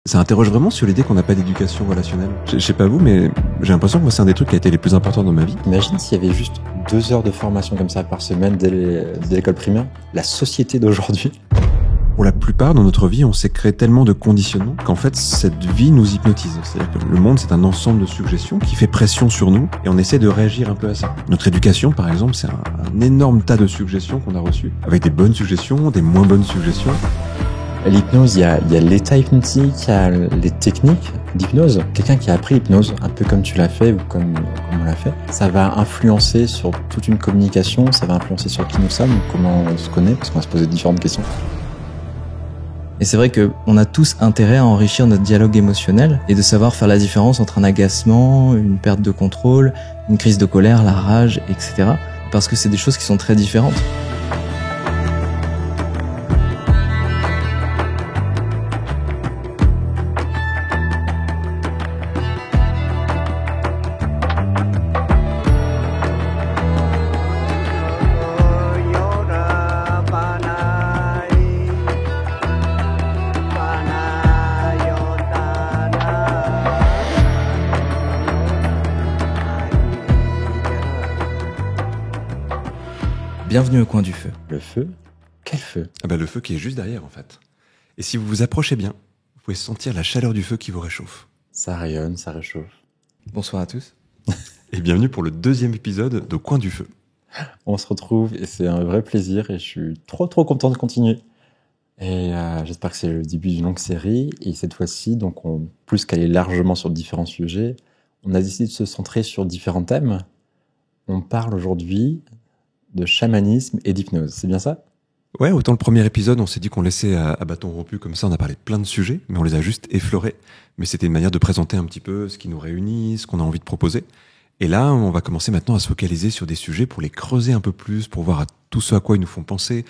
Ça interroge vraiment sur l'idée qu'on n'a pas d'éducation relationnelle. Je sais pas vous, mais j'ai l'impression que moi c'est un des trucs qui a été les plus importants dans ma vie. Imagine s'il y avait juste 2 heures de formation comme ça par semaine dès l'école primaire. La société d'aujourd'hui. Pour la plupart, dans notre vie, on s'est créé tellement de conditionnements qu'en fait, cette vie nous hypnotise. C'est-à-dire que le monde, c'est un ensemble de suggestions qui fait pression sur nous et on essaie de réagir un peu à ça. Notre éducation, par exemple, c'est un énorme tas de suggestions qu'on a reçues, avec des bonnes suggestions, des moins bonnes suggestions. L'hypnose, il y a l'état hypnotique, il y a les techniques d'hypnose. Quelqu'un qui a appris l'hypnose, un peu comme tu l'as fait ou comme on l'a fait, ça va influencer sur toute une communication, ça va influencer sur qui nous sommes, comment on se connaît, parce qu'on va se poser différentes questions. Et c'est vrai qu'on a tous intérêt à enrichir notre dialogue émotionnel et de savoir faire la différence entre un agacement, une perte de contrôle, une crise de colère, la rage, etc. Parce que c'est des choses qui sont très différentes. Bienvenue au coin du feu. Le feu? Quel feu? Le feu qui est juste derrière en fait. Et si vous vous approchez bien, vous pouvez sentir la chaleur du feu qui vous réchauffe. Ça rayonne, ça réchauffe. Bonsoir à tous. Et bienvenue pour le 2e épisode de Coin du Feu. On se retrouve et c'est un vrai plaisir et je suis trop content de continuer. Et j'espère que c'est le début d'une longue série. Et cette fois-ci, donc plus qu'aller largement sur différents sujets, on a décidé de se centrer sur différents thèmes. On parle aujourd'hui de chamanisme et d'hypnose, c'est bien ça? Ouais, autant le premier épisode, on s'est dit qu'on laissait à bâton rompu, comme ça on a parlé de plein de sujets, mais on les a juste effleurés. Mais c'était une manière de présenter un petit peu ce qui nous réunit, ce qu'on a envie de proposer. Et là, on va commencer maintenant à se focaliser sur des sujets pour les creuser un peu plus, pour voir tout ce à quoi ils nous font penser,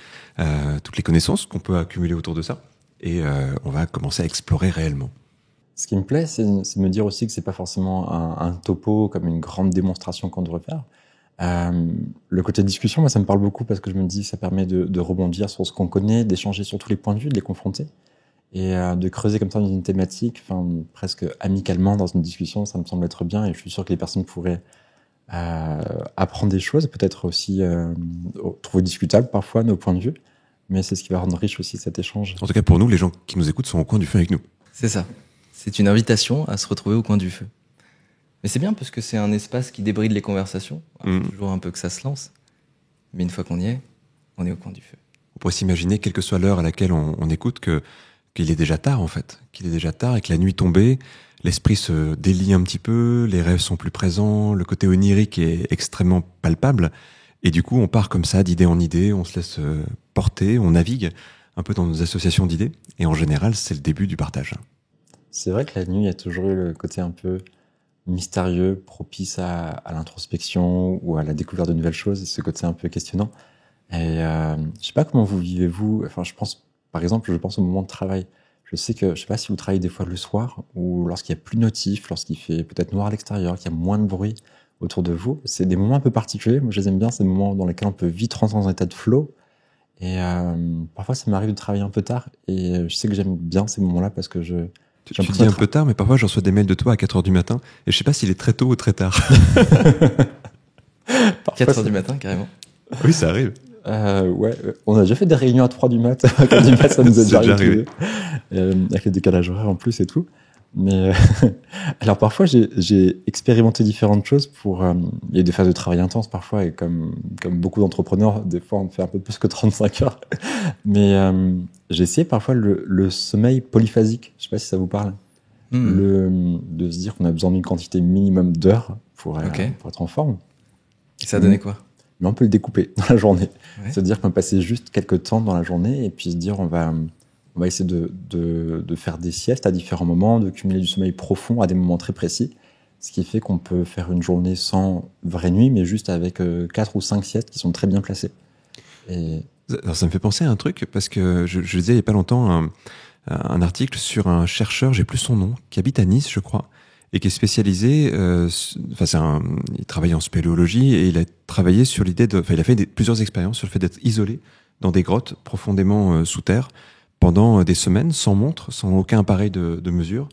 toutes les connaissances qu'on peut accumuler autour de ça. Et on va commencer à explorer réellement. Ce qui me plaît, c'est de me dire aussi que c'est pas forcément un topo comme une grande démonstration qu'on devrait faire. Le côté discussion, moi, ça me parle beaucoup parce que je me dis que ça permet de rebondir sur ce qu'on connaît, d'échanger sur tous les points de vue, de les confronter et de creuser comme ça dans une thématique, presque amicalement dans une discussion, ça me semble être bien et je suis sûr que les personnes pourraient apprendre des choses, peut-être aussi trouver discutable parfois nos points de vue, mais c'est ce qui va rendre riche aussi cet échange. En tout cas, pour nous, les gens qui nous écoutent sont au coin du feu avec nous. C'est ça. C'est une invitation à se retrouver au coin du feu. Mais c'est bien parce que c'est un espace qui débride les conversations. Il faut toujours un peu que ça se lance. Mais une fois qu'on y est, on est au coin du feu. On pourrait s'imaginer, quelle que soit l'heure à laquelle on écoute, qu'il est déjà tard en fait. Qu'il est déjà tard et que la nuit tombée, l'esprit se délie un petit peu, les rêves sont plus présents, le côté onirique est extrêmement palpable. Et du coup, on part comme ça, d'idée en idée, on se laisse porter, on navigue un peu dans nos associations d'idées. Et en général, c'est le début du partage. C'est vrai que la nuit, il y a toujours eu le côté un peu mystérieux, propice à l'introspection ou à la découverte de nouvelles choses, ce côté un peu questionnant. Et je sais pas comment vous vivez-vous. Enfin, je pense au moment de travail. Je sais pas si vous travaillez des fois le soir ou lorsqu'il y a plus de notifs, lorsqu'il fait peut-être noir à l'extérieur, qu'il y a moins de bruit autour de vous. C'est des moments un peu particuliers. Moi, je les aime bien, ces moments dans lesquels on peut vite rentrer dans un état de flow. Et parfois, ça m'arrive de travailler un peu tard. Et je sais que j'aime bien ces moments-là parce que tu dis un peu tard, mais parfois je reçois des mails de toi à 4h du matin, et je sais pas s'il est très tôt ou très tard. 4h du matin, carrément. Oui, ça arrive. Ouais, on a déjà fait des réunions à 3 du mat. À 4 du mat, ça nous a déjà arrivé. Avec le décalage horaire en plus et tout. Mais alors parfois, j'ai expérimenté différentes choses il y a des phases de travail intense parfois, et comme beaucoup d'entrepreneurs, des fois on fait un peu plus que 35 heures. Mais j'ai essayé parfois le sommeil polyphasique. Je sais pas si ça vous parle. De se dire qu'on a besoin d'une quantité minimum d'heures pour être en forme. Et ça a donné quoi? Mais on peut le découper dans la journée. Ouais. C'est-à-dire qu'on va passer juste quelques temps dans la journée et puis se dire on va essayer de faire des siestes à différents moments, de cumuler du sommeil profond à des moments très précis. Ce qui fait qu'on peut faire une journée sans vraie nuit, mais juste avec 4 ou 5 siestes qui sont très bien placées. Alors ça me fait penser à un truc, parce que je lisais il n'y a pas longtemps un article sur un chercheur, j'ai plus son nom, qui habite à Nice, je crois, et qui est spécialisé, il travaille en spéléologie, et il a travaillé sur l'idée il a fait plusieurs expériences sur le fait d'être isolé dans des grottes profondément sous terre pendant des semaines sans montre, sans aucun appareil de mesure.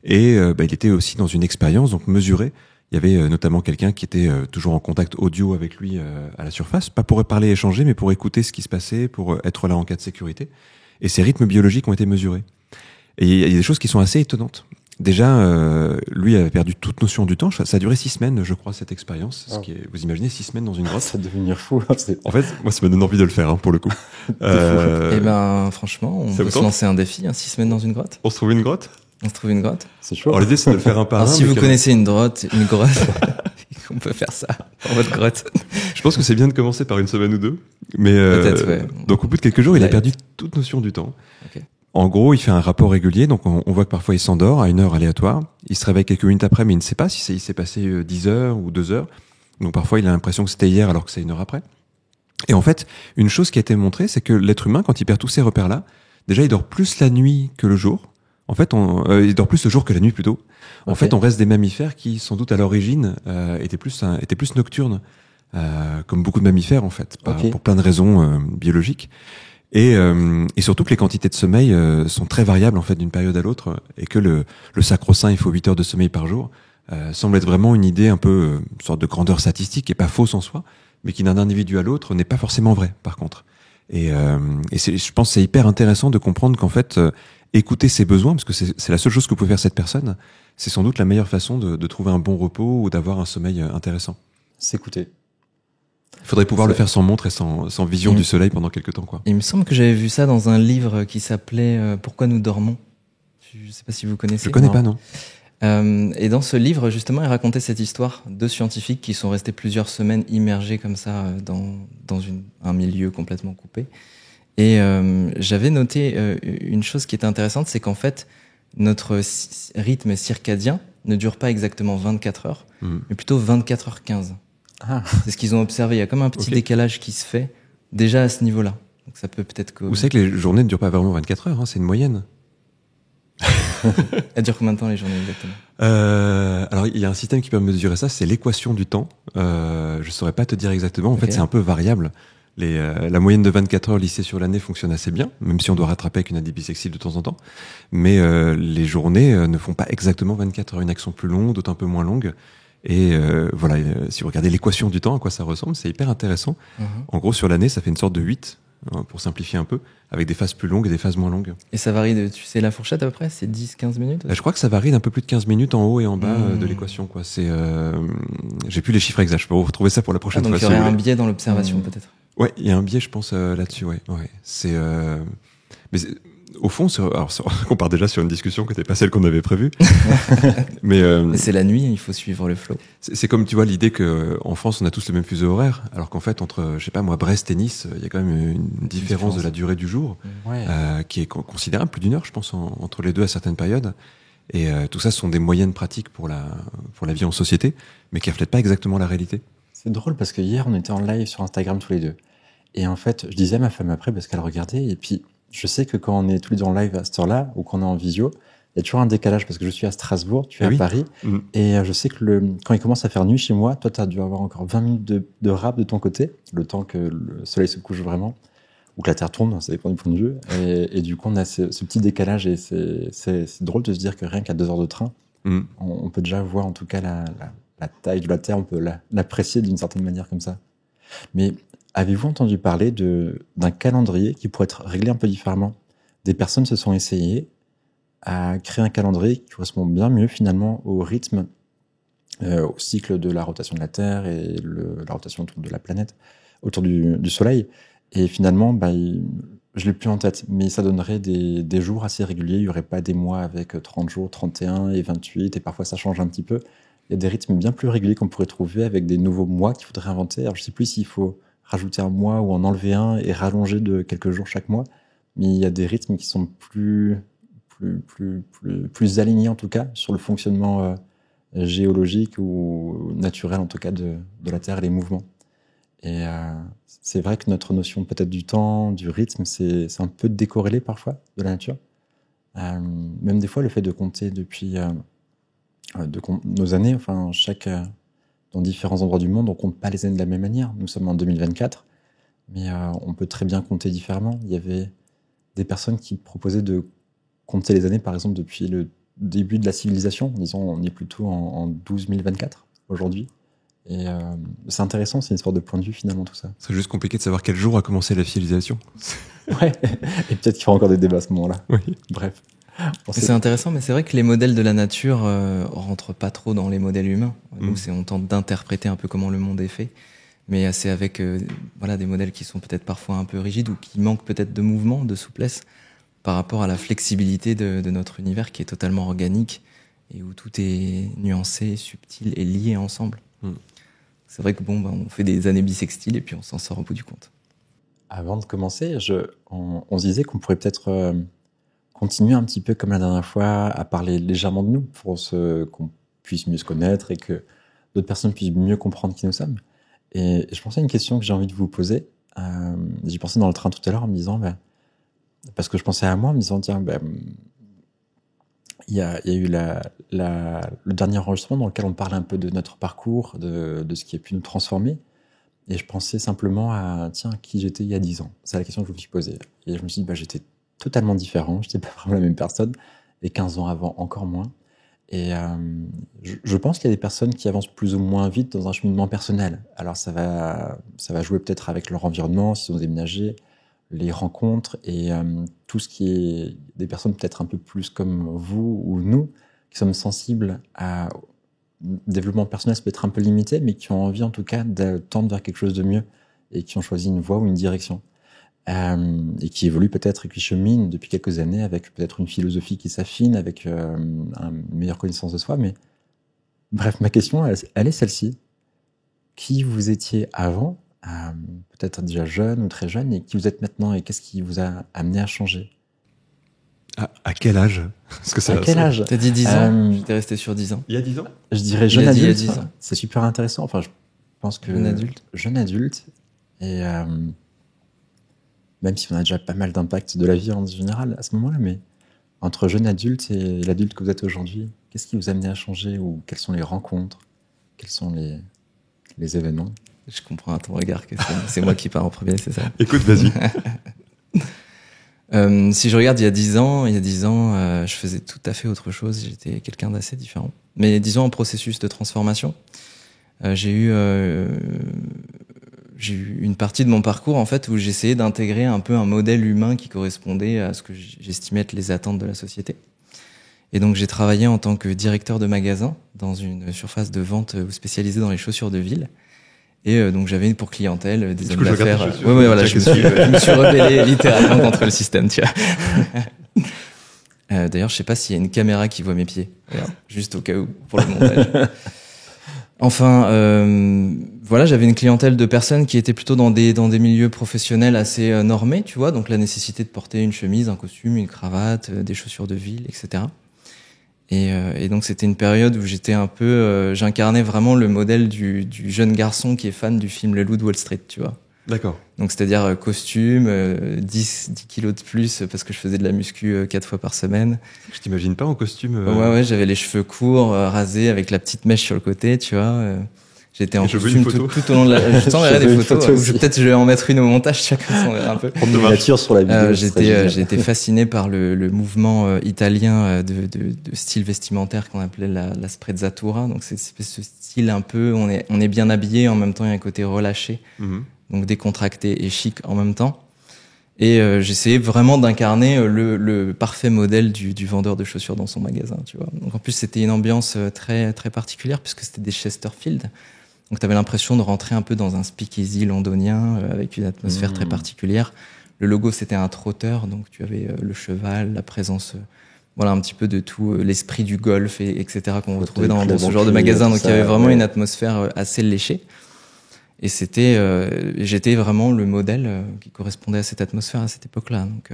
Et il était aussi dans une expérience, donc mesurée. Il y avait notamment quelqu'un qui était toujours en contact audio avec lui à la surface, pas pour parler et échanger, mais pour écouter ce qui se passait, pour être là en cas de sécurité. Et ces rythmes biologiques ont été mesurés. Et il y a des choses qui sont assez étonnantes. Déjà, lui avait perdu toute notion du temps. Ça a duré 6 semaines, je crois, cette expérience. Ce qui est, vous imaginez 6 semaines dans une grotte? Ça va devenir fou. En fait, moi, ça me donne envie de le faire, pour le coup. Eh ben, franchement, on peut se lancer un défi, 6 semaines dans une grotte. On se trouve une grotte? On se trouve une grotte. C'est chaud. Alors l'idée, c'est de le faire un par un. Si vous connaissez une grotte, on peut faire ça dans votre grotte. Je pense que c'est bien de commencer par une semaine ou deux. Mais peut-être, ouais. Donc au bout de quelques jours, il a perdu toute notion du temps. Okay. En gros, il fait un rapport régulier, donc on voit que parfois il s'endort à une heure aléatoire. Il se réveille quelques minutes après, mais il ne sait pas si il s'est passé 10 heures ou 2 heures. Donc parfois, il a l'impression que c'était hier alors que c'est 1 heure après. Et en fait, une chose qui a été montrée, c'est que l'être humain, quand il perd tous ces repères-là, déjà, il dort plus la nuit que le jour. En fait, il dort plus le jour que la nuit plutôt. En fait, on reste des mammifères qui, sans doute à l'origine, étaient plus nocturnes, comme beaucoup de mammifères en fait, pour plein de raisons biologiques. Et surtout que les quantités de sommeil sont très variables en fait d'une période à l'autre, et que le sacro-saint, il faut 8 heures de sommeil par jour, semble être vraiment une idée un peu une sorte de grandeur statistique qui est pas fausse en soi, mais qui d'un individu à l'autre n'est pas forcément vrai par contre. Et je pense que c'est hyper intéressant de comprendre qu'en fait écouter ses besoins, parce que c'est la seule chose que peut faire cette personne, c'est sans doute la meilleure façon de trouver un bon repos ou d'avoir un sommeil intéressant. S'écouter. Il faudrait pouvoir le faire sans montre et sans vision du soleil pendant quelques temps, quoi. Il me semble que j'avais vu ça dans un livre qui s'appelait Pourquoi nous dormons. Je sais pas si vous connaissez. Je connais pas, non. Et dans ce livre, justement, il racontait cette histoire de scientifiques qui sont restés plusieurs semaines immergés comme ça dans un milieu complètement coupé. Et j'avais noté une chose qui était intéressante, c'est qu'en fait, notre rythme circadien ne dure pas exactement 24 heures, mais plutôt 24h15. Ah. C'est ce qu'ils ont observé. Il y a comme un petit décalage qui se fait déjà à ce niveau-là. Donc ça peut peut-être que... Vous savez que les journées ne durent pas vraiment 24 heures, c'est une moyenne. Elles durent combien de temps les journées exactement? Alors il y a un système qui peut mesurer ça, c'est l'équation du temps. Je saurais pas te dire exactement. En fait, c'est un peu variable. La moyenne de 24 heures lissée sur l'année fonctionne assez bien, même si on doit rattraper avec une année bissextile de temps en temps. Mais les journées ne font pas exactement 24 heures. Il y en a qui sont plus longues, d'autres un peu moins longues. Et voilà, si vous regardez l'équation du temps, à quoi ça ressemble, c'est hyper intéressant. En gros, sur l'année, ça fait une sorte de 8, pour simplifier un peu, avec des phases plus longues et des phases moins longues. Et ça varie de, tu sais, la fourchette à peu près, c'est 10-15 minutes? Je crois que ça varie d'un peu plus de 15 minutes en haut et en bas de l'équation, quoi. C'est, j'ai plus les chiffres exacts, je peux vous retrouver ça pour la prochaine fois. Donc il y aurait un biais dans l'observation, peut-être. Ouais, il y a un biais, je pense, là-dessus, ouais. C'est, mais au fond, on part déjà sur une discussion qui n'était pas celle qu'on avait prévue. mais c'est la nuit, il faut suivre le flow. C'est comme, tu vois, l'idée que en France, on a tous le même fuseau horaire, alors qu'en fait, entre, je sais pas moi, Brest et Nice, il y a quand même une différence de la durée du jour, qui est considérable, plus d'1 heure, je pense, entre les deux à certaines périodes. Et tout ça, ce sont des moyennes pratiques pour la vie en société, mais qui reflètent pas exactement la réalité. C'est drôle parce que hier, on était en live sur Instagram tous les deux. Et en fait, je disais à ma femme après, parce qu'elle regardait, et puis, je sais que quand on est tous les deux en live à cette heure-là, ou qu'on est en visio, il y a toujours un décalage, parce que je suis à Strasbourg, tu es à Paris, et je sais que quand il commence à faire nuit chez moi, toi, tu as dû avoir encore 20 minutes de rap de ton côté, le temps que le soleil se couche vraiment, ou que la Terre tourne, ça dépend du point de vue, et du coup, on a ce petit décalage, et c'est drôle de se dire que rien qu'à 2 heures de train, on peut déjà voir en tout cas la taille de la Terre, on peut l'apprécier d'une certaine manière comme ça. Mais avez-vous entendu parler d'un calendrier qui pourrait être réglé un peu différemment? Des personnes se sont essayées à créer un calendrier qui correspond bien mieux finalement au rythme, au cycle de la rotation de la Terre et la rotation autour de la planète, autour du Soleil. Et finalement, je l'ai plus en tête, mais ça donnerait des jours assez réguliers. Il n'y aurait pas des mois avec 30 jours, 31 et 28, et parfois ça change un petit peu. Il y a des rythmes bien plus réguliers qu'on pourrait trouver avec des nouveaux mois qu'il faudrait inventer. Alors je ne sais plus s'il faut rajouter un mois ou en enlever un et rallonger de quelques jours chaque mois, mais il y a des rythmes qui sont plus alignés en tout cas sur le fonctionnement géologique ou naturel en tout cas de la Terre et les mouvements. Et c'est vrai que notre notion peut-être du temps, du rythme, c'est un peu décorrélé parfois de la nature. Même des fois le fait de compter depuis nos années, enfin dans différents endroits du monde, on compte pas les années de la même manière. Nous sommes en 2024, mais on peut très bien compter différemment. Il y avait des personnes qui proposaient de compter les années, par exemple, depuis le début de la civilisation. Disons, on est plutôt en 12 024 aujourd'hui. Et c'est intéressant, c'est une histoire de point de vue finalement tout ça. C'est juste compliqué de savoir quel jour a commencé la civilisation. Ouais, et peut-être qu'il y aura encore des débats à ce moment-là. Oui. Bref. C'est intéressant, mais c'est vrai que les modèles de la nature rentrent pas trop dans les modèles humains. Nous, on tente d'interpréter un peu comment le monde est fait, mais c'est avec des modèles qui sont peut-être parfois un peu rigides ou qui manquent peut-être de mouvement, de souplesse par rapport à la flexibilité de notre univers qui est totalement organique et où tout est nuancé, subtil et lié ensemble. C'est vrai que on fait des années bissextiles et puis on s'en sort au bout du compte. Avant de commencer, on se disait qu'on pourrait peut-être continuer un petit peu comme la dernière fois à parler légèrement de nous pour qu'on puisse mieux se connaître et que d'autres personnes puissent mieux comprendre qui nous sommes. Et je pensais à une question que j'ai envie de vous poser. J'y pensais dans le train tout à l'heure en me disant, parce que je pensais à moi en me disant, tiens, il y a eu le dernier enregistrement dans lequel on parlait un peu de notre parcours, de ce qui a pu nous transformer. Et je pensais simplement à, tiens, qui j'étais il y a 10 ans. C'est la question que je me suis posée. Et je me suis dit, j'étais totalement différent. J'étais pas vraiment la même personne. Et 15 ans avant, encore moins. Et je pense qu'il y a des personnes qui avancent plus ou moins vite dans un cheminement personnel. Alors ça va jouer peut-être avec leur environnement, s'ils ont déménagé, les rencontres et tout ce qui est des personnes peut-être un peu plus comme vous ou nous, qui sommes sensibles à développement personnel, ça peut être un peu limité, mais qui ont envie en tout cas de tendre vers quelque chose de mieux et qui ont choisi une voie ou une direction. Et qui évoluent peut-être et qui cheminent depuis quelques années avec peut-être une philosophie qui s'affine, avec une meilleure connaissance de soi. Mais bref, ma question, elle est celle-ci. Qui vous étiez avant, peut-être déjà jeune ou très jeune, et qui vous êtes maintenant, et qu'est-ce qui vous a amené à changer ? À quel âge ? Parce que à quel âge ? T'as dit 10 ans, j'étais resté sur 10 ans. Il y a 10 ans ? Je dirais jeune adulte. Il y a 10 ans. C'est super intéressant. Enfin, je pense que... Jeune adulte. Jeune adulte. Et même si on a déjà pas mal d'impact de la vie en général à ce moment-là, mais entre jeune adulte et l'adulte que vous êtes aujourd'hui, qu'est-ce qui vous a amené à changer, ou quelles sont les rencontres, quels sont les événements ? Je comprends à ton regard que c'est moi qui pars en premier, c'est ça. Écoute, vas-y. Si je regarde il y a 10 ans, je faisais tout à fait autre chose. J'étais quelqu'un d'assez différent. Mais disons en processus de transformation, j'ai eu une partie de mon parcours en fait où j'essayais d'intégrer un peu un modèle humain qui correspondait à ce que j'estimais être les attentes de la société. Et donc j'ai travaillé en tant que directeur de magasin dans une surface de vente spécialisée dans les chaussures de ville. Et donc j'avais pour clientèle des hommes d'affaires. Ouais, voilà, je me suis rebellé littéralement contre le système, tu vois. D'ailleurs, je sais pas s'il y a une caméra qui voit mes pieds. Regarde, juste au cas où pour le montage. Enfin, voilà, j'avais une clientèle de personnes qui étaient plutôt dans des milieux professionnels assez normés, tu vois. Donc la nécessité de porter une chemise, un costume, une cravate, des chaussures de ville, etc. Et donc c'était une période où j'étais un peu, j'incarnais vraiment le modèle du jeune garçon qui est fan du film Le Loup de Wall Street, tu vois. D'accord. Donc c'est-à-dire costume, 10 kilos de plus parce que je faisais de la muscu 4 fois par semaine. Je t'imagine pas en costume. Ouais, j'avais les cheveux courts, rasés avec la petite mèche sur le côté, tu vois. J'étais en costume tout au long de la... Je t'enverrai des photos. Peut-être je vais en mettre une au montage, tu vois, comme ça on verra un peu. Prendre une nature sur la vidéo. J'ai été fasciné par le mouvement italien de style vestimentaire qu'on appelait la sprezzatura. Donc c'est ce style un peu, on est bien habillé, en même temps il y a un côté relâché. Donc décontracté et chic en même temps. Et j'essayais vraiment d'incarner le parfait modèle du vendeur de chaussures dans son magasin, tu vois. Donc en plus c'était une ambiance très très particulière puisque c'était des Chesterfield. Donc t'avais l'impression de rentrer un peu dans un speakeasy londonien avec une atmosphère très particulière. Le logo c'était un trotteur, donc tu avais le cheval, la présence, voilà un petit peu de tout l'esprit du golf etc. qu'on retrouvait dans ce genre de magasin. Donc il y avait vraiment une atmosphère assez léchée. Et j'étais vraiment le modèle qui correspondait à cette atmosphère à cette époque-là. Donc,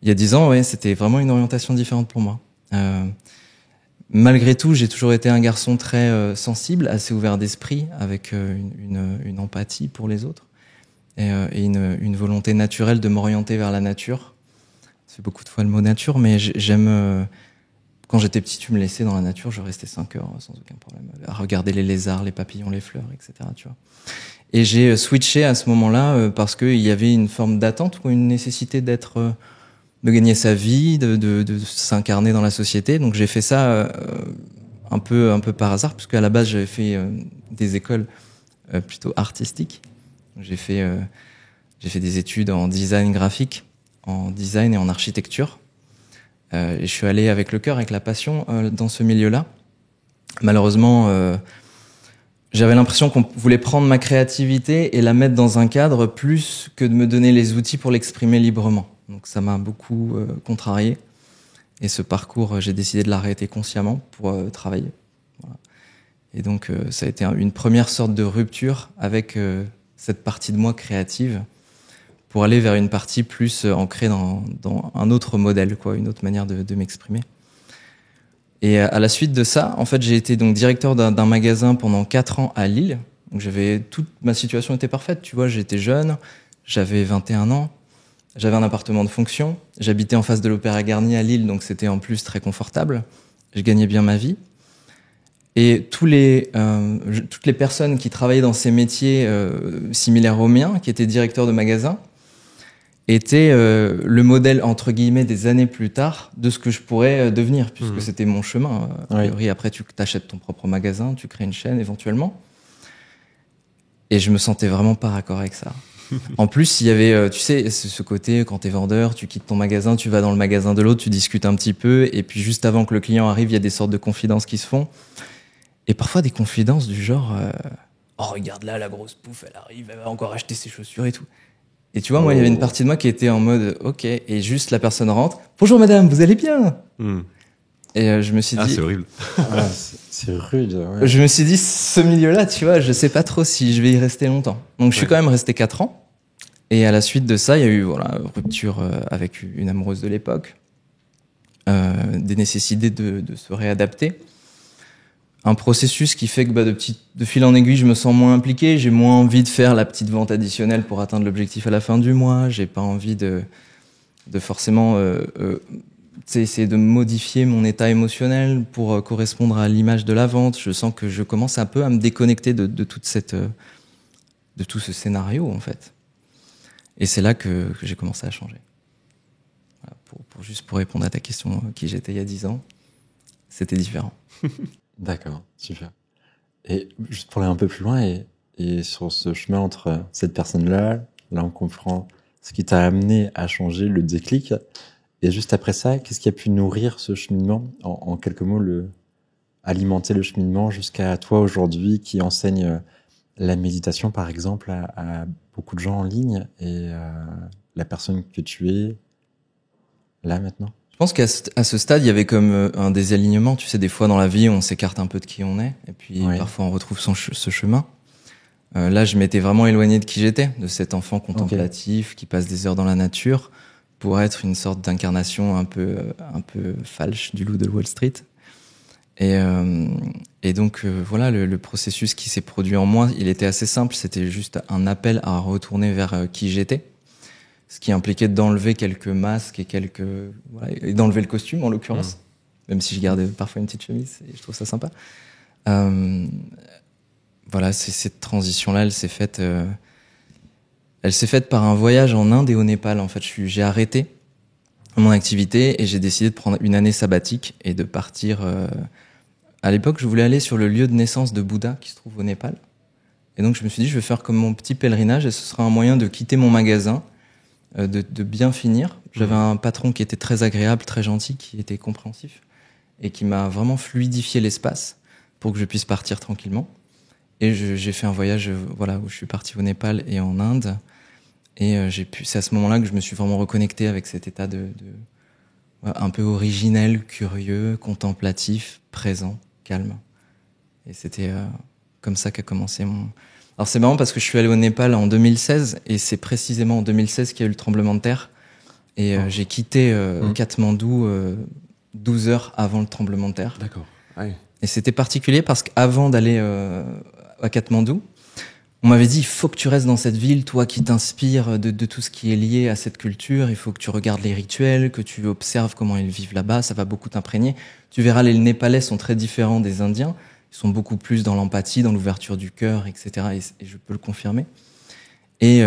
il y a 10 ans, ouais, c'était vraiment une orientation différente pour moi. Malgré tout, j'ai toujours été un garçon très sensible, assez ouvert d'esprit, avec une empathie pour les autres et une volonté naturelle de m'orienter vers la nature. C'est beaucoup de fois le mot nature, mais j'aime. Quand j'étais petit, tu me laissais dans la nature, je restais 5 heures sans aucun problème, à regarder les lézards, les papillons, les fleurs, etc. Tu vois. Et j'ai switché à ce moment-là parce qu'il y avait une forme d'attente ou une nécessité de gagner sa vie, de s'incarner dans la société. Donc j'ai fait ça un peu par hasard, parce qu'à la base j'avais fait des écoles plutôt artistiques. J'ai fait des études en design graphique, en design et en architecture. Et je suis allé avec le cœur, avec la passion dans ce milieu-là. Malheureusement, j'avais l'impression qu'on voulait prendre ma créativité et la mettre dans un cadre plus que de me donner les outils pour l'exprimer librement. Donc ça m'a beaucoup contrarié. Et ce parcours, j'ai décidé de l'arrêter consciemment pour travailler. Voilà. Et donc ça a été une première sorte de rupture avec cette partie de moi créative, pour aller vers une partie plus ancrée dans un autre modèle, quoi, une autre manière de m'exprimer. Et à la suite de ça, en fait, j'ai été donc directeur d'un magasin pendant 4 ans à Lille. Donc toute ma situation était parfaite, tu vois, j'étais jeune, j'avais 21 ans, j'avais un appartement de fonction, j'habitais en face de l'Opéra Garnier à Lille, donc c'était en plus très confortable. Je gagnais bien ma vie. Et toutes les personnes qui travaillaient dans ces métiers similaires aux miens, qui étaient directeurs de magasins, était le modèle, entre guillemets, des années plus tard de ce que je pourrais devenir, puisque c'était mon chemin. A priori, après, tu t'achètes ton propre magasin, tu crées une chaîne éventuellement. Et je me sentais vraiment pas raccord avec ça. En plus, il y avait, tu sais, ce côté, quand t'es vendeur, tu quittes ton magasin, tu vas dans le magasin de l'autre, tu discutes un petit peu, et puis juste avant que le client arrive, il y a des sortes de confidences qui se font. Et parfois des confidences du genre oh, regarde là, la grosse pouffe, elle arrive, elle va encore acheter ses chaussures et tout. Et tu vois, moi, il y avait une partie de moi qui était en mode ok, et juste la personne rentre, bonjour madame, vous allez bien? Et je me suis dit, c'est horrible. C'est rude. Ouais. Je me suis dit, ce milieu-là, tu vois, je sais pas trop si je vais y rester longtemps. Donc je suis quand même resté 4 ans. Et à la suite de ça, il y a eu rupture avec une amoureuse de l'époque, des nécessités de se réadapter. Un processus qui fait que de fil en aiguille, je me sens moins impliqué, j'ai moins envie de faire la petite vente additionnelle pour atteindre l'objectif à la fin du mois, j'ai pas envie de forcément essayer de modifier mon état émotionnel pour correspondre à l'image de la vente. Je sens que je commence un peu à me déconnecter de tout ce scénario, en fait. Et c'est là que j'ai commencé à changer. Voilà, pour répondre à ta question, qui j'étais il y a 10 ans, c'était différent. D'accord, super. Et juste pour aller un peu plus loin, et sur ce chemin entre cette personne-là, là on comprend ce qui t'a amené à changer, le déclic, et juste après ça, qu'est-ce qui a pu nourrir ce cheminement, en quelques mots, alimenter le cheminement jusqu'à toi aujourd'hui qui enseigne la méditation par exemple à beaucoup de gens en ligne, et la personne que tu es là maintenant? Je pense qu'à ce stade, il y avait comme un désalignement. Tu sais, des fois dans la vie, on s'écarte un peu de qui on est, et puis parfois on retrouve ce chemin. Là, je m'étais vraiment éloigné de qui j'étais, de cet enfant contemplatif qui passe des heures dans la nature, pour être une sorte d'incarnation un peu falche du loup de Wall Street. Et donc voilà, le processus qui s'est produit en moi, il était assez simple. C'était juste un appel à retourner vers qui j'étais. Ce qui impliquait d'enlever quelques masques et d'enlever le costume en l'occurrence, même si je gardais parfois une petite chemise et je trouve ça sympa. Voilà, cette transition-là, elle s'est faite par un voyage en Inde et au Népal. En fait, j'ai arrêté mon activité et j'ai décidé de prendre une année sabbatique et de partir. À l'époque, je voulais aller sur le lieu de naissance de Bouddha qui se trouve au Népal. Et donc, je me suis dit, je vais faire comme mon petit pèlerinage et ce sera un moyen de quitter mon magasin, de bien finir. J'avais un patron qui était très agréable, très gentil, qui était compréhensif et qui m'a vraiment fluidifié l'espace pour que je puisse partir tranquillement. Et j'ai fait un voyage où je suis parti au Népal et en Inde. Et c'est à ce moment-là que je me suis vraiment reconnecté avec cet état un peu originel, curieux, contemplatif, présent, calme. Et c'était comme ça qu'a commencé mon... Alors c'est marrant parce que je suis allé au Népal en 2016 et c'est précisément en 2016 qu'il y a eu le tremblement de terre. Et j'ai quitté Katmandou 12 heures avant le tremblement de terre. D'accord. Ouais. Et c'était particulier parce qu'avant d'aller à Katmandou, on m'avait dit, il faut que tu restes dans cette ville, toi qui t'inspires de tout ce qui est lié à cette culture, il faut que tu regardes les rituels, que tu observes comment ils vivent là-bas, ça va beaucoup t'imprégner. Tu verras, les Népalais sont très différents des Indiens. Ils sont beaucoup plus dans l'empathie, dans l'ouverture du cœur, etc. Et je peux le confirmer. Et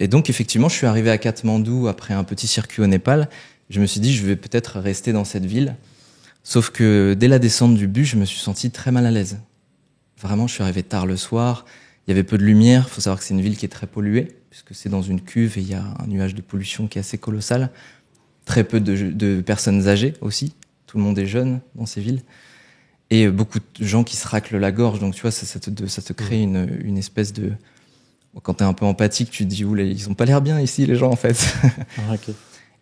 donc, effectivement, je suis arrivé à Katmandou après un petit circuit au Népal. Je me suis dit, je vais peut-être rester dans cette ville. Sauf que dès la descente du bus, je me suis senti très mal à l'aise. Vraiment, je suis arrivé tard le soir. Il y avait peu de lumière. Il faut savoir que c'est une ville qui est très polluée, puisque c'est dans une cuve et il y a un nuage de pollution qui est assez colossal. Très peu de personnes âgées aussi. Tout le monde est jeune dans ces villes. Et beaucoup de gens qui se raclent la gorge. Donc, tu vois, ça te crée une espèce de... Quand t'es un peu empathique, tu te dis, oula, ils ont pas l'air bien ici, les gens, en fait. Ok.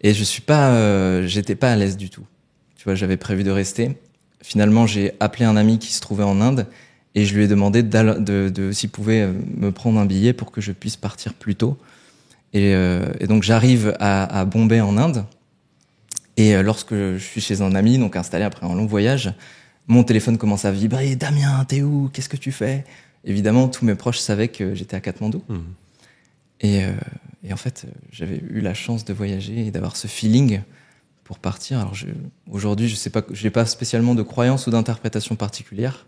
Et j'étais pas à l'aise du tout. Tu vois, j'avais prévu de rester. Finalement, j'ai appelé un ami qui se trouvait en Inde et je lui ai demandé s'il pouvait me prendre un billet pour que je puisse partir plus tôt. Et donc, j'arrive à Bombay, en Inde. Et lorsque je suis chez un ami, donc installé après un long voyage, mon téléphone commence à vibrer. « Damien, t'es où? Qu'est-ce que tu fais ?» Évidemment, tous mes proches savaient que j'étais à Katmandou. Et en fait, j'avais eu la chance de voyager et d'avoir ce feeling pour partir. Alors aujourd'hui, je sais pas, j'ai pas spécialement de croyance ou d'interprétation particulière,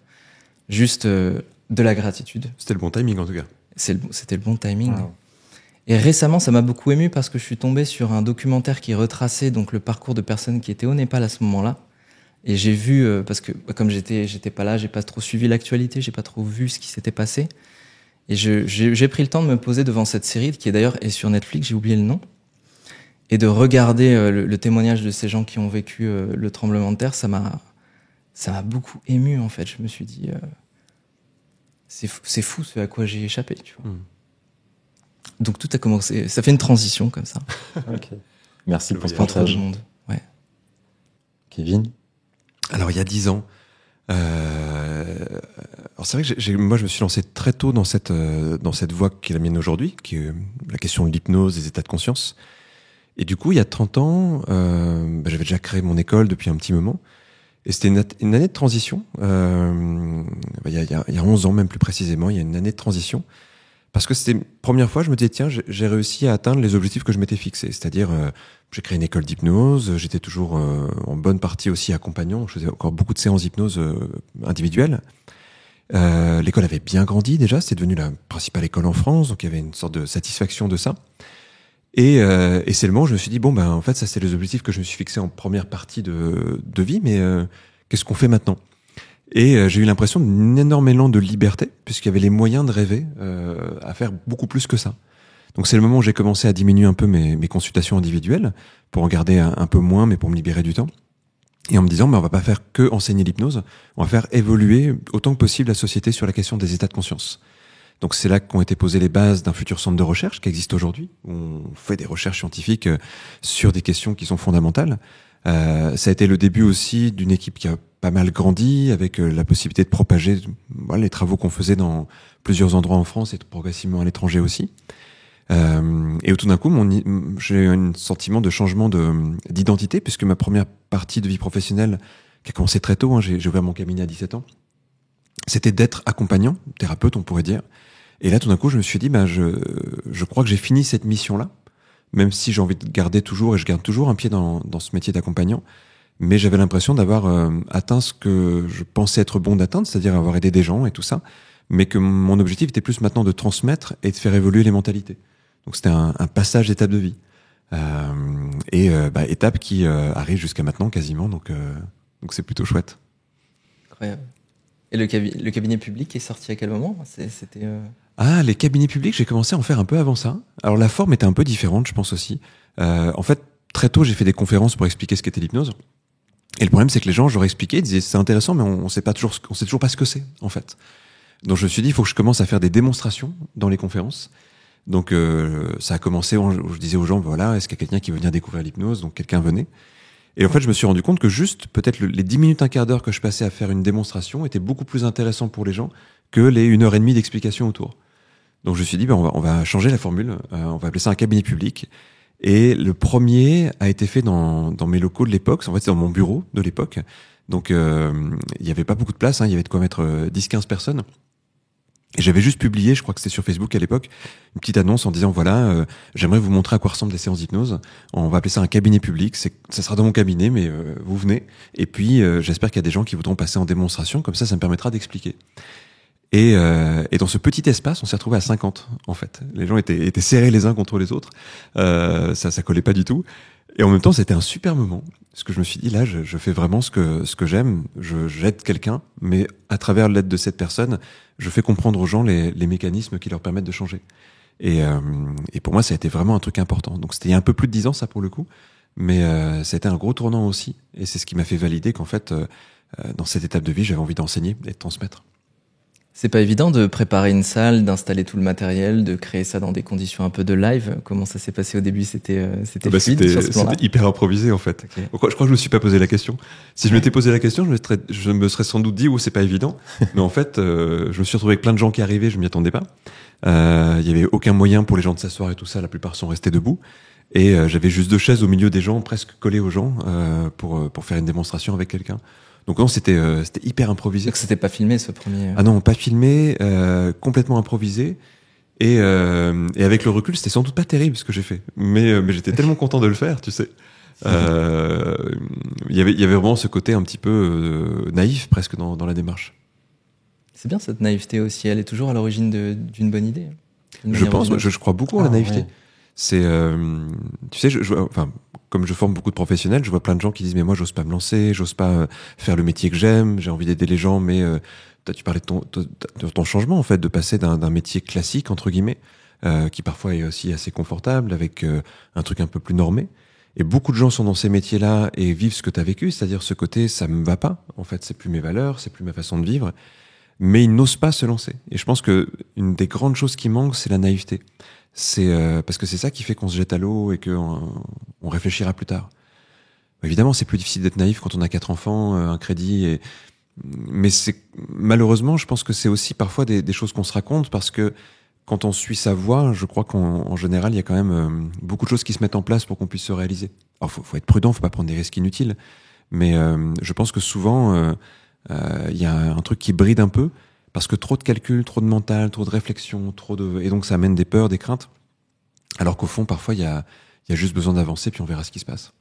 juste de la gratitude. C'était le bon timing, en tout cas. C'était le bon timing. Wow. Et récemment, ça m'a beaucoup ému parce que je suis tombé sur un documentaire qui retraçait donc le parcours de personnes qui étaient au Népal à ce moment-là. Et j'ai vu, parce que comme j'étais pas là, j'ai pas trop suivi l'actualité, j'ai pas trop vu ce qui s'était passé. Et j'ai pris le temps de me poser devant cette série, qui est d'ailleurs est sur Netflix, j'ai oublié le nom, et de regarder le témoignage de ces gens qui ont vécu le tremblement de terre. Ça m'a beaucoup ému, en fait. Je me suis dit, c'est fou ce à quoi j'ai échappé, tu vois. Donc tout a commencé, ça fait une transition comme ça. Ok. Merci pour ce Entre partage. le monde. Ouais. Kevin? Alors, il y a 10 ans, alors c'est vrai que moi, je me suis lancé très tôt dans cette voie qui est la mienne aujourd'hui, qui est la question de l'hypnose, des états de conscience. Et du coup, il y a 30 ans, j'avais déjà créé mon école depuis un petit moment. Et c'était une année de transition. Il y a 11 ans, même plus précisément, il y a une année de transition. Parce que c'était la première fois, je me disais, tiens, j'ai réussi à atteindre les objectifs que je m'étais fixés. C'est-à-dire, j'ai créé une école d'hypnose, j'étais toujours en bonne partie aussi accompagnant, je faisais encore beaucoup de séances d'hypnose individuelles. L'école avait bien grandi déjà, c'était devenu la principale école en France, donc il y avait une sorte de satisfaction de ça. Et c'est le moment où je me suis dit, en fait, ça c'est les objectifs que je me suis fixés en première partie de vie, mais qu'est-ce qu'on fait maintenant ? Et j'ai eu l'impression d'un énorme élan de liberté, puisqu'il y avait les moyens de rêver à faire beaucoup plus que ça. Donc c'est le moment où j'ai commencé à diminuer un peu mes consultations individuelles, pour en garder un peu moins, mais pour me libérer du temps. Et en me disant, on va pas faire que enseigner l'hypnose, on va faire évoluer autant que possible la société sur la question des états de conscience. Donc c'est là qu'ont été posées les bases d'un futur centre de recherche qui existe aujourd'hui, où on fait des recherches scientifiques sur des questions qui sont fondamentales. Ça a été le début aussi d'une équipe qui a pas mal grandi, avec la possibilité de propager les travaux qu'on faisait dans plusieurs endroits en France et progressivement à l'étranger aussi. Et tout d'un coup, j'ai eu un sentiment de changement d'identité, puisque ma première partie de vie professionnelle, qui a commencé très tôt, j'ai ouvert mon cabinet à 17 ans, c'était d'être accompagnant, thérapeute on pourrait dire. Et là tout d'un coup je me suis dit, je crois que j'ai fini cette mission-là, même si j'ai envie de garder toujours, et je garde toujours un pied dans ce métier d'accompagnant, mais j'avais l'impression d'avoir atteint ce que je pensais être bon d'atteindre, c'est-à-dire avoir aidé des gens et tout ça, mais que mon objectif était plus maintenant de transmettre et de faire évoluer les mentalités. Donc c'était un passage d'étape de vie. Étape qui arrive jusqu'à maintenant quasiment, donc c'est plutôt chouette. Incroyable. Et le cabinet public est sorti à quel moment? C'était les cabinets publics, j'ai commencé à en faire un peu avant ça. Alors la forme était un peu différente, je pense aussi. En fait, très tôt, j'ai fait des conférences pour expliquer ce qu'était l'hypnose. Et le problème, c'est que les gens, je leur expliquais, ils disaient c'est intéressant, mais on sait toujours pas ce que c'est, en fait. Donc je me suis dit, il faut que je commence à faire des démonstrations dans les conférences. Donc ça a commencé où je disais aux gens, voilà, est-ce qu'il y a quelqu'un qui veut venir découvrir l'hypnose? Donc quelqu'un venait. Et en fait, je me suis rendu compte que juste, peut-être les 10 minutes, un quart d'heure que je passais à faire une démonstration étaient beaucoup plus intéressants pour les gens que les 1h30 d'explication autour. Donc je me suis dit, on va changer la formule, on va appeler ça un cabinet public. Et le premier a été fait dans mes locaux de l'époque, en fait c'est dans mon bureau de l'époque. Donc il y avait pas beaucoup de place, il y avait de quoi mettre 10-15 personnes. Et j'avais juste publié, je crois que c'était sur Facebook à l'époque, une petite annonce en disant voilà, j'aimerais vous montrer à quoi ressemblent des séances d'hypnose. On va appeler ça un cabinet public. Ça sera dans mon cabinet, mais vous venez. Et puis j'espère qu'il y a des gens qui voudront passer en démonstration. Comme ça me permettra d'expliquer. Et dans ce petit espace, on s'est retrouvé à 50 en fait. Les gens étaient serrés les uns contre les autres. Ça collait pas du tout. Et en même temps, c'était un super moment. Parce que je me suis dit, là, je fais vraiment ce que j'aime. J'aide quelqu'un, mais à travers l'aide de cette personne, je fais comprendre aux gens les mécanismes qui leur permettent de changer. Et pour moi, ça a été vraiment un truc important. Donc, c'était il y a un peu plus de 10 ans, ça, pour le coup. Mais ça a été un gros tournant aussi. Et c'est ce qui m'a fait valider qu'en fait, dans cette étape de vie, j'avais envie d'enseigner et de transmettre. C'est pas évident de préparer une salle, d'installer tout le matériel, de créer ça dans des conditions un peu de live. Comment ça s'est passé au début? C'était fluide sur ce plan-là? C'était hyper improvisé en fait. Okay. Je crois que je me suis pas posé la question. Si je m'étais posé la question, je me serais sans doute dit c'est pas évident. Mais en fait, je me suis retrouvé avec plein de gens qui arrivaient, je m'y attendais pas. Il y avait aucun moyen pour les gens de s'asseoir et tout ça. La plupart sont restés debout. Et j'avais juste 2 chaises au milieu des gens, presque collées aux gens, pour faire une démonstration avec quelqu'un. Donc non, c'était hyper improvisé. Donc c'était pas filmé ce premier. Ah non, pas filmé, complètement improvisé. Et avec le recul, c'était sans doute pas terrible ce que j'ai fait. Mais j'étais tellement content de le faire, tu sais. Il y avait vraiment ce côté un petit peu naïf presque dans la démarche. C'est bien cette naïveté aussi. Elle est toujours à l'origine d'une bonne idée. Je pense, je crois beaucoup à la naïveté. Ouais. C'est, tu sais, comme je forme beaucoup de professionnels, je vois plein de gens qui disent mais moi j'ose pas me lancer, j'ose pas faire le métier que j'aime, j'ai envie d'aider les gens, mais tu parlais de ton changement en fait, de passer d'un métier classique entre guillemets, qui parfois est aussi assez confortable avec un truc un peu plus normé. Et beaucoup de gens sont dans ces métiers-là et vivent ce que tu as vécu, c'est-à-dire ce côté ça me va pas, en fait c'est plus mes valeurs, c'est plus ma façon de vivre, mais ils n'osent pas se lancer. Et je pense que une des grandes choses qui manquent, c'est la naïveté. C'est parce que c'est ça qui fait qu'on se jette à l'eau et qu'on réfléchira plus tard. Évidemment, c'est plus difficile d'être naïf quand on a 4 enfants, un crédit. Mais malheureusement, je pense que c'est aussi parfois des choses qu'on se raconte parce que quand on suit sa voie, je crois qu'en général, il y a quand même beaucoup de choses qui se mettent en place pour qu'on puisse se réaliser. Alors, faut être prudent, faut pas prendre des risques inutiles. Mais je pense que souvent, il y a un truc qui bride un peu. Parce que trop de calcul, trop de mental, trop de réflexion, et donc ça amène des peurs, des craintes. Alors qu'au fond, parfois, il y a juste besoin d'avancer, puis on verra ce qui se passe.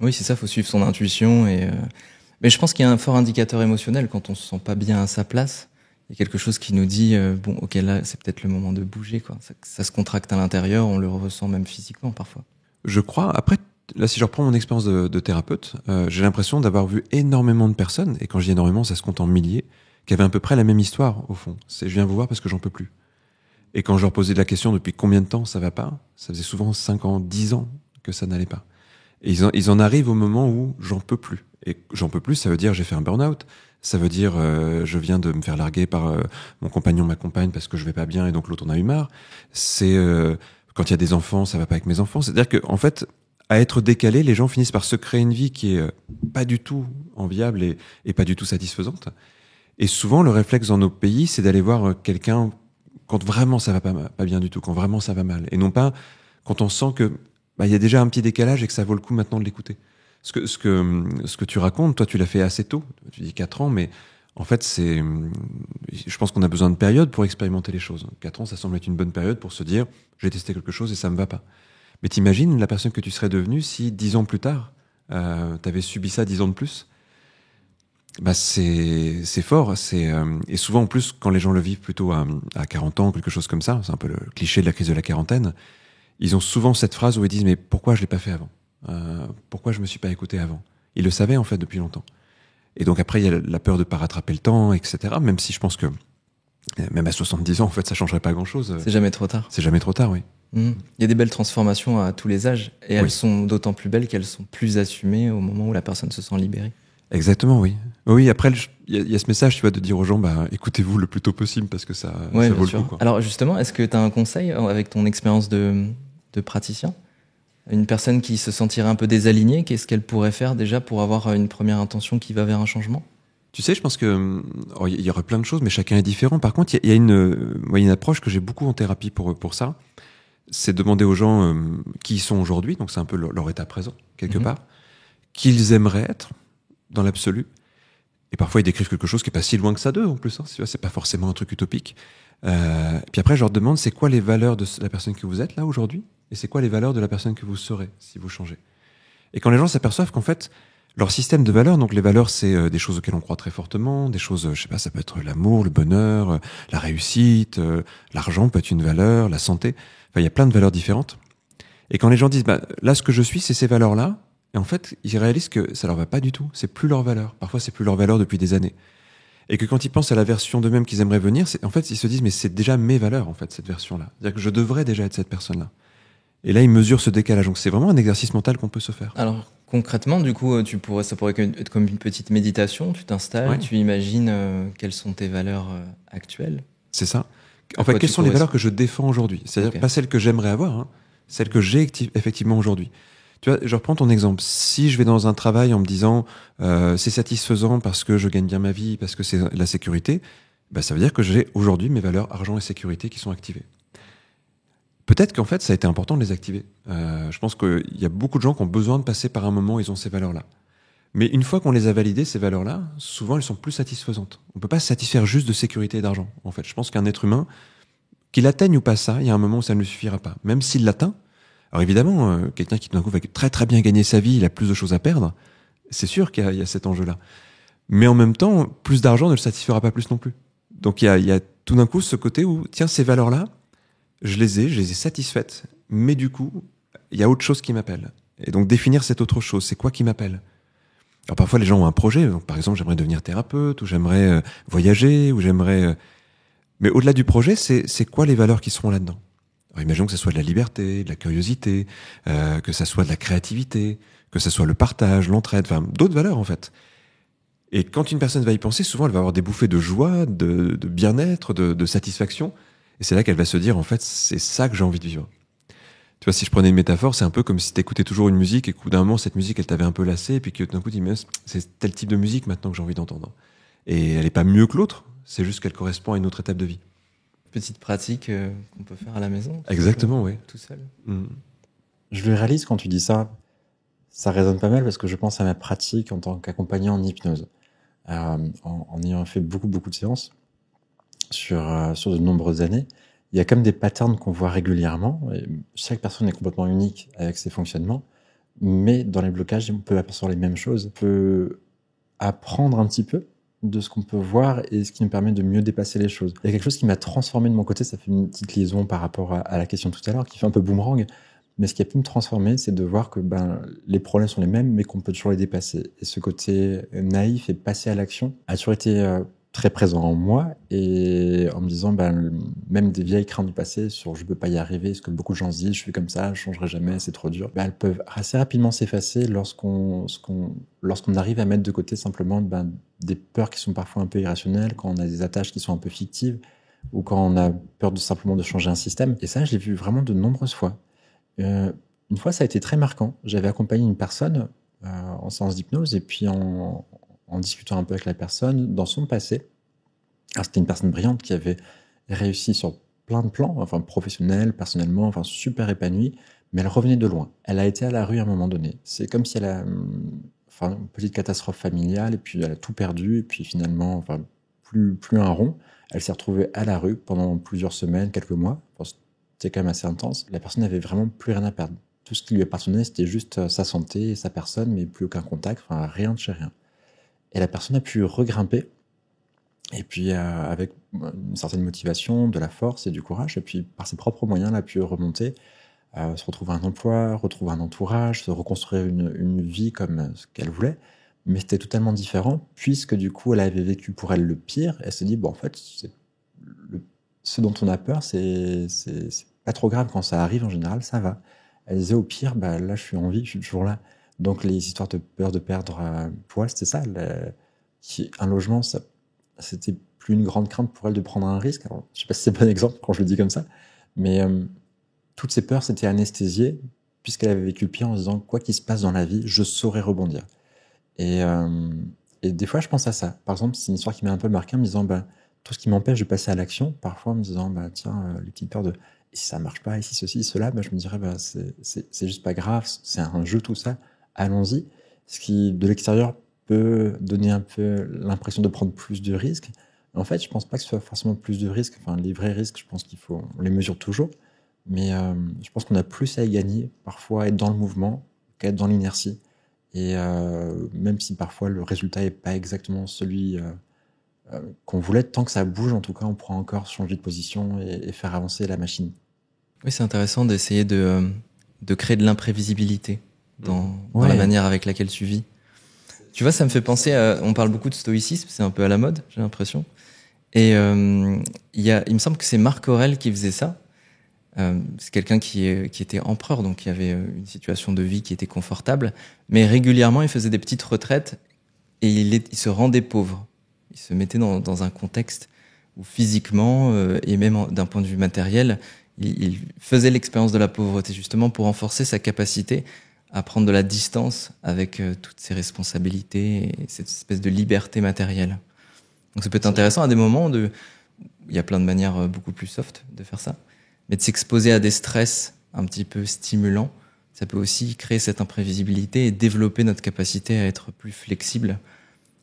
Oui, c'est ça, faut suivre son intuition. Mais je pense qu'il y a un fort indicateur émotionnel quand on se sent pas bien à sa place. Il y a quelque chose qui nous dit, bon, ok, là, c'est peut-être le moment de bouger, quoi. Ça se contracte à l'intérieur, on le ressent même physiquement, parfois. Je crois. Après, là, si je reprends mon expérience de thérapeute, j'ai l'impression d'avoir vu énormément de personnes, et quand je dis énormément, ça se compte en milliers, qui avaient à peu près la même histoire, au fond. C'est je viens vous voir parce que j'en peux plus. Et quand je leur posais la question depuis combien de temps ça va pas, ça faisait souvent 5 ans, 10 ans que ça n'allait pas. Et ils en arrivent au moment où j'en peux plus. Et j'en peux plus, ça veut dire j'ai fait un burn-out, ça veut dire je viens de me faire larguer par mon compagnon, ma compagne parce que je vais pas bien et donc l'autre en a eu marre. C'est quand il y a des enfants, ça va pas avec mes enfants. C'est-à-dire que en fait, à être décalé, les gens finissent par se créer une vie qui est pas du tout enviable et pas du tout satisfaisante. Et souvent, le réflexe dans nos pays, c'est d'aller voir quelqu'un quand vraiment ça va pas bien du tout, quand vraiment ça va mal. Et non pas quand on sent que y a déjà un petit décalage et que ça vaut le coup maintenant de l'écouter. Ce que tu racontes, toi, tu l'as fait assez tôt. Tu dis 4 ans, mais en fait, je pense qu'on a besoin de période pour expérimenter les choses. 4 ans, ça semble être une bonne période pour se dire, j'ai testé quelque chose et ça me va pas. Mais t'imagines la personne que tu serais devenue si 10 ans plus tard, t'avais subi ça 10 ans de plus. C'est fort, et souvent en plus quand les gens le vivent plutôt à 40 ans, quelque chose comme ça, c'est un peu le cliché de la crise de la quarantaine, ils ont souvent cette phrase où ils disent mais pourquoi je l'ai pas fait avant, pourquoi je me suis pas écouté avant. Ils le savaient en fait depuis longtemps. Et donc après il y a la peur de pas rattraper le temps, etc. Même si je pense que même à 70 ans en fait ça changerait pas grand chose. C'est jamais trop tard. C'est jamais trop tard, oui. Il y a des belles transformations à tous les âges et elles sont d'autant plus belles qu'elles sont plus assumées au moment où la personne se sent libérée. Exactement, oui. Oui, après, il y a ce message, tu vois, de dire aux gens, écoutez-vous le plus tôt possible parce que ça vaut le coup, quoi. Alors justement, est-ce que tu as un conseil avec ton expérience de praticien? Une personne qui se sentirait un peu désalignée, qu'est-ce qu'elle pourrait faire déjà pour avoir une première intention qui va vers un changement? Tu sais, je pense que il y aurait plein de choses, mais chacun est différent. Par contre, il y a une approche que j'ai beaucoup en thérapie pour ça. C'est de demander aux gens qui ils sont aujourd'hui, donc c'est un peu leur état présent, quelque part, qu'ils aimeraient être, dans l'absolu, Et parfois, ils décrivent quelque chose qui est pas si loin que ça d'eux, en plus. Hein, c'est pas forcément un truc utopique. Puis après, je leur demande, c'est quoi les valeurs de la personne que vous êtes là aujourd'hui, et c'est quoi les valeurs de la personne que vous serez si vous changez. Et quand les gens s'aperçoivent qu'en fait, leur système de valeurs, donc les valeurs, c'est des choses auxquelles on croit très fortement, des choses, je sais pas, ça peut être l'amour, le bonheur, la réussite, l'argent peut être une valeur, la santé. Enfin, il y a plein de valeurs différentes. Et quand les gens disent, là, ce que je suis, c'est ces valeurs-là, et en fait, ils réalisent que ça leur va pas du tout. C'est plus leur valeur. Parfois, c'est plus leur valeur depuis des années. Et que quand ils pensent à la version d'eux-mêmes qu'ils aimeraient venir, en fait, ils se disent, mais c'est déjà mes valeurs, en fait, cette version-là. C'est-à-dire que je devrais déjà être cette personne-là. Et là, ils mesurent ce décalage. Donc, c'est vraiment un exercice mental qu'on peut se faire. Alors, concrètement, du coup, ça pourrait être comme une petite méditation. Tu t'installes, tu imagines quelles sont tes valeurs actuelles. C'est ça. En fait, quelles sont les valeurs que je défends aujourd'hui? C'est-à-dire pas celles que j'aimerais avoir, hein, celles que j'ai effectivement aujourd'hui. Tu vois, je reprends ton exemple. Si je vais dans un travail en me disant c'est satisfaisant parce que je gagne bien ma vie, parce que c'est la sécurité, ça veut dire que j'ai aujourd'hui mes valeurs argent et sécurité qui sont activées. Peut-être qu'en fait, ça a été important de les activer. Je pense qu'il y a beaucoup de gens qui ont besoin de passer par un moment où ils ont ces valeurs-là. Mais une fois qu'on les a validées, ces valeurs-là, souvent, elles sont plus satisfaisantes. On peut pas se satisfaire juste de sécurité et d'argent. En fait, je pense qu'un être humain, qu'il atteigne ou pas ça, il y a un moment où ça ne lui suffira pas. Même s'il l'atteint. Alors évidemment, quelqu'un qui tout d'un coup va très très bien gagner sa vie, il a plus de choses à perdre. C'est sûr qu'il y a cet enjeu-là. Mais en même temps, plus d'argent ne le satisfera pas plus non plus. Donc il y a tout d'un coup ce côté où, tiens, ces valeurs-là, je les ai satisfaites, mais du coup, il y a autre chose qui m'appelle. Et donc définir cette autre chose, c'est quoi qui m'appelle? Alors parfois les gens ont un projet, donc par exemple j'aimerais devenir thérapeute, ou j'aimerais voyager, ou j'aimerais... Mais au-delà du projet, c'est quoi les valeurs qui seront là-dedans? Alors imaginons que ce soit de la liberté, de la curiosité, que ça soit de la créativité, que ça soit le partage, l'entraide, enfin d'autres valeurs en fait. Et quand une personne va y penser, souvent elle va avoir des bouffées de joie, de bien-être, de satisfaction. Et c'est là qu'elle va se dire, en fait, c'est ça que j'ai envie de vivre. Tu vois, si je prenais une métaphore, c'est un peu comme si t'écoutais toujours une musique et qu'au bout d'un moment, cette musique, elle t'avait un peu lassé, et puis que d'un coup, tu dis, mais c'est tel type de musique maintenant que j'ai envie d'entendre. Et elle est pas mieux que l'autre, c'est juste qu'elle correspond à une autre étape de vie. Petite pratique qu'on peut faire à la maison. Exactement, oui. Tout seul. Je le réalise quand tu dis ça. Ça résonne pas mal parce que je pense à ma pratique en tant qu'accompagnant en hypnose. En ayant fait beaucoup de séances sur de nombreuses années, il y a comme des patterns qu'on voit régulièrement. Et chaque personne est complètement unique avec ses fonctionnements, mais dans les blocages, on peut apercevoir les mêmes choses. On peut apprendre un petit peu de ce qu'on peut voir et ce qui nous permet de mieux dépasser les choses. Il y a quelque chose qui m'a transformé de mon côté, ça fait une petite liaison par rapport à la question de tout à l'heure, qui fait un peu boomerang, mais ce qui a pu me transformer, c'est de voir que les problèmes sont les mêmes, mais qu'on peut toujours les dépasser. Et ce côté naïf et passer à l'action a toujours été très présent en moi, et en me disant, même des vieilles craintes du passé sur je peux pas y arriver, ce que beaucoup de gens se disent, je suis comme ça, je changerai jamais, c'est trop dur, elles peuvent assez rapidement s'effacer lorsqu'on arrive à mettre de côté simplement des peurs qui sont parfois un peu irrationnelles, quand on a des attaches qui sont un peu fictives, ou quand on a peur simplement de changer un système. Et ça, je l'ai vu vraiment de nombreuses fois. Une fois, ça a été très marquant. J'avais accompagné une personne en séance d'hypnose, et puis en discutant un peu avec la personne, dans son passé, alors c'était une personne brillante qui avait réussi sur plein de plans, enfin professionnel, personnellement, enfin super épanouie, mais elle revenait de loin. Elle a été à la rue à un moment donné. C'est comme si elle a une petite catastrophe familiale, et puis elle a tout perdu, et puis finalement, plus un rond. Elle s'est retrouvée à la rue pendant plusieurs semaines, quelques mois. C'était quand même assez intense. La personne n'avait vraiment plus rien à perdre. Tout ce qui lui appartenait, c'était juste sa santé et sa personne, mais plus aucun contact, rien de chez rien. Et la personne a pu regrimper, et puis avec une certaine motivation, de la force et du courage, et puis par ses propres moyens, elle a pu remonter, se retrouver un emploi, retrouver un entourage, se reconstruire une vie comme ce qu'elle voulait. Mais c'était totalement différent, puisque du coup, elle avait vécu pour elle le pire. Elle s'est dit, en fait, ce dont on a peur, c'est pas trop grave. Quand ça arrive, en général, ça va. Elle disait, au pire, là, je suis en vie, je suis toujours là. Donc, les histoires de peur de perdre, pour elle, c'était ça. Un logement, c'était plus une grande crainte pour elle de prendre un risque. Alors, je sais pas si c'est un bon exemple quand je le dis comme ça, mais toutes ces peurs s'étaient anesthésiées, puisqu'elle avait vécu le pire en se disant, quoi qu'il se passe dans la vie, je saurais rebondir. Et des fois, je pense à ça. Par exemple, c'est une histoire qui m'a un peu marqué en me disant, tout ce qui m'empêche de passer à l'action, parfois en me disant, tiens, les petites peurs de et si ça marche pas, et si ceci, cela, je me dirais, c'est juste pas grave, c'est un jeu tout ça, allons-y. Ce qui, de l'extérieur, peut donner un peu l'impression de prendre plus de risques. En fait, je pense pas que ce soit forcément plus de risques. Enfin, les vrais risques, je pense on les mesure toujours. Mais je pense qu'on a plus à y gagner, parfois, à être dans le mouvement qu'à être dans l'inertie. Et même si parfois le résultat n'est pas exactement celui qu'on voulait, tant que ça bouge, en tout cas, on pourra encore changer de position et faire avancer la machine. Oui, c'est intéressant d'essayer de créer de l'imprévisibilité dans la manière avec laquelle tu vis. Tu vois, ça me fait penser on parle beaucoup de stoïcisme, c'est un peu à la mode, j'ai l'impression. Et il me semble que c'est Marc Aurèle qui faisait ça. C'est quelqu'un qui était empereur, donc qui avait une situation de vie qui était confortable, mais régulièrement il faisait des petites retraites et il se rendait pauvre. Il se mettait dans un contexte où physiquement et même d'un point de vue matériel, il faisait l'expérience de la pauvreté justement pour renforcer sa capacité à prendre de la distance avec toutes ses responsabilités et cette espèce de liberté matérielle. Donc ça peut être intéressant à des moments il y a plein de manières beaucoup plus soft de faire ça. Mais de s'exposer à des stress un petit peu stimulants, ça peut aussi créer cette imprévisibilité et développer notre capacité à être plus flexible.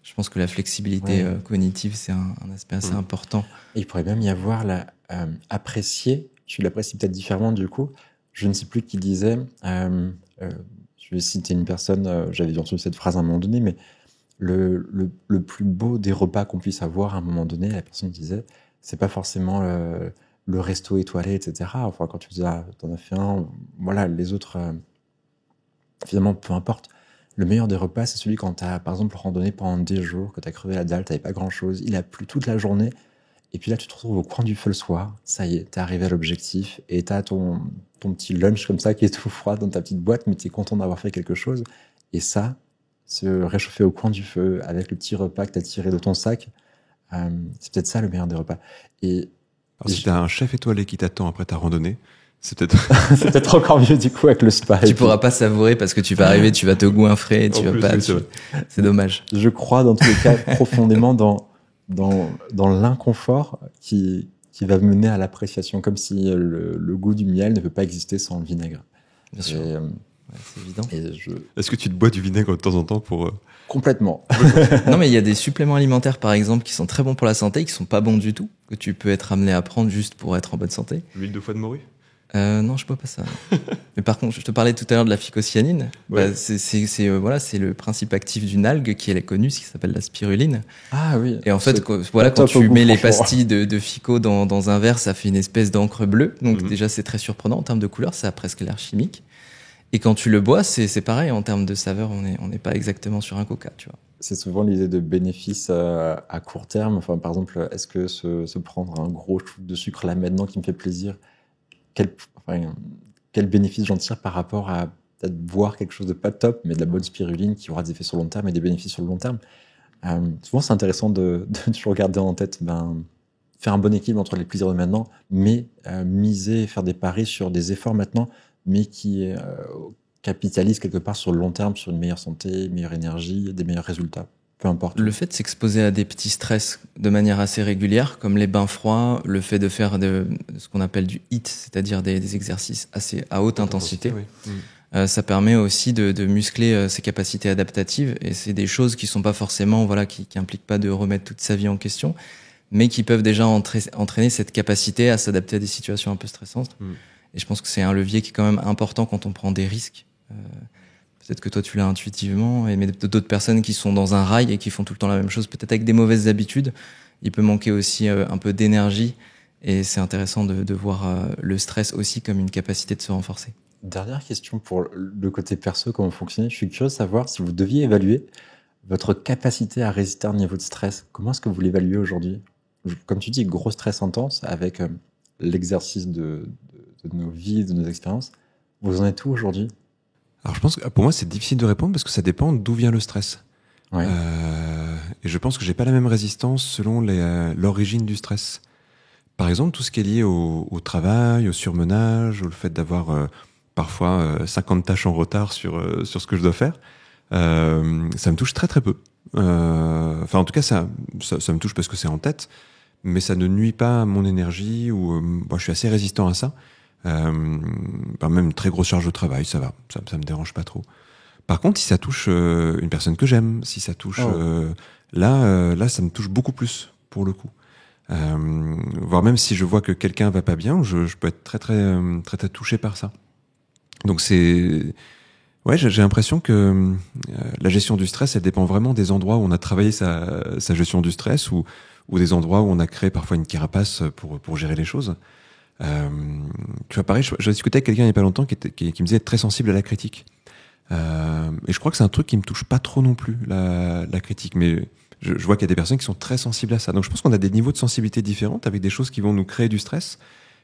Je pense que la flexibilité cognitive, c'est un aspect assez important. Et il pourrait même y avoir apprécier, tu l'apprécies peut-être différemment du coup, je ne sais plus qui disait, je vais citer une personne, j'avais entendu cette phrase à un moment donné, mais le plus beau des repas qu'on puisse avoir à un moment donné, la personne disait, c'est pas forcément le resto étoilé, etc. Enfin, quand t'en as fait un, voilà, les autres, finalement, peu importe. Le meilleur des repas, c'est celui quand t'as, par exemple, randonné pendant des jours, que t'as crevé la dalle, t'avais pas grand-chose, il a plu toute la journée, et puis là, tu te retrouves au coin du feu le soir, ça y est, t'es arrivé à l'objectif, et t'as ton petit lunch comme ça qui est tout froid dans ta petite boîte, mais t'es content d'avoir fait quelque chose. Et ça, se réchauffer au coin du feu avec le petit repas que t'as tiré de ton sac, c'est peut-être ça le meilleur des repas. Et alors, si t'as un chef étoilé qui t'attend après ta randonnée, c'est peut-être c'est peut-être encore mieux du coup avec le spa. Tu pourras pas savourer parce que tu vas arriver, tu vas te goinfrer, tu vas pas. C'est dommage. Je crois dans tous les cas profondément dans l'inconfort qui va mener à l'appréciation, comme si le goût du miel ne peut pas exister sans le vinaigre. Bien sûr. C'est évident. Est-ce que tu te bois du vinaigre de temps en temps pour Complètement. Non, mais il y a des suppléments alimentaires, par exemple, qui sont très bons pour la santé, qui sont pas bons du tout, que tu peux être amené à prendre juste pour être en bonne santé. L'huile de foie de morue? Non, je bois pas ça. Mais par contre, je te parlais tout à l'heure de la phycocyanine. Ouais. Bah, c'est le principe actif d'une algue qui est connue, qui s'appelle la spiruline. Ah oui. Et en fait, quand tu mets les pastilles de phyco dans un verre, ça fait une espèce d'encre bleue. Donc déjà, c'est très surprenant en termes de couleur, ça a presque l'air chimique. Et quand tu le bois, c'est pareil, en termes de saveur, on n'est pas exactement sur un coca, tu vois. C'est souvent l'idée de bénéfice à court terme. Enfin, par exemple, est-ce que se prendre un gros shoot de sucre là maintenant qui me fait plaisir, quel bénéfice j'en tire par rapport à peut-être boire quelque chose de pas top, mais de la bonne spiruline qui aura des effets sur le long terme et des bénéfices sur le long terme. Souvent, c'est intéressant de toujours garder en tête, faire un bon équilibre entre les plaisirs de maintenant, mais miser, faire des paris sur des efforts maintenant, mais qui capitalisent quelque part sur le long terme, sur une meilleure santé, une meilleure énergie, des meilleurs résultats. Peu importe. Le fait de s'exposer à des petits stress de manière assez régulière, comme les bains froids, le fait de faire de ce qu'on appelle du HIIT, c'est-à-dire des exercices assez à haute intensité, oui. Ça permet aussi de muscler ses capacités adaptatives. Et c'est des choses qui sont pas forcément, qui impliquent pas de remettre toute sa vie en question, mais qui peuvent déjà entraîner cette capacité à s'adapter à des situations un peu stressantes. Et je pense que c'est un levier qui est quand même important quand on prend des risques. Peut-être que toi tu l'as intuitivement, mais d'autres personnes qui sont dans un rail et qui font tout le temps la même chose, peut-être avec des mauvaises habitudes, il peut manquer aussi un peu d'énergie. Et c'est intéressant de voir le stress aussi comme une capacité de se renforcer. Dernière question pour le côté perso, comment fonctionner. Je suis curieux de savoir si vous deviez évaluer votre capacité à résister à un niveau de stress. Comment est-ce que vous l'évaluez aujourd'hui? Comme tu dis, gros stress intense avec l'exercice de nos vies, de nos expériences. Vous en êtes où aujourd'hui? Alors je pense que pour moi c'est difficile de répondre parce que ça dépend d'où vient le stress. Ouais. Et je pense que j'ai pas la même résistance selon l'origine du stress. Par exemple, tout ce qui est lié au travail, au surmenage, au fait d'avoir parfois 50 tâches en retard sur ce que je dois faire, ça me touche très très peu. Enfin en tout cas ça me touche parce que c'est en tête, mais ça ne nuit pas à mon énergie ou moi je suis assez résistant à ça. Même une très grosse charge de travail, ça va, ça me dérange pas trop. Par contre, si ça touche une personne que j'aime, si ça touche là, ça me touche beaucoup plus pour le coup. Voire même si je vois que quelqu'un va pas bien, je peux être très touché par ça. Donc ouais, j'ai l'impression que la gestion du stress, elle dépend vraiment des endroits où on a travaillé sa gestion du stress ou des endroits où on a créé parfois une carapace pour gérer les choses. Tu vois, pareil, je discutais avec quelqu'un il y a pas longtemps qui me disait être très sensible à la critique. Et je crois que c'est un truc qui me touche pas trop non plus, la critique, mais je vois qu'il y a des personnes qui sont très sensibles à ça. Donc je pense qu'on a des niveaux de sensibilité différents avec des choses qui vont nous créer du stress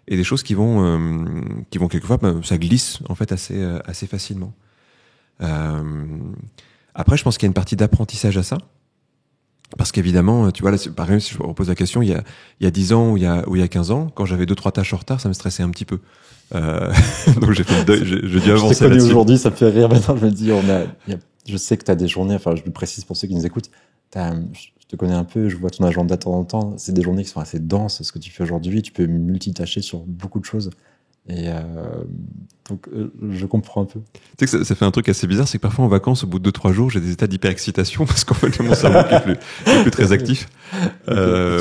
et des choses qui vont quelquefois, ça glisse en fait assez facilement. Après, je pense qu'il y a une partie d'apprentissage à ça. Parce qu'évidemment, tu vois, là, par exemple, si je repose la question, il y a 10 ans ou il y a 15 ans, quand j'avais 2-3 tâches en retard, ça me stressait un petit peu. Donc j'ai fait le deuil, j'ai dû avancer là-dessus. Aujourd'hui, ça me fait rire. Maintenant, je me dis, je sais que tu as des journées, enfin, je le précise pour ceux qui nous écoutent, je te connais un peu, je vois ton agenda de temps en temps, c'est des journées qui sont assez denses, ce que tu fais aujourd'hui, tu peux multitâcher sur beaucoup de choses. Et donc, je comprends un peu. Tu sais que ça fait un truc assez bizarre, c'est que parfois en vacances, au bout de 2-3 jours, j'ai des états d'hyperexcitation parce qu'en fait, mon cerveau est plus très actif. Tu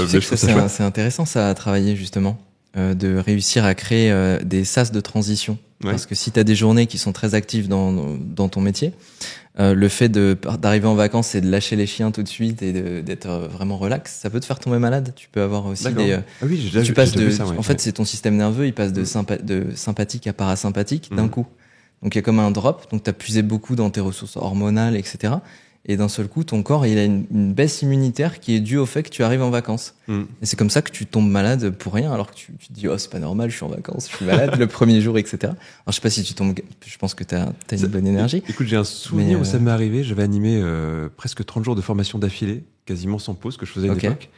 sais que c'est intéressant ça à travailler justement, de réussir à créer des sas de transition. Ouais. Parce que si tu as des journées qui sont très actives dans ton métier, le fait d'arriver en vacances et de lâcher les chiens tout de suite et d'être vraiment relax, ça peut te faire tomber malade. Tu peux avoir aussi tu passes ça, ouais. En fait, c'est ton système nerveux, il passe de sympathique à parasympathique d'un coup. Donc il y a comme un drop, donc tu as puisé beaucoup dans tes ressources hormonales, etc. Et d'un seul coup, ton corps, il a une baisse immunitaire qui est due au fait que tu arrives en vacances. Et c'est comme ça que tu tombes malade pour rien, alors que tu te dis, oh, c'est pas normal, je suis en vacances, je suis malade le premier jour, etc. Alors, je sais pas si tu tombes, je pense que t'as une bonne énergie. Écoute, j'ai un souvenir où ça m'est arrivé, j'avais animé presque 30 jours de formation d'affilée, quasiment sans pause, que je faisais à l'époque.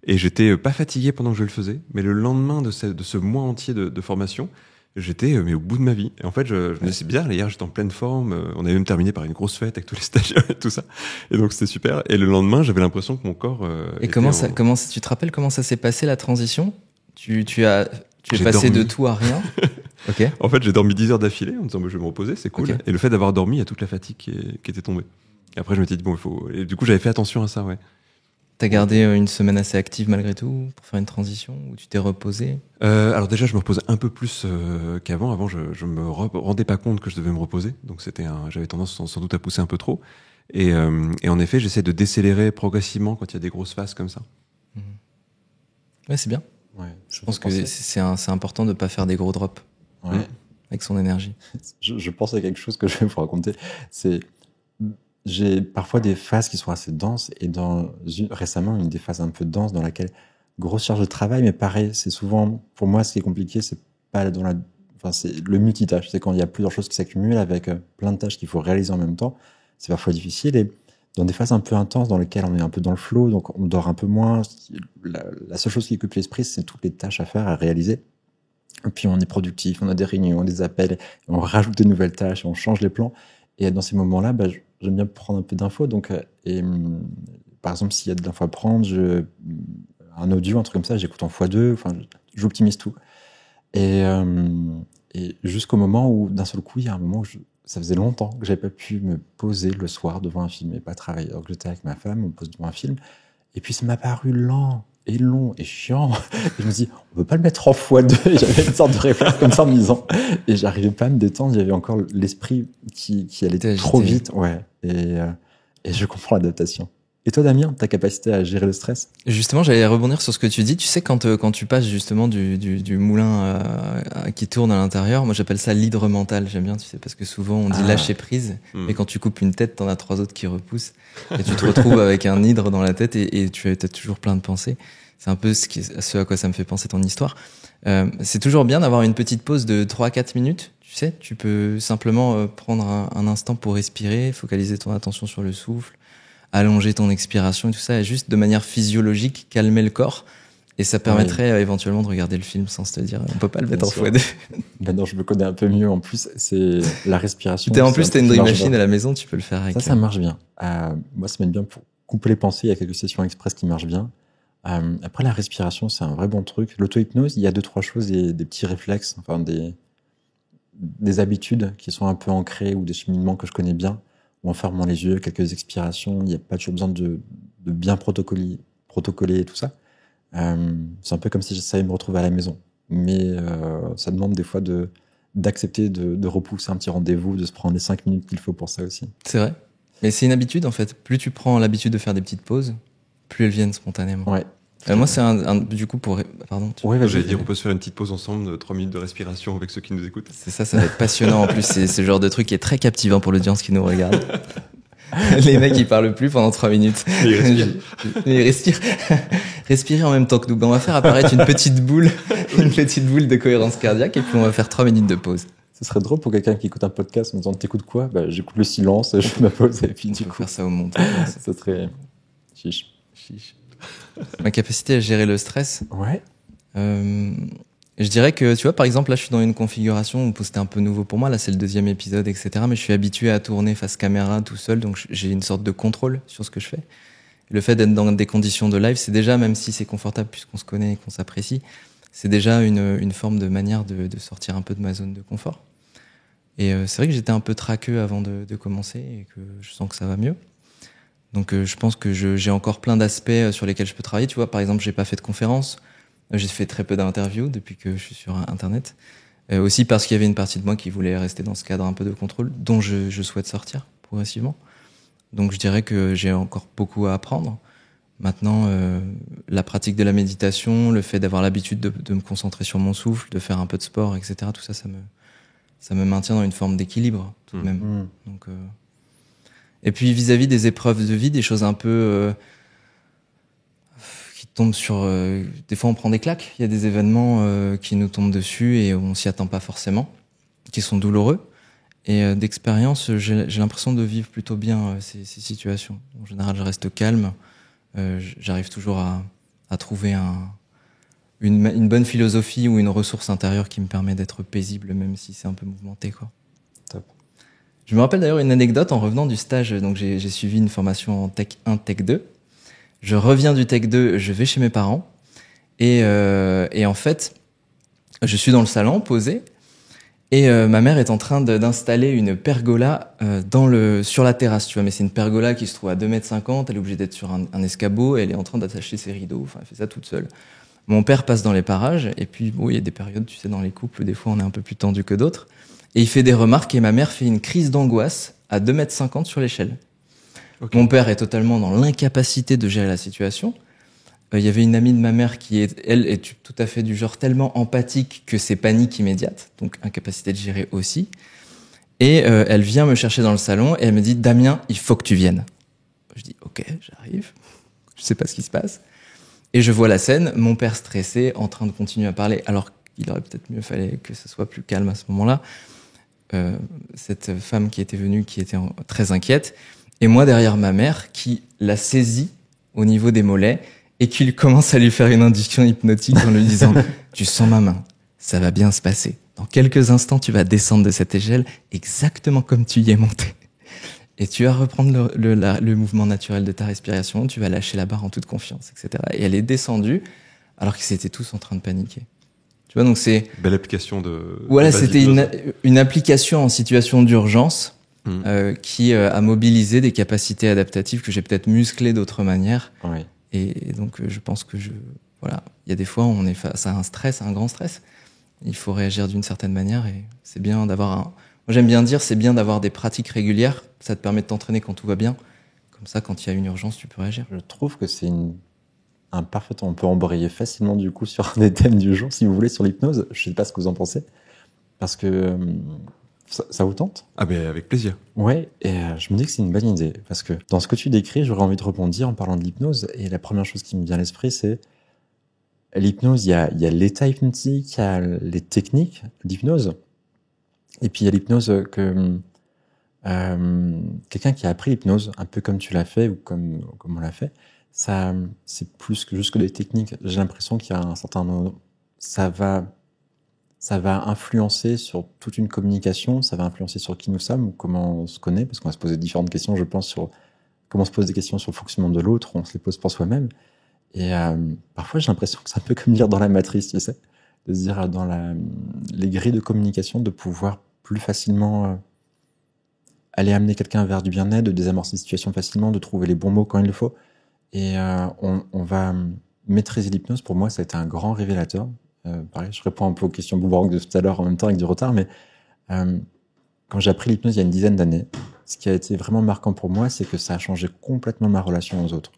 Et j'étais pas fatigué pendant que je le faisais, mais le lendemain de ce mois entier de formation, j'étais au bout de ma vie. Et en fait, je me disais, c'est bizarre, hier j'étais en pleine forme, on avait même terminé par une grosse fête avec tous les stagiaires et tout ça. Et donc c'était super. Et le lendemain, j'avais l'impression que mon corps Et comment tu te rappelles comment ça s'est passé la transition? Tu es passé de tout à rien. Okay. En fait, j'ai dormi 10 heures d'affilée en me disant, je vais me reposer, c'est cool. Okay. Et le fait d'avoir dormi, il y a toute la fatigue qui était tombée. Et après, je m'étais dit, bon, il faut... Et du coup, j'avais fait attention à ça, ouais. T'as gardé une semaine assez active malgré tout pour faire une transition où tu t'es reposé? Alors déjà, je me reposais un peu plus qu'avant. Avant, je me rendais pas compte que je devais me reposer. Donc j'avais tendance sans doute à pousser un peu trop. Et en effet, j'essaie de décélérer progressivement quand il y a des grosses phases comme ça. Ouais, c'est bien. Ouais, je pense que c'est important de pas faire des gros drops avec son énergie. Je pense à quelque chose que je vais vous raconter. J'ai parfois des phases qui sont assez denses et récemment une des phases un peu denses dans laquelle grosse charge de travail, mais pareil, c'est souvent, pour moi, ce qui est compliqué, c'est pas c'est le multitâche. C'est quand il y a plusieurs choses qui s'accumulent avec plein de tâches qu'il faut réaliser en même temps. C'est parfois difficile et dans des phases un peu intenses dans lesquelles on est un peu dans le flow, donc on dort un peu moins. La seule chose qui occupe l'esprit, c'est toutes les tâches à faire, à réaliser. Et puis on est productif, on a des réunions, des appels, on rajoute de nouvelles tâches, on change les plans. Et dans ces moments-là, j'aime bien prendre un peu d'infos. Donc, par exemple, s'il y a de l'info à prendre, un audio, un truc comme ça, j'écoute en x2. Enfin, j'optimise tout. Et jusqu'au moment où, d'un seul coup, il y a un moment où ça faisait longtemps que j'avais pas pu me poser le soir devant un film et pas travailler. Alors que j'étais avec ma femme, on me pose devant un film. Et puis, ça m'a paru lent et long et chiant. Et je me dis, on peut pas le mettre en x2. Et j'avais une sorte de réflexe comme ça en me disant, et j'arrivais pas à me détendre. J'avais encore l'esprit qui allait trop vite. Ouais. Et je comprends l'adaptation. Et toi, Damien, ta capacité à gérer le stress? Justement, j'allais rebondir sur ce que tu dis. Tu sais, quand tu passes justement du moulin qui tourne à l'intérieur, moi j'appelle ça l'hydre mental. J'aime bien, tu sais, parce que souvent on dit lâcher prise, mais quand tu coupes une tête, t'en as 3 autres qui repoussent, et tu te retrouves avec un hydre dans la tête et tu as toujours plein de pensées. C'est un peu ce à quoi ça me fait penser ton histoire. C'est toujours bien d'avoir une petite pause de 3-4 minutes. Tu sais, tu peux simplement prendre un instant pour respirer, focaliser ton attention sur le souffle, allonger ton expiration et tout ça, et juste de manière physiologique, calmer le corps. Et ça permettrait éventuellement de regarder le film sans se te dire, on peut pas le mettre en x2. Maintenant, je me connais un peu mieux. En plus, c'est la respiration. En plus, t'as une Dream Machine à la maison, tu peux le faire avec. Ça marche bien. Moi, ça m'aide bien pour couper les pensées. Il y a quelques sessions express qui marchent bien. Après, la respiration, c'est un vrai bon truc. L'auto-hypnose, il y a 2-3 choses, des petits réflexes, enfin des habitudes qui sont un peu ancrées ou des cheminements que je connais bien. ou en fermant les yeux, quelques expirations. Il n'y a pas toujours besoin de bien protocoler et tout ça. C'est un peu comme si je savais me retrouver à la maison. Mais ça demande des fois d'accepter de repousser un petit rendez-vous, de se prendre les 5 minutes qu'il faut pour ça aussi. C'est vrai. Mais c'est une habitude, en fait. Plus tu prends l'habitude de faire des petites pauses, plus elles viennent spontanément. Ouais. Moi, c'est du coup, pardon. Oui, J'allais dire, on peut se faire une petite pause ensemble de 3 minutes de respiration avec ceux qui nous écoutent. C'est ça va être passionnant. En plus, c'est le genre de truc qui est très captivant pour l'audience qui nous regarde. Les mecs, ils parlent plus pendant 3 minutes. Ils respirent. Respirer en même temps que nous. On va faire apparaître une petite boule de cohérence cardiaque, et puis on va faire 3 minutes de pause. Ce serait drôle pour quelqu'un qui écoute un podcast en disant t'écoutes quoi? J'écoute le silence, je fais ma pause et puis Tu peux faire ça au montage. Ça serait chiche. Ma capacité à gérer le stress. Ouais. Je dirais que, tu vois, par exemple, là, je suis dans une configuration où c'était un peu nouveau pour moi. Là, c'est le 2e épisode, etc. Mais je suis habitué à tourner face caméra tout seul, donc j'ai une sorte de contrôle sur ce que je fais. Le fait d'être dans des conditions de live, c'est déjà, même si c'est confortable puisqu'on se connaît et qu'on s'apprécie, c'est déjà une forme de manière de sortir un peu de ma zone de confort. Et c'est vrai que j'étais un peu traqueux avant de commencer et que je sens que ça va mieux. Donc je pense que j'ai encore plein d'aspects sur lesquels je peux travailler. Tu vois, par exemple, j'ai pas fait de conférence. J'ai fait très peu d'interviews depuis que je suis sur Internet. Aussi parce qu'il y avait une partie de moi qui voulait rester dans ce cadre un peu de contrôle, dont je souhaite sortir progressivement. Donc je dirais que j'ai encore beaucoup à apprendre. Maintenant, la pratique de la méditation, le fait d'avoir l'habitude de me concentrer sur mon souffle, de faire un peu de sport, etc., tout ça, ça me maintient dans une forme d'équilibre tout de même. Donc, et puis vis-à-vis des épreuves de vie, des choses un peu qui tombent sur... des fois, on prend des claques. Il y a des événements qui nous tombent dessus et on s'y attend pas forcément, qui sont douloureux. Et d'expérience, j'ai l'impression de vivre plutôt bien ces situations. En général, je reste calme. J'arrive toujours à trouver une bonne philosophie ou une ressource intérieure qui me permet d'être paisible, même si c'est un peu mouvementé, quoi. Top. Je me rappelle d'ailleurs une anecdote en revenant du stage. Donc j'ai suivi une formation en Tech 1, Tech 2. Je reviens du Tech 2, je vais chez mes parents. Et en fait, je suis dans le salon, posé. Et ma mère est en train d'installer une pergola sur la terrasse, tu vois. Mais c'est une pergola qui se trouve à 2,50 m. Elle est obligée d'être sur un escabeau. Et elle est en train d'attacher ses rideaux. Enfin, elle fait ça toute seule. Mon père passe dans les parages. Et puis, bon, il y a des périodes, tu sais, dans les couples, où des fois, on est un peu plus tendu que d'autres. Et il fait des remarques. Et ma mère fait une crise d'angoisse à 2,50 m sur l'échelle. Okay. Mon père est totalement dans l'incapacité de gérer la situation. Il y avait une amie de ma mère qui est tout à fait du genre tellement empathique que c'est panique immédiate, donc incapacité de gérer aussi. Et elle vient me chercher dans le salon et elle me dit « Damien, il faut que tu viennes ». Je dis « Ok, j'arrive, je sais pas ce qui se passe ». Et je vois la scène, mon père stressé, en train de continuer à parler, alors qu'il aurait peut-être mieux fallu que ce soit plus calme à ce moment-là. Cette femme qui était venue, qui était très inquiète, et moi derrière ma mère, qui la saisit au niveau des mollets, et qu'il commence à lui faire une induction hypnotique en lui disant « Tu sens ma main, ça va bien se passer. Dans quelques instants, tu vas descendre de cette échelle exactement comme tu y es monté. Et tu vas reprendre le mouvement naturel de ta respiration, tu vas lâcher la barre en toute confiance, etc. » Et elle est descendue alors qu'ils étaient tous en train de paniquer. Tu vois, donc c'est... Belle application de... Voilà, c'était une application en situation d'urgence qui a mobilisé des capacités adaptatives que j'ai peut-être musclées d'autres manières. Oui. Et donc, je pense que voilà, il y a des fois où on est face à un grand stress. Il faut réagir d'une certaine manière et c'est bien d'avoir moi, j'aime bien dire, c'est bien d'avoir des pratiques régulières. Ça te permet de t'entraîner quand tout va bien. Comme ça, quand il y a une urgence, tu peux réagir. Je trouve que c'est un parfait... On peut embrayer facilement, du coup, sur des thèmes du jour, si vous voulez, sur l'hypnose. Je sais pas ce que vous en pensez. Parce que ça vous tente? Ah ben, avec plaisir. Ouais, et je me dis que c'est une bonne idée. Parce que dans ce que tu décris, j'aurais envie de rebondir en parlant de l'hypnose. Et la première chose qui me vient à l'esprit, c'est l'hypnose. Il y a l'état hypnotique, il y a les techniques d'hypnose. Et puis il y a l'hypnose que quelqu'un qui a appris l'hypnose, un peu comme tu l'as fait ou comme on l'a fait, ça, c'est plus que juste que des techniques. J'ai l'impression qu'il y a un certain moment, ça va influencer sur toute une communication, ça va influencer sur qui nous sommes, ou comment on se connaît, parce qu'on va se poser différentes questions, je pense, sur comment on se pose des questions sur le fonctionnement de l'autre, on se les pose pour soi-même. Et parfois, j'ai l'impression que c'est un peu comme lire dans la matrice, tu sais, de se dire dans les grilles de communication, de pouvoir plus facilement aller amener quelqu'un vers du bien-être, de désamorcer une situation facilement, de trouver les bons mots quand il le faut. Et on va maîtriser l'hypnose. Pour moi, ça a été un grand révélateur. Pareil, je réponds un peu aux questions boomerang de tout à l'heure en même temps avec du retard, mais quand j'ai appris l'hypnose il y a une dizaine d'années, ce qui a été vraiment marquant pour moi, c'est que ça a changé complètement ma relation aux autres.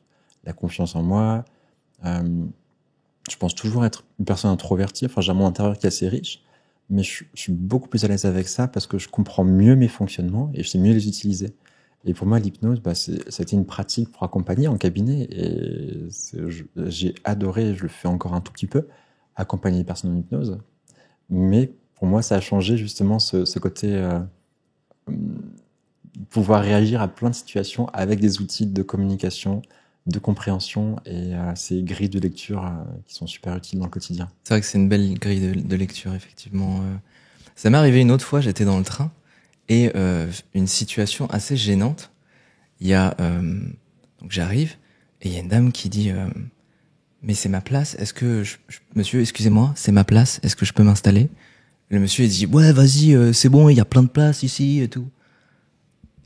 La confiance en moi. Je pense toujours être une personne introvertie. Enfin, j'ai un monde intérieur qui est assez riche, mais je suis beaucoup plus à l'aise avec ça parce que je comprends mieux mes fonctionnements et je sais mieux les utiliser. Et pour moi, l'hypnose, ça a été une pratique pour accompagner en cabinet et j'ai adoré, je le fais encore un tout petit peu, accompagner les personnes en hypnose. Mais pour moi, ça a changé justement ce côté pouvoir réagir à plein de situations avec des outils de communication, de compréhension et ces grilles de lecture qui sont super utiles dans le quotidien. C'est vrai que c'est une belle grille de lecture, effectivement. Ça m'est arrivé une autre fois, j'étais dans le train et une situation assez gênante. Il y a donc j'arrive et il y a une dame qui dit mais c'est ma place, est-ce que monsieur, excusez-moi, c'est ma place, est-ce que je peux m'installer? Le monsieur il dit ouais, vas-y, c'est bon, il y a plein de places ici et tout.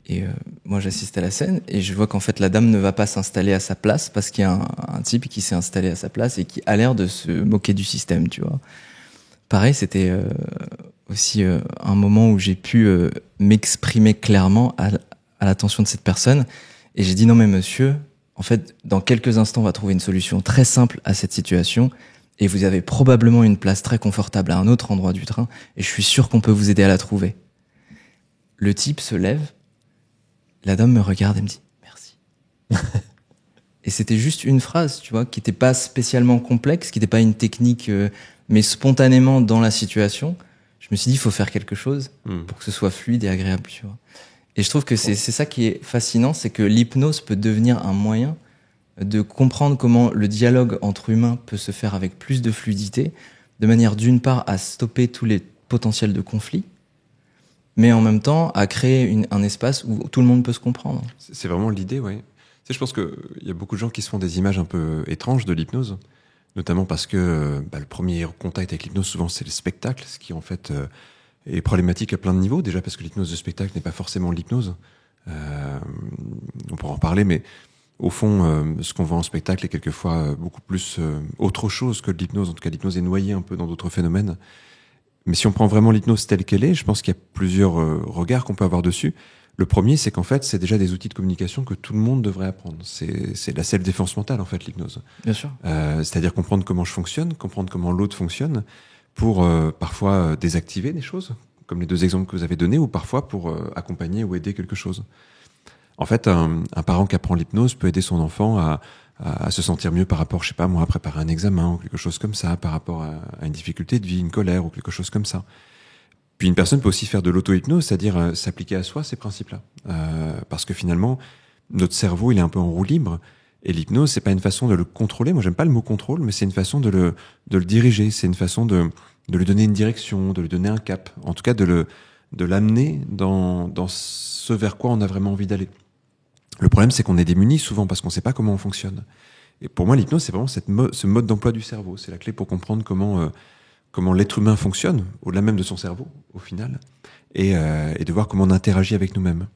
Et moi j'assiste à la scène et je vois qu'en fait la dame ne va pas s'installer à sa place parce qu'il y a un type qui s'est installé à sa place et qui a l'air de se moquer du système, tu vois. Pareil, c'était aussi un moment où j'ai pu m'exprimer clairement à l'attention de cette personne et j'ai dit non mais monsieur, en fait dans quelques instants on va trouver une solution très simple à cette situation et vous avez probablement une place très confortable à un autre endroit du train et je suis sûr qu'on peut vous aider à la trouver. Le type se lève. La dame me regarde et me dit « Merci ». Et c'était juste une phrase, tu vois, qui n'était pas spécialement complexe, qui n'était pas une technique, mais spontanément dans la situation, je me suis dit « Il faut faire quelque chose pour que ce soit fluide et agréable ». Tu vois. Et je trouve que c'est ça qui est fascinant, c'est que l'hypnose peut devenir un moyen de comprendre comment le dialogue entre humains peut se faire avec plus de fluidité, de manière d'une part à stopper tous les potentiels de conflit, mais en même temps à créer un espace où tout le monde peut se comprendre. C'est vraiment l'idée, ouais. Tu sais, je pense qu'il y a beaucoup de gens qui se font des images un peu étranges de l'hypnose, notamment parce que le premier contact avec l'hypnose, souvent, c'est le spectacle, ce qui en fait est problématique à plein de niveaux. Déjà parce que l'hypnose de spectacle n'est pas forcément l'hypnose. On pourra en parler, mais au fond, ce qu'on voit en spectacle est quelquefois beaucoup plus autre chose que de l'hypnose. En tout cas, l'hypnose est noyée un peu dans d'autres phénomènes. Mais si on prend vraiment l'hypnose telle qu'elle est, je pense qu'il y a plusieurs regards qu'on peut avoir dessus. Le premier, c'est qu'en fait, c'est déjà des outils de communication que tout le monde devrait apprendre. C'est la self-défense mentale, en fait, l'hypnose. Bien sûr. C'est-à-dire comprendre comment je fonctionne, comprendre comment l'autre fonctionne, pour parfois désactiver des choses, comme les deux exemples que vous avez donnés, ou parfois pour accompagner ou aider quelque chose. En fait, un parent qui apprend l'hypnose peut aider son enfant à se sentir mieux par rapport, je sais pas moi, à préparer un examen ou quelque chose comme ça, par rapport à une difficulté de vie, une colère ou quelque chose comme ça. Puis une personne peut aussi faire de l'auto-hypnose, c'est-à-dire s'appliquer à soi ces principes-là. Parce que finalement, notre cerveau, il est un peu en roue libre, et l'hypnose, c'est pas une façon de le contrôler. Moi, j'aime pas le mot contrôle, mais c'est une façon de le diriger. C'est une façon de lui donner une direction, de lui donner un cap. En tout cas, de l'amener dans ce vers quoi on a vraiment envie d'aller. Le problème, c'est qu'on est démunis souvent parce qu'on sait pas comment on fonctionne. Et pour moi, l'hypnose, c'est vraiment ce mode d'emploi du cerveau. C'est la clé pour comprendre comment l'être humain fonctionne, au-delà même de son cerveau, au final, et de voir comment on interagit avec nous-mêmes.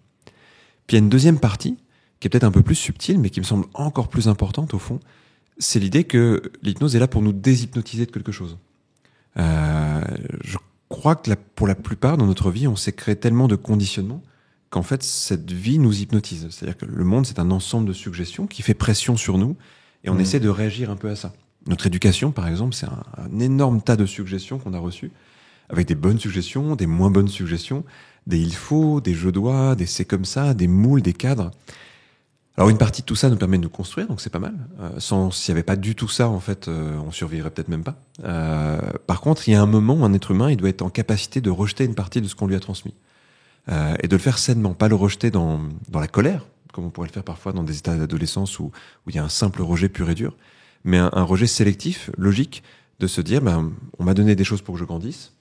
Puis il y a une deuxième partie, qui est peut-être un peu plus subtile, mais qui me semble encore plus importante, au fond, c'est l'idée que l'hypnose est là pour nous déshypnotiser de quelque chose. Je crois que pour la plupart, dans notre vie, on s'est créé tellement de conditionnements qu'en fait, cette vie nous hypnotise. C'est-à-dire que le monde, c'est un ensemble de suggestions qui fait pression sur nous, et on essaie de réagir un peu à ça. Notre éducation, par exemple, c'est un énorme tas de suggestions qu'on a reçues, avec des bonnes suggestions, des moins bonnes suggestions, des il faut, des je dois, des c'est comme ça, des moules, des cadres. Alors une partie de tout ça nous permet de nous construire, donc c'est pas mal. S'il n'y avait pas du tout ça, en fait, on survivrait peut-être même pas. Par contre, il y a un moment où un être humain, il doit être en capacité de rejeter une partie de ce qu'on lui a transmis. Et de le faire sainement, pas le rejeter dans la colère, comme on pourrait le faire parfois dans des états d'adolescence où il y a un simple rejet pur et dur, mais un rejet sélectif, logique, de se dire, on m'a donné des choses pour que je grandisse.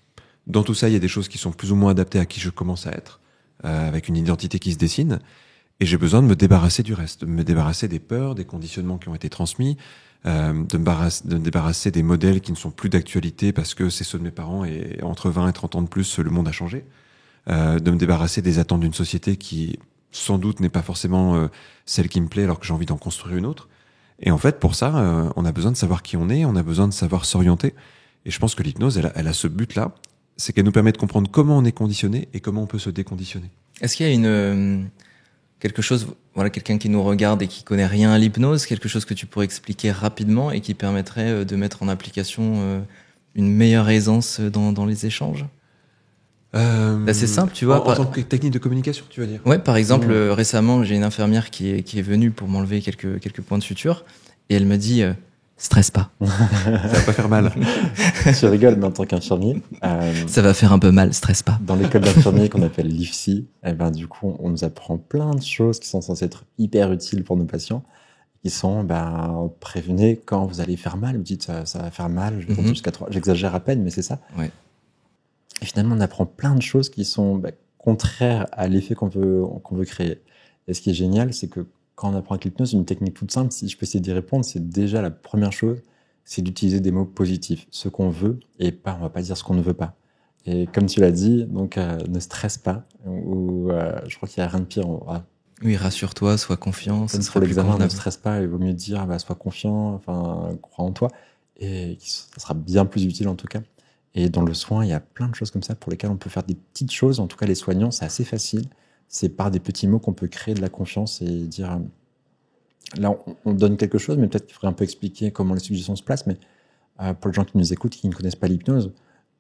Dans tout ça, il y a des choses qui sont plus ou moins adaptées à qui je commence à être, avec une identité qui se dessine, et j'ai besoin de me débarrasser du reste, de me débarrasser des peurs, des conditionnements qui ont été transmis, de me débarrasser des modèles qui ne sont plus d'actualité parce que c'est ceux de mes parents et entre 20 et 30 ans de plus, le monde a changé. de me débarrasser des attentes d'une société qui, sans doute, n'est pas forcément celle qui me plaît alors que j'ai envie d'en construire une autre. Et en fait, pour ça, on a besoin de savoir qui on est, on a besoin de savoir s'orienter. Et je pense que l'hypnose, elle a ce but-là, c'est qu'elle nous permet de comprendre comment on est conditionné et comment on peut se déconditionner. Est-ce qu'il y a quelque chose, voilà, quelqu'un qui nous regarde et qui connaît rien à l'hypnose, quelque chose que tu pourrais expliquer rapidement et qui permettrait de mettre en application une meilleure aisance dans les échanhanges? C'est simple, tu vois. En tant que technique de communication, tu veux dire? Ouais, par exemple, récemment, j'ai une infirmière qui est venue pour m'enlever quelques points de suture et elle me dit stresse pas. Ça va pas faire mal. Je rigole, mais en tant qu'infirmier, ça va faire un peu mal, stresse pas. dans l'école d'infirmier qu'on appelle l'IFSI, du coup, on nous apprend plein de choses qui sont censées être hyper utiles pour nos patients, qui sont, prévenez quand vous allez faire mal. Vous dites, ça va faire mal, je vais compter jusqu'à 3. J'exagère à peine, mais c'est ça. Ouais. Et finalement, on apprend plein de choses qui sont contraires à l'effet qu'on veut créer. Et ce qui est génial, c'est que quand on apprend avec l'hypnose, une technique toute simple, si je peux essayer d'y répondre, c'est déjà la première chose, c'est d'utiliser des mots positifs, ce qu'on veut, et on va pas dire ce qu'on ne veut pas. Et comme tu l'as dit, donc ne stresse pas, ou je crois qu'il y a rien de pire. Oui, rassure-toi, sois confiant. Comme pour l'examen, ne stresse pas, il vaut mieux dire sois confiant, crois en toi, et ça sera bien plus utile en tout cas. Et dans le soin, il y a plein de choses comme ça pour lesquelles on peut faire des petites choses. En tout cas, les soignants, c'est assez facile. C'est par des petits mots qu'on peut créer de la confiance et dire... Là, on donne quelque chose, mais peut-être qu'il faudrait un peu expliquer comment les suggestions se placent. Mais pour les gens qui nous écoutent, qui ne connaissent pas l'hypnose,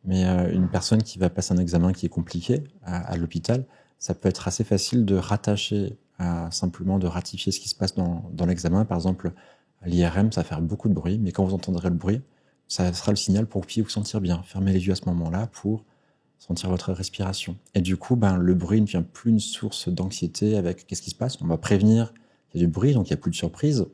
mais une personne qui va passer un examen qui est compliqué à l'hôpital, ça peut être assez facile de rattacher, simplement de ratifier ce qui se passe dans l'examen. Par exemple, l'IRM, ça va faire beaucoup de bruit, mais quand vous entendrez le bruit, ça sera le signal pour que vous puissiez vous sentir bien. Fermez les yeux à ce moment-là pour sentir votre respiration. Et du coup, le bruit ne devient plus une source d'anxiété avec qu'est-ce qui se passe. On va prévenir qu'il y a du bruit, donc il n'y a plus de surprise.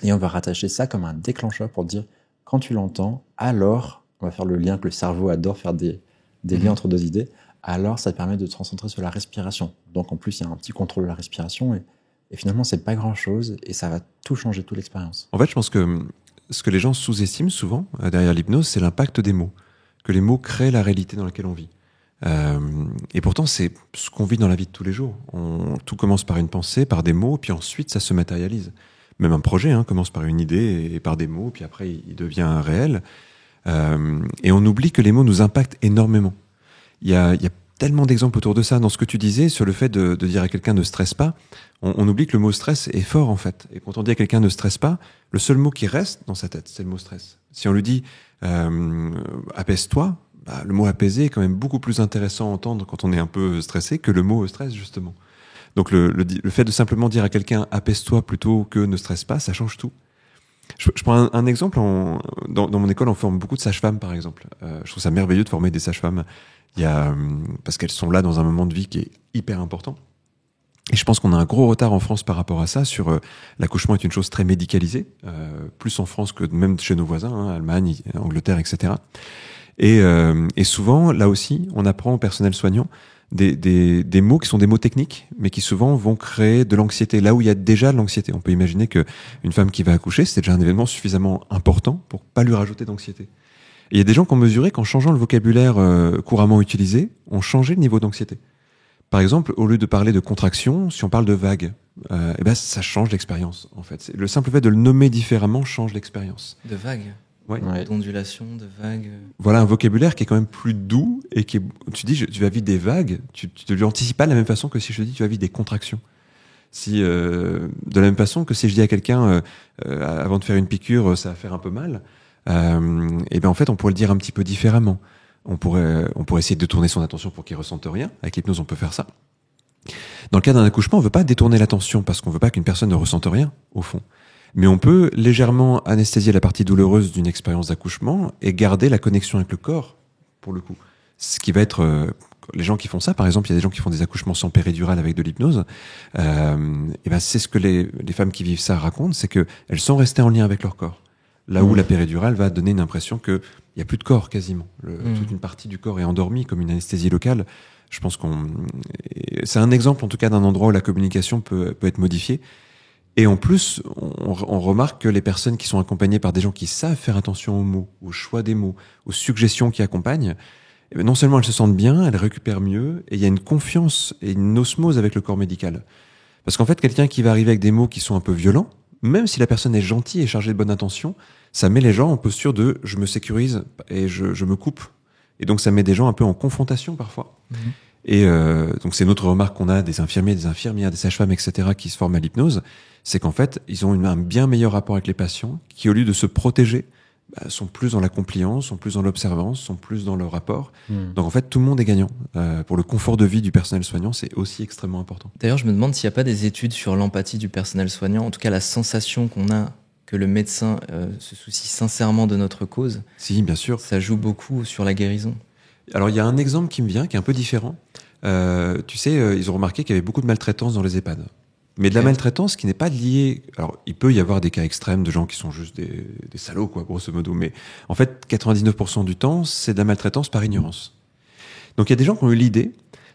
Et on va rattacher ça comme un déclencheur pour dire, quand tu l'entends, alors, on va faire le lien que le cerveau adore faire des liens entre deux idées, alors ça permet de te concentrer sur la respiration. Donc en plus, il y a un petit contrôle de la respiration et finalement, c'est pas grand-chose et ça va tout changer, toute l'expérience. En fait, je pense que ce que les gens sous-estiment souvent derrière l'hypnose, c'est l'impact des mots. Que les mots créent la réalité dans laquelle on vit. Et pourtant, c'est ce qu'on vit dans la vie de tous les jours. Tout commence par une pensée, par des mots, puis ensuite ça se matérialise. Même un projet commence par une idée et par des mots, puis après il devient réel. Et on oublie que les mots nous impactent énormément. Il y a tellement d'exemples autour de ça. Dans ce que tu disais sur le fait de dire à quelqu'un ne stresse pas, on oublie que le mot stress est fort en fait. Et quand on dit à quelqu'un ne stresse pas, le seul mot qui reste dans sa tête, c'est le mot stress. Si on lui dit apaise-toi, le mot apaiser est quand même beaucoup plus intéressant à entendre quand on est un peu stressé que le mot stress justement. Donc le fait de simplement dire à quelqu'un apaise-toi plutôt que ne stresse pas, ça change tout. Je prends un exemple. Dans mon école, on forme beaucoup de sages-femmes, par exemple. Je trouve ça merveilleux de former des sages-femmes. Parce qu'elles sont là dans un moment de vie qui est hyper important. Et je pense qu'on a un gros retard en France par rapport à ça. L'accouchement est une chose très médicalisée, plus en France que même chez nos voisins, Allemagne, Angleterre, etc. Et souvent, là aussi, on apprend au personnel soignant des mots qui sont des mots techniques, mais qui souvent vont créer de l'anxiété. Là où il y a déjà de l'anxiété, on peut imaginer que une femme qui va accoucher, c'est déjà un événement suffisamment important pour pas lui rajouter d'anxiété. Et il y a des gens qui ont mesuré qu'en changeant le vocabulaire couramment utilisé, on changeait le niveau d'anxiété. Par exemple, au lieu de parler de contraction, si on parle de vague, ça change l'expérience, en fait. Le simple fait de le nommer différemment change l'expérience. De vague. Ouais. D'ondulation, de vague. Voilà un vocabulaire qui est quand même plus doux et tu dis tu vas vivre des vagues, tu te lui anticipes pas de la même façon que si je te dis tu vas vivre des contractions. De la même façon que si je dis à quelqu'un avant de faire une piqûre ça va faire un peu mal, en fait on pourrait le dire un petit peu différemment. On pourrait essayer de tourner son attention pour qu'il ressente rien. Avec l'hypnose on peut faire ça. Dans le cas d'un accouchement on veut pas détourner l'attention parce qu'on veut pas qu'une personne ne ressente rien au fond. Mais on peut légèrement anesthésier la partie douloureuse d'une expérience d'accouchement et garder la connexion avec le corps, pour le coup. Ce qui va être... les gens qui font ça, par exemple, il y a des gens qui font des accouchements sans péridurale avec de l'hypnose. C'est ce que les femmes qui vivent ça racontent, c'est qu'elles sont restées en lien avec leur corps. Là où la péridurale va donner une impression qu'il n'y a plus de corps quasiment. Toute une partie du corps est endormie comme une anesthésie locale. Je pense c'est un exemple en tout cas d'un endroit où la communication peut être modifiée. Et en plus, on remarque que les personnes qui sont accompagnées par des gens qui savent faire attention aux mots, au choix des mots, aux suggestions qui accompagnent, et ben, non seulement elles se sentent bien, elles récupèrent mieux, et il y a une confiance et une osmose avec le corps médical. Parce qu'en fait, quelqu'un qui va arriver avec des mots qui sont un peu violents, même si la personne est gentille et chargée de bonnes intentions, ça met les gens en posture de je me sécurise et je me coupe. Et donc ça met des gens un peu en confrontation parfois. Et donc c'est une autre remarque qu'on a des infirmiers, des infirmières, des sages-femmes, etc. qui se forment à l'hypnose, c'est qu'en fait ils ont un bien meilleur rapport avec les patients, qui au lieu de se protéger, sont plus dans la compliance, sont plus dans l'observance, sont plus dans le rapport. Donc en fait tout le monde est gagnant. Pour le confort de vie du personnel soignant, c'est aussi extrêmement important. D'ailleurs, je me demande s'il n'y a pas des études sur l'empathie du personnel soignant, en tout cas la sensation qu'on a que le médecin se soucie sincèrement de notre cause. Si, bien sûr. Ça joue beaucoup sur la guérison. Alors il y a un exemple qui me vient, qui est un peu différent. Tu sais, ils ont remarqué qu'il y avait beaucoup de maltraitance dans les EHPAD. Mais de la maltraitance qui n'est pas liée... Alors, il peut y avoir des cas extrêmes de gens qui sont juste des salauds, quoi, grosso modo. Mais en fait, 99% du temps, c'est de la maltraitance par ignorance. Donc, il y a des gens qui ont eu l'idée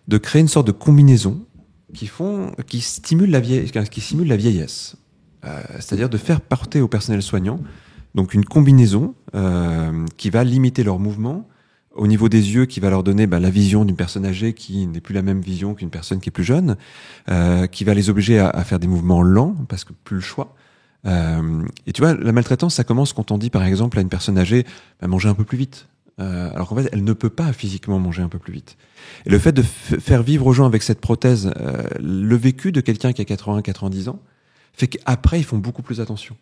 de créer une sorte de combinaison qui stimule la vieillesse. C'est-à-dire de faire porter au personnel soignant donc une combinaison qui va limiter leurs mouvements, au niveau des yeux, qui va leur donner la vision d'une personne âgée qui n'est plus la même vision qu'une personne qui est plus jeune, qui va les obliger à faire des mouvements lents, parce que plus le choix. Et tu vois, la maltraitance, ça commence quand on dit, par exemple, à une personne âgée, manger un peu plus vite. Alors qu'en fait, elle ne peut pas physiquement manger un peu plus vite. Et le fait de faire vivre aux gens avec cette prothèse le vécu de quelqu'un qui a 80-90 ans, fait qu'après, ils font beaucoup plus attention.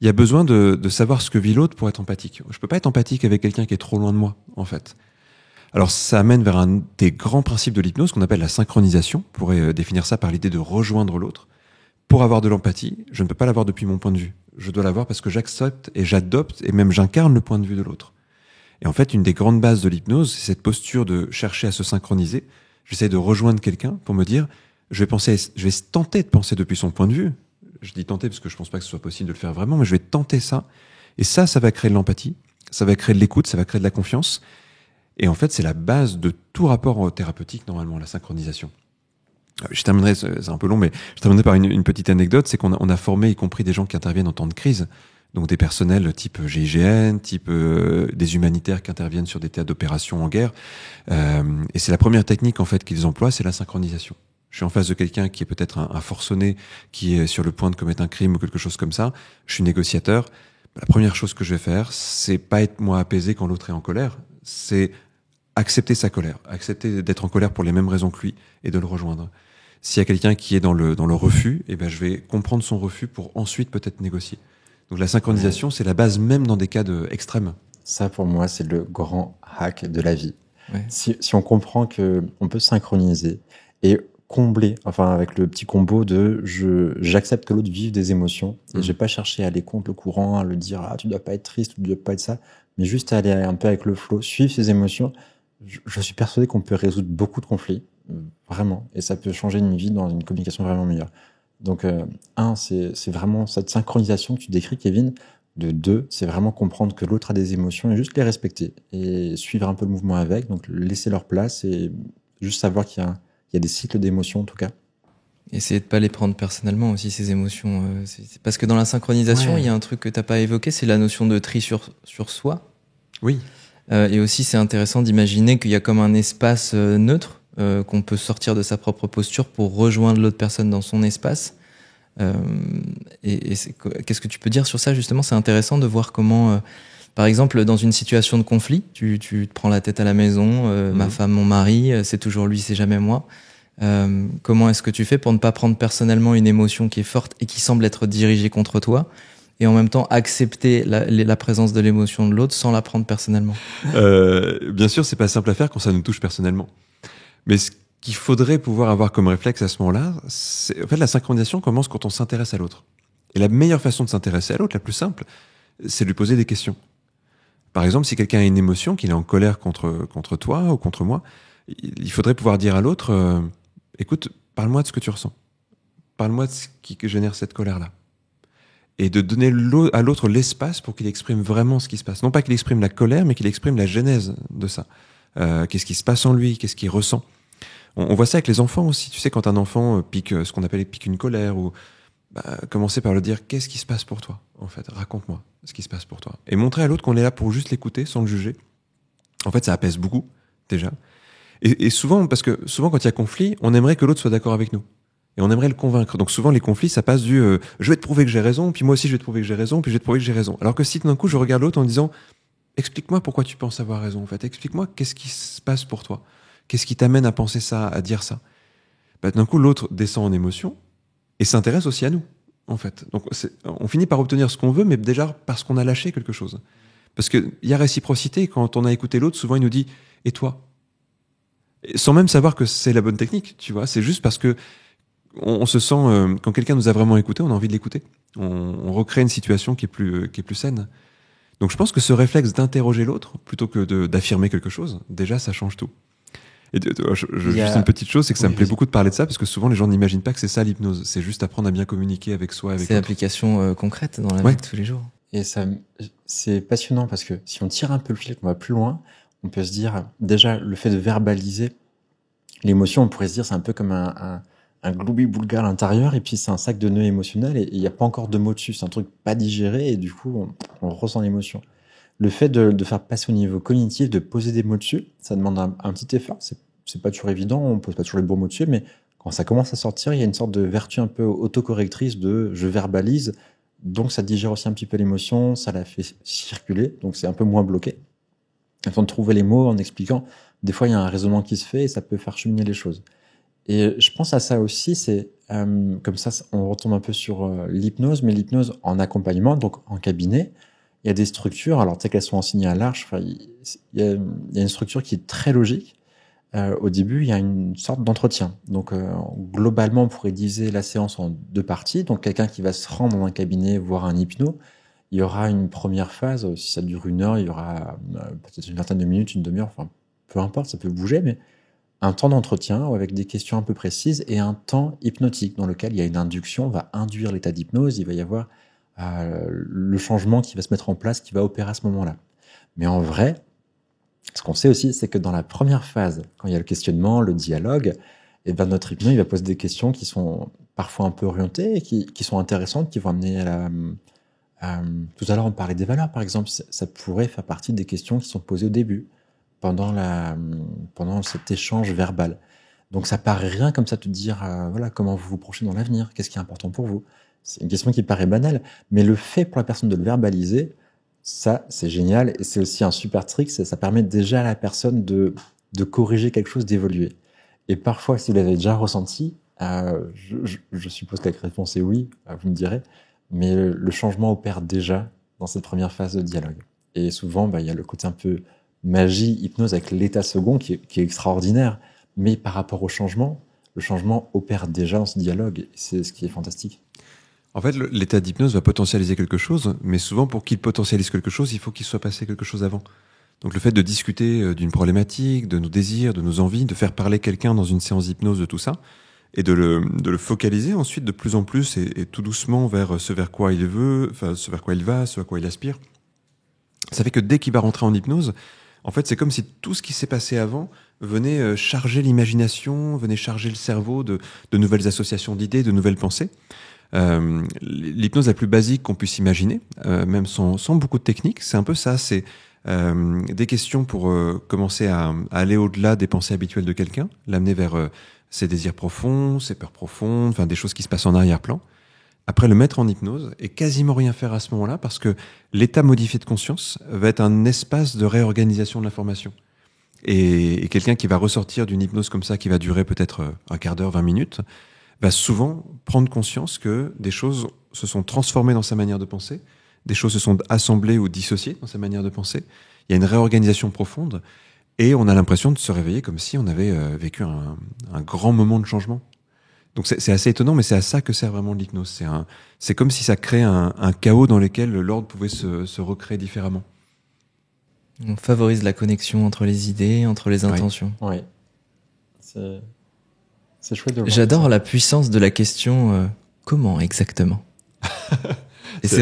Il y a besoin de savoir ce que vit l'autre pour être empathique. Je peux pas être empathique avec quelqu'un qui est trop loin de moi, en fait. Alors, ça amène vers un des grands principes de l'hypnose qu'on appelle la synchronisation. On pourrait définir ça par l'idée de rejoindre l'autre. Pour avoir de l'empathie, je ne peux pas l'avoir depuis mon point de vue. Je dois l'avoir parce que j'accepte et j'adopte et même j'incarne le point de vue de l'autre. Et en fait, une des grandes bases de l'hypnose, c'est cette posture de chercher à se synchroniser. J'essaie de rejoindre quelqu'un pour me dire, je vais tenter de penser depuis son point de vue. Je dis tenter parce que je pense pas que ce soit possible de le faire vraiment, mais je vais tenter ça. Et ça va créer de l'empathie, ça va créer de l'écoute, ça va créer de la confiance. Et en fait, c'est la base de tout rapport thérapeutique, normalement, la synchronisation. Je terminerai, c'est un peu long, mais je terminerai par une petite anecdote, c'est qu'on a formé, y compris des gens qui interviennent en temps de crise, donc des personnels type GIGN, type des humanitaires qui interviennent sur des théâtres d'opérations en guerre. Et c'est la première technique, en fait, qu'ils emploient, c'est la synchronisation. Je suis en face de quelqu'un qui est peut-être un forcené, qui est sur le point de commettre un crime ou quelque chose comme ça. Je suis négociateur. La première chose que je vais faire, c'est pas être moi apaisé quand l'autre est en colère, c'est accepter sa colère, accepter d'être en colère pour les mêmes raisons que lui et de le rejoindre. S'il y a quelqu'un qui est dans le refus, je vais comprendre son refus pour ensuite peut-être négocier. Donc la synchronisation, c'est la base même dans des cas extrêmes. Ça, pour moi, c'est le grand hack de la vie. Ouais. Si on comprend qu'on peut synchroniser et combler, avec le petit combo de j'accepte que l'autre vive des émotions et je vais pas chercher à aller contre le courant, à le dire tu dois pas être triste, tu dois pas être ça, mais juste à aller un peu avec le flow, suivre ses émotions. Je suis persuadé qu'on peut résoudre beaucoup de conflits, vraiment, et ça peut changer une vie dans une communication vraiment meilleure. Donc, c'est vraiment cette synchronisation que tu décris, Kevin. De 2, c'est vraiment comprendre que l'autre a des émotions et juste les respecter et suivre un peu le mouvement avec, donc laisser leur place et juste savoir qu'il y a des cycles d'émotions en tout cas. Essayer de pas les prendre personnellement aussi, ces émotions. C'est parce que dans la synchronisation, il y a un truc que t'as pas évoqué, c'est la notion de tri sur soi. Oui. Et aussi, c'est intéressant d'imaginer qu'il y a comme un espace neutre, qu'on peut sortir de sa propre posture pour rejoindre l'autre personne dans son espace. Qu'est-ce que tu peux dire sur ça, justement? C'est intéressant de voir comment, par exemple, dans une situation de conflit, tu te prends la tête à la maison, ma femme, mon mari, c'est toujours lui, c'est jamais moi. Comment est-ce que tu fais pour ne pas prendre personnellement une émotion qui est forte et qui semble être dirigée contre toi, et en même temps accepter la présence de l'émotion de l'autre sans la prendre personnellement? Bien sûr, c'est pas simple à faire quand ça nous touche personnellement. Mais ce qu'il faudrait pouvoir avoir comme réflexe à ce moment-là, c'est en fait la synchronisation commence quand on s'intéresse à l'autre. Et la meilleure façon de s'intéresser à l'autre, la plus simple, c'est de lui poser des questions. Par exemple, si quelqu'un a une émotion, qu'il est en colère contre toi ou contre moi, il faudrait pouvoir dire à l'autre écoute, parle-moi de ce que tu ressens. Parle-moi de ce qui génère cette colère-là. Et de donner à l'autre l'espace pour qu'il exprime vraiment ce qui se passe. Non pas qu'il exprime la colère, mais qu'il exprime la genèse de ça. Qu'est-ce qui se passe en lui, qu'est-ce qu'il ressent. On voit ça avec les enfants aussi. Tu sais, quand un enfant pique ce qu'on appelle une colère, ou commencer par le dire, qu'est-ce qui se passe pour toi, en fait, raconte-moi ce qui se passe pour toi. Et montrer à l'autre qu'on est là pour juste l'écouter, sans le juger. En fait, ça apaise beaucoup. déjà. Et souvent, parce que souvent quand il y a conflit, on aimerait que l'autre soit d'accord avec nous. Et on aimerait le convaincre. Donc souvent les conflits, ça passe du je vais te prouver que j'ai raison, puis moi aussi je vais te prouver que j'ai raison, puis je vais te prouver que j'ai raison. Alors que si d'un coup je regarde l'autre en disant explique-moi pourquoi tu penses avoir raison en fait, explique-moi qu'est-ce qui se passe pour toi, qu'est-ce qui t'amène à penser ça, à dire ça. Bah, d'un coup l'autre descend en émotion et s'intéresse aussi à nous en fait. Donc on finit par obtenir ce qu'on veut, mais déjà parce qu'on a lâché quelque chose. Parce que il y a réciprocité. Quand on a écouté l'autre, souvent il nous dit et toi, et sans même savoir que c'est la bonne technique, tu vois. C'est juste parce que on se sent quand quelqu'un nous a vraiment écouté, on a envie de l'écouter. On recrée une situation qui est plus saine. Donc je pense que ce réflexe d'interroger l'autre plutôt que d'affirmer quelque chose, déjà ça change tout. Et juste une petite chose, c'est que ça me plaît beaucoup de parler de ça parce que souvent les gens n'imaginent pas que c'est ça l'hypnose. C'est juste apprendre à bien communiquer avec soi, avec c'est l'autre. l'application concrète dans la vie de tous les jours. Et ça, c'est passionnant parce que si on tire un peu le fil, qu'on va plus loin, on peut se dire, déjà, le fait de verbaliser l'émotion, on pourrait se dire, c'est un peu comme un gloubi-boulga à l'intérieur, et puis c'est un sac de nœuds émotionnels, et il n'y a pas encore de mots dessus. C'est un truc pas digéré, et du coup, on ressent l'émotion. Le fait de faire passer au niveau cognitif, de poser des mots dessus, ça demande un petit effort. C'est pas toujours évident, on pose pas toujours les bons mots dessus, mais quand ça commence à sortir, il y a une sorte de vertu un peu autocorrectrice de je verbalise, donc ça digère aussi un petit peu l'émotion, ça la fait circuler, donc c'est un peu moins bloqué. Afin de trouver les mots en expliquant, des fois il y a un raisonnement qui se fait et ça peut faire cheminer les choses. Et je pense à ça aussi, c'est comme ça on retombe un peu sur l'hypnose, mais l'hypnose en accompagnement, donc en cabinet, il y a des structures, alors tu sais qu'elles sont enseignées à l'arche, il y a une structure qui est très logique. Au début, il y a une sorte d'entretien. Donc, globalement, on pourrait diviser la séance en 2 parties. Donc, quelqu'un qui va se rendre dans un cabinet voir un hypno, il y aura une première phase. Si ça dure 1 heure, il y aura peut-être une vingtaine de minutes, une demi-heure, enfin, peu importe, ça peut bouger, mais un temps d'entretien avec des questions un peu précises et un temps hypnotique dans lequel il y a une induction, on va induire l'état d'hypnose, il va y avoir le changement qui va se mettre en place, qui va opérer à ce moment-là. Mais en vrai, ce qu'on sait aussi, c'est que dans la première phase, quand il y a le questionnement, le dialogue, et ben notre hypno, il va poser des questions qui sont parfois un peu orientées, et qui sont intéressantes, qui vont amener à tout à l'heure, on parlait des valeurs, par exemple. Ça pourrait faire partie des questions qui sont posées au début, pendant cet échange verbal. Donc ça paraît rien comme ça, te dire, voilà, comment vous vous projetez dans l'avenir, qu'est-ce qui est important pour vous. C'est une question qui paraît banale, mais le fait pour la personne de le verbaliser, ça, c'est génial, et c'est aussi un super trick, ça permet déjà à la personne de corriger quelque chose, d'évoluer. Et parfois, si vous l'avez déjà ressenti, je suppose que la réponse est oui, vous me direz, mais le changement opère déjà dans cette première phase de dialogue. Et souvent, il y a le côté un peu magie, hypnose avec l'état second qui est extraordinaire, mais par rapport au changement, le changement opère déjà dans ce dialogue, et c'est ce qui est fantastique. En fait, l'état d'hypnose va potentialiser quelque chose, mais souvent, pour qu'il potentialise quelque chose, il faut qu'il soit passé quelque chose avant. Donc le fait de discuter d'une problématique, de nos désirs, de nos envies, de faire parler quelqu'un dans une séance d'hypnose de tout ça, et de le focaliser ensuite de plus en plus et tout doucement vers ce vers quoi il veut, enfin ce vers quoi il va, ce à quoi il aspire. Ça fait que dès qu'il va rentrer en hypnose, en fait, c'est comme si tout ce qui s'est passé avant venait charger l'imagination, venait charger le cerveau de nouvelles associations d'idées, de nouvelles pensées. L'hypnose la plus basique qu'on puisse imaginer, même sans beaucoup de techniques, c'est un peu ça, c'est des questions pour commencer à aller au-delà des pensées habituelles de quelqu'un, l'amener vers ses désirs profonds, ses peurs profondes, enfin des choses qui se passent en arrière-plan. Après, le mettre en hypnose et quasiment rien faire à ce moment-là, parce que l'état modifié de conscience va être un espace de réorganisation de l'information. Et quelqu'un qui va ressortir d'une hypnose comme ça, qui va durer peut-être un quart d'heure, 20 minutes, va souvent prendre conscience que des choses se sont transformées dans sa manière de penser, des choses se sont assemblées ou dissociées dans sa manière de penser. Il y a une réorganisation profonde et on a l'impression de se réveiller comme si on avait vécu un grand moment de changement. Donc c'est assez étonnant, mais c'est à ça que sert vraiment l'hypnose. C'est comme si ça crée un chaos dans lequel l'ordre pouvait se recréer différemment. On favorise la connexion entre les idées, entre les intentions. Oui. C'est chouette de voir. J'adore la puissance de la question comment exactement. Et c'est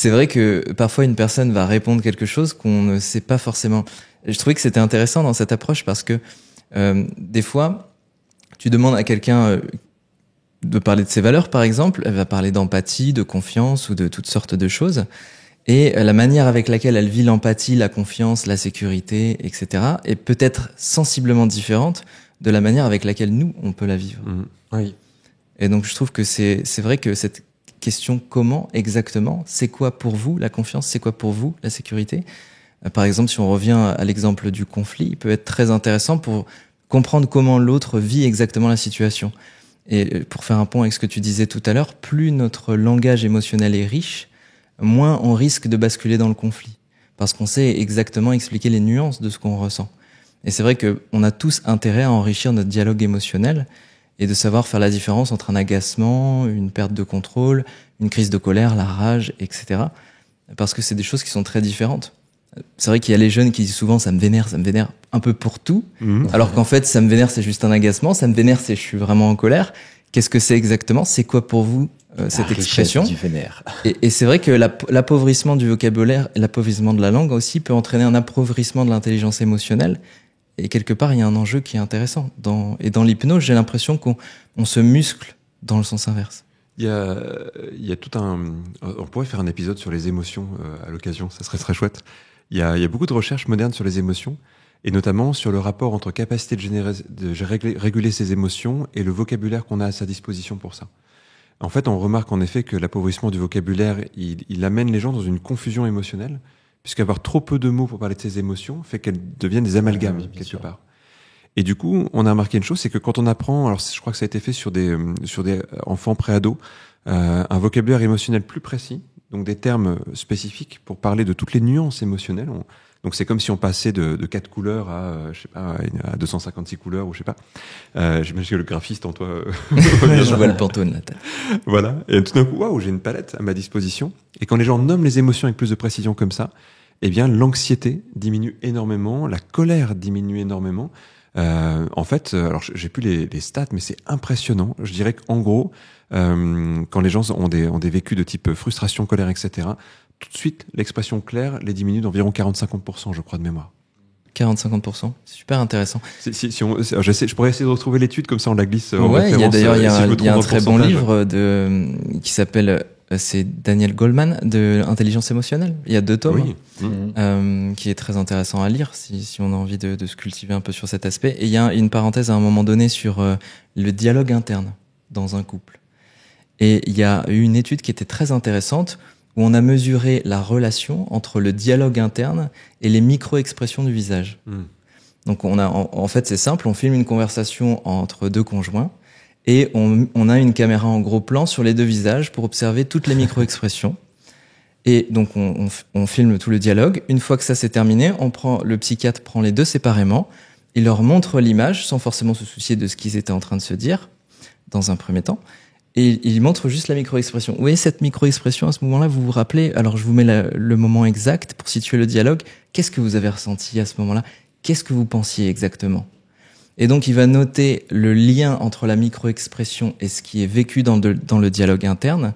vrai que parfois une personne va répondre quelque chose qu'on ne sait pas forcément. Je trouvais que c'était intéressant dans cette approche parce que des fois tu demandes à quelqu'un de parler de ses valeurs par exemple, elle va parler d'empathie, de confiance ou de toutes sortes de choses Et la manière avec laquelle elle vit l'empathie, la confiance, la sécurité, etc. est peut-être sensiblement différente de la manière avec laquelle nous, on peut la vivre. Oui. Et donc, je trouve que c'est vrai que cette question comment exactement, c'est quoi pour vous la confiance, c'est quoi pour vous la sécurité? Par exemple, si on revient à l'exemple du conflit, il peut être très intéressant pour comprendre comment l'autre vit exactement la situation. Et pour faire un pont avec ce que tu disais tout à l'heure, plus notre langage émotionnel est riche, moins on risque de basculer dans le conflit. Parce qu'on sait exactement expliquer les nuances de ce qu'on ressent. Et c'est vrai qu'on a tous intérêt à enrichir notre dialogue émotionnel et de savoir faire la différence entre un agacement, une perte de contrôle, une crise de colère, la rage, etc. Parce que c'est des choses qui sont très différentes. C'est vrai qu'il y a les jeunes qui disent souvent ça me vénère un peu pour tout, alors qu'en fait ça me vénère c'est juste un agacement, ça me vénère c'est je suis vraiment en colère. Qu'est-ce que c'est exactement? C'est quoi pour vous cette expression? Du vénère. Et c'est vrai que l'appauvrissement du vocabulaire et l'appauvrissement de la langue aussi peut entraîner un appauvrissement de l'intelligence émotionnelle. Et quelque part, il y a un enjeu qui est intéressant. Et dans l'hypnose, j'ai l'impression qu'on se muscle dans le sens inverse. Il y a tout un... On pourrait faire un épisode sur les émotions à l'occasion, ça serait très chouette. Il y a beaucoup de recherches modernes sur les émotions, et notamment sur le rapport entre capacité de réguler ses émotions et le vocabulaire qu'on a à sa disposition pour ça. En fait, on remarque en effet que l'appauvrissement du vocabulaire, il amène les gens dans une confusion émotionnelle, puisqu'avoir trop peu de mots pour parler de ses émotions fait qu'elles deviennent des amalgames, quelque part. Et du coup, on a remarqué une chose, c'est que quand on apprend, alors je crois que ça a été fait sur des enfants pré-ados, un vocabulaire émotionnel plus précis, donc des termes spécifiques pour parler de toutes les nuances émotionnelles. Donc c'est comme si on passait de 4 couleurs à, je sais pas, à 256 couleurs, ou je sais pas. J'imagine que le graphiste en toi... Je vois le pantone là. Voilà. Et tout d'un coup, waouh, j'ai une palette à ma disposition. Et quand les gens nomment les émotions avec plus de précision comme ça, eh bien, l'anxiété diminue énormément, la colère diminue énormément. En fait, alors j'ai plus les stats, mais c'est impressionnant. Je dirais qu'en gros, quand les gens ont des vécus de type frustration, colère, etc., tout de suite, l'expression claire les diminue d'environ 40-50%, je crois, de mémoire. 40-50%, c'est super intéressant. Je pourrais essayer de retrouver l'étude, comme ça on la glisse en ouais, référence. D'ailleurs, il y a un très bon livre qui s'appelle... C'est Daniel Goleman de Intelligence émotionnelle. Il y a 2 tomes, qui est très intéressant à lire si on a envie de se cultiver un peu sur cet aspect. Et il y a une parenthèse à un moment donné sur le dialogue interne dans un couple. Et il y a eu une étude qui était très intéressante où on a mesuré la relation entre le dialogue interne et les micro-expressions du visage. Donc en fait, c'est simple, on filme une conversation entre 2 conjoints. Et on a une caméra en gros plan sur les 2 visages pour observer toutes les micro-expressions. Et donc, on filme tout le dialogue. Une fois que ça s'est terminé, le psychiatre prend les 2 séparément. Il leur montre l'image sans forcément se soucier de ce qu'ils étaient en train de se dire, dans un premier temps. Et il montre juste la micro-expression. Vous voyez cette micro-expression à ce moment-là, vous vous rappelez? Alors, je vous mets le moment exact pour situer le dialogue. Qu'est-ce que vous avez ressenti à ce moment-là? Qu'est-ce que vous pensiez exactement? Et donc, il va noter le lien entre la micro-expression et ce qui est vécu dans le dialogue interne.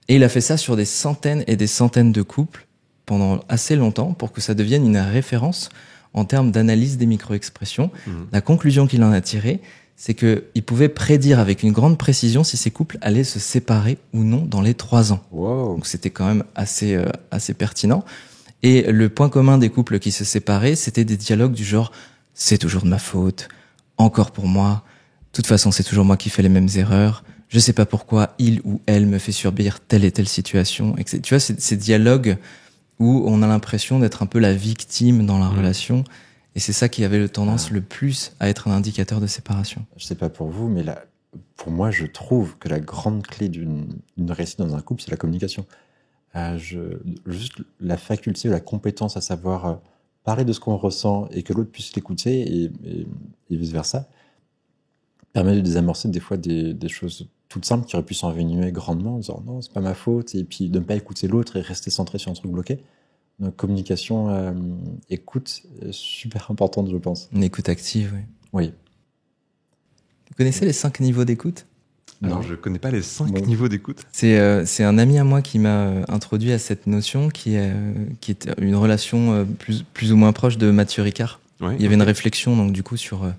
Et il a fait ça sur des centaines et des centaines de couples pendant assez longtemps pour que ça devienne une référence en termes d'analyse des micro-expressions. La conclusion qu'il en a tirée, c'est qu'il pouvait prédire avec une grande précision si ces couples allaient se séparer ou non dans les 3 ans. Wow. Donc, c'était quand même assez pertinent. Et le point commun des couples qui se séparaient, c'était des dialogues du genre « c'est toujours de ma faute », encore pour moi, de toute façon c'est toujours moi qui fais les mêmes erreurs, je sais pas pourquoi il ou elle me fait subir telle et telle situation, etc. Tu vois, ces dialogues où on a l'impression d'être un peu la victime dans la relation, et c'est ça qui avait le tendance le plus à être un indicateur de séparation. Je sais pas pour vous, mais là, pour moi, je trouve que la grande clé d'une réussite dans un couple, c'est la communication. Juste la faculté, la compétence à savoir parler de ce qu'on ressent et que l'autre puisse l'écouter et vice-versa, permet de désamorcer des fois des choses toutes simples qui auraient pu s'envenimer grandement en disant non, c'est pas ma faute, et puis de ne pas écouter l'autre et rester centré sur un truc bloqué. Donc communication, écoute, super importante, je pense. Une écoute active, oui. Oui. Vous connaissez les 5 niveaux d'écoute ? Alors, je connais pas les 5 niveaux d'écoute. C'est un ami à moi qui m'a introduit à cette notion qui est une relation plus ou moins proche de Mathieu Ricard. Ouais, il y avait une réflexion donc du coup sur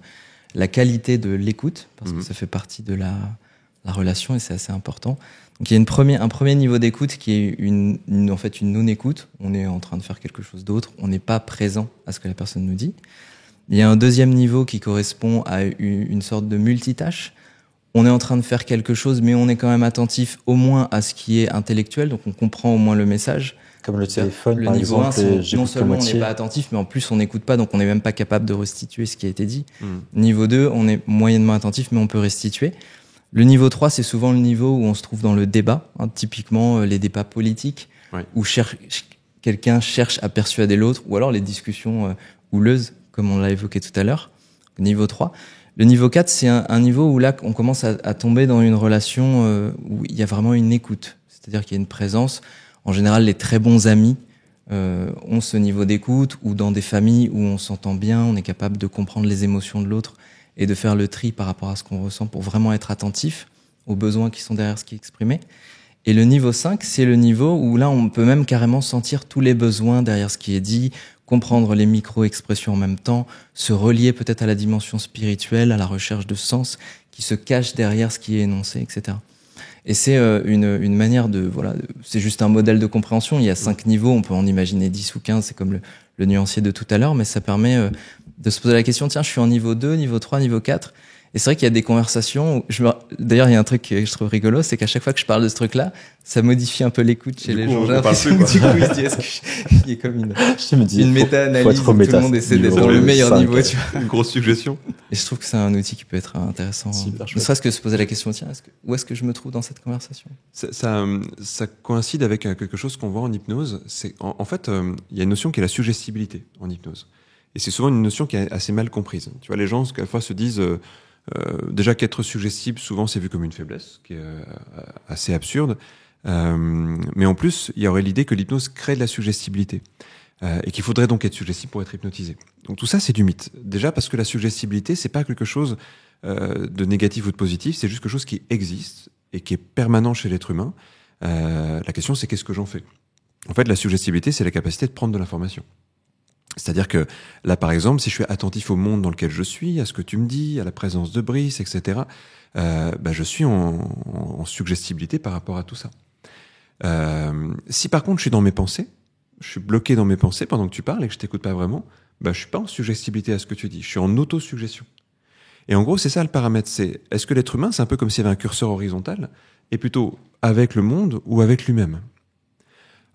la qualité de l'écoute parce que ça fait partie de la relation, et c'est assez important. Donc il y a un premier niveau d'écoute qui est en fait une non-écoute. On est en train de faire quelque chose d'autre, on n'est pas présent à ce que la personne nous dit. Il y a un deuxième niveau qui correspond à une sorte de multitâche. On est en train de faire quelque chose, mais on est quand même attentif au moins à ce qui est intellectuel, donc on comprend au moins le message. Comme le téléphone, le par niveau exemple, 1, j'écoute non seulement la on moitié. n'est pas attentif, mais en plus on n'écoute pas, donc on n'est même pas capable de restituer ce qui a été dit. Niveau 2, on est moyennement attentif, mais on peut restituer. Le niveau 3, c'est souvent le niveau où on se trouve dans le débat, typiquement les débats politiques, où quelqu'un cherche à persuader l'autre, ou alors les discussions houleuses, comme on l'a évoqué tout à l'heure. Niveau 3. Le niveau 4, c'est un niveau où là, on commence à tomber dans une relation où il y a vraiment une écoute. C'est-à-dire qu'il y a une présence. En général, les très bons amis ont ce niveau d'écoute, ou dans des familles où on s'entend bien, on est capable de comprendre les émotions de l'autre et de faire le tri par rapport à ce qu'on ressent pour vraiment être attentif aux besoins qui sont derrière ce qui est exprimé. Et le niveau 5, c'est le niveau où là, on peut même carrément sentir tous les besoins derrière ce qui est dit, comprendre les micro-expressions en même temps, se relier peut-être à la dimension spirituelle, à la recherche de sens qui se cache derrière ce qui est énoncé, etc. Et c'est une manière c'est juste un modèle de compréhension. Il y a 5 niveaux, on peut en imaginer 10 ou 15, c'est comme le nuancier de tout à l'heure, mais ça permet de se poser la question, tiens, je suis en niveau 2, niveau 3, niveau 4. Et c'est vrai qu'il y a des conversations d'ailleurs, il y a un truc que je trouve rigolo, c'est qu'à chaque fois que je parle de ce truc-là, ça modifie un peu l'écoute chez les gens. J'ai l'impression que du coup, il se dit, il y a comme une méta-analyse où tout le monde essaie d'être dans le meilleur niveau, tu vois. Une grosse suggestion. Et je trouve que c'est un outil qui peut être intéressant. Ne serait-ce que se poser la question, tiens, où est-ce que je me trouve dans cette conversation? Ça coïncide avec quelque chose qu'on voit en hypnose. C'est, en fait, il y a une notion qui est la suggestibilité en hypnose. Et c'est souvent une notion qui est assez mal comprise. Tu vois, les gens, à la fois, se disent, déjà qu'être suggestible, souvent, c'est vu comme une faiblesse, qui est assez absurde. Mais en plus, il y aurait l'idée que l'hypnose crée de la suggestibilité. Et qu'il faudrait donc être suggestible pour être hypnotisé. Donc tout ça, c'est du mythe. Déjà parce que la suggestibilité, c'est pas quelque chose de négatif ou de positif, c'est juste quelque chose qui existe et qui est permanent chez l'être humain. La question, c'est qu'est-ce que j'en fais? En fait, la suggestibilité, c'est la capacité de prendre de l'information. C'est-à-dire que là, par exemple, si je suis attentif au monde dans lequel je suis, à ce que tu me dis, à la présence de Brice, etc., je suis en suggestibilité par rapport à tout ça. Si par contre je suis dans mes pensées, je suis bloqué dans mes pensées pendant que tu parles et que je t'écoute pas vraiment, je suis pas en suggestibilité à ce que tu dis, je suis en autosuggestion. Et en gros, c'est ça le paramètre, c'est est-ce que l'être humain, c'est un peu comme s'il y avait un curseur horizontal, et plutôt avec le monde ou avec lui-même.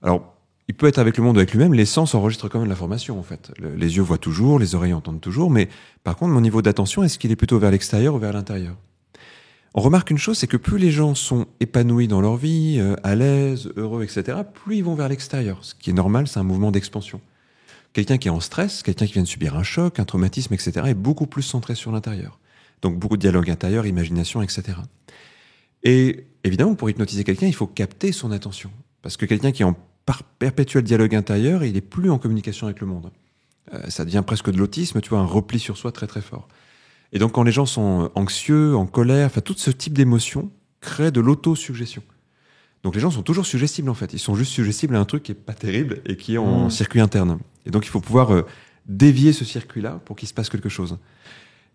Alors, il peut être avec le monde ou avec lui-même, les sens enregistrent quand même l'information, en fait. Les yeux voient toujours, les oreilles entendent toujours, mais par contre, mon niveau d'attention, est-ce qu'il est plutôt vers l'extérieur ou vers l'intérieur? On remarque une chose, c'est que plus les gens sont épanouis dans leur vie, à l'aise, heureux, etc., plus ils vont vers l'extérieur. Ce qui est normal, c'est un mouvement d'expansion. Quelqu'un qui est en stress, quelqu'un qui vient de subir un choc, un traumatisme, etc., est beaucoup plus centré sur l'intérieur. Donc beaucoup de dialogue intérieur, imagination, etc. Et évidemment, pour hypnotiser quelqu'un, il faut capter son attention. Parce que quelqu'un qui est en perpétuel dialogue intérieur, il est plus en communication avec le monde. Ça devient presque de l'autisme, tu vois, un repli sur soi très très fort. Et donc quand les gens sont anxieux, en colère, enfin tout ce type d'émotions crée de l'autosuggestion. Donc les gens sont toujours suggestibles en fait. Ils sont juste suggestibles à un truc qui est pas terrible et qui est en circuit interne. Et donc il faut pouvoir dévier ce circuit-là pour qu'il se passe quelque chose.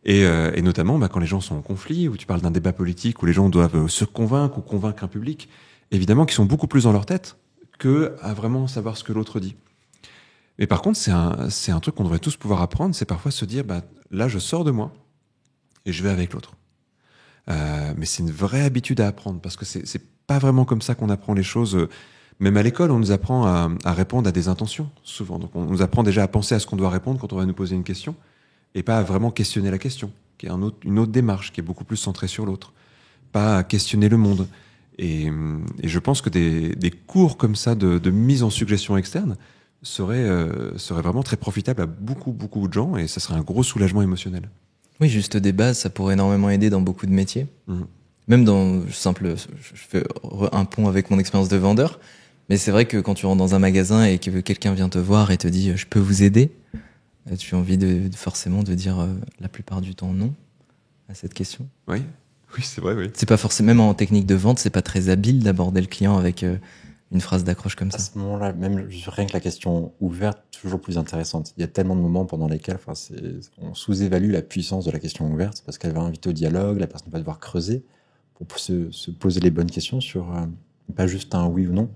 Et notamment quand les gens sont en conflit, ou tu parles d'un débat politique où les gens doivent se convaincre ou convaincre un public, évidemment qu'ils sont beaucoup plus dans leur tête que à vraiment savoir ce que l'autre dit. Mais par contre, c'est un truc qu'on devrait tous pouvoir apprendre, c'est parfois se dire, là je sors de moi et je vais avec l'autre. Mais c'est une vraie habitude à apprendre, parce que c'est pas vraiment comme ça qu'on apprend les choses. Même à l'école, on nous apprend à répondre à des intentions, souvent. Donc on nous apprend déjà à penser à ce qu'on doit répondre quand on va nous poser une question, et pas à vraiment questionner la question, qui est une autre démarche, qui est beaucoup plus centrée sur l'autre. Pas à questionner le monde. Et je pense que des cours comme ça de mise en suggestion externe seraient vraiment très profitables à beaucoup, beaucoup de gens, et ça serait un gros soulagement émotionnel. Oui, juste des bases, ça pourrait énormément aider dans beaucoup de métiers. Même dans je fais un pont avec mon expérience de vendeur, mais c'est vrai que quand tu rentres dans un magasin et que quelqu'un vient te voir et te dit « je peux vous aider », tu as envie forcément de dire la plupart du temps non à cette question. Oui, c'est vrai, oui. C'est pas forcément, même en technique de vente, c'est pas très habile d'aborder le client avec une phrase d'accroche comme ça. À ce moment-là, même rien que la question ouverte, toujours plus intéressante. Il y a tellement de moments pendant lesquels on sous-évalue la puissance de la question ouverte, parce qu'elle va inviter au dialogue, la personne va devoir creuser, pour se poser les bonnes questions sur pas juste un oui ou non.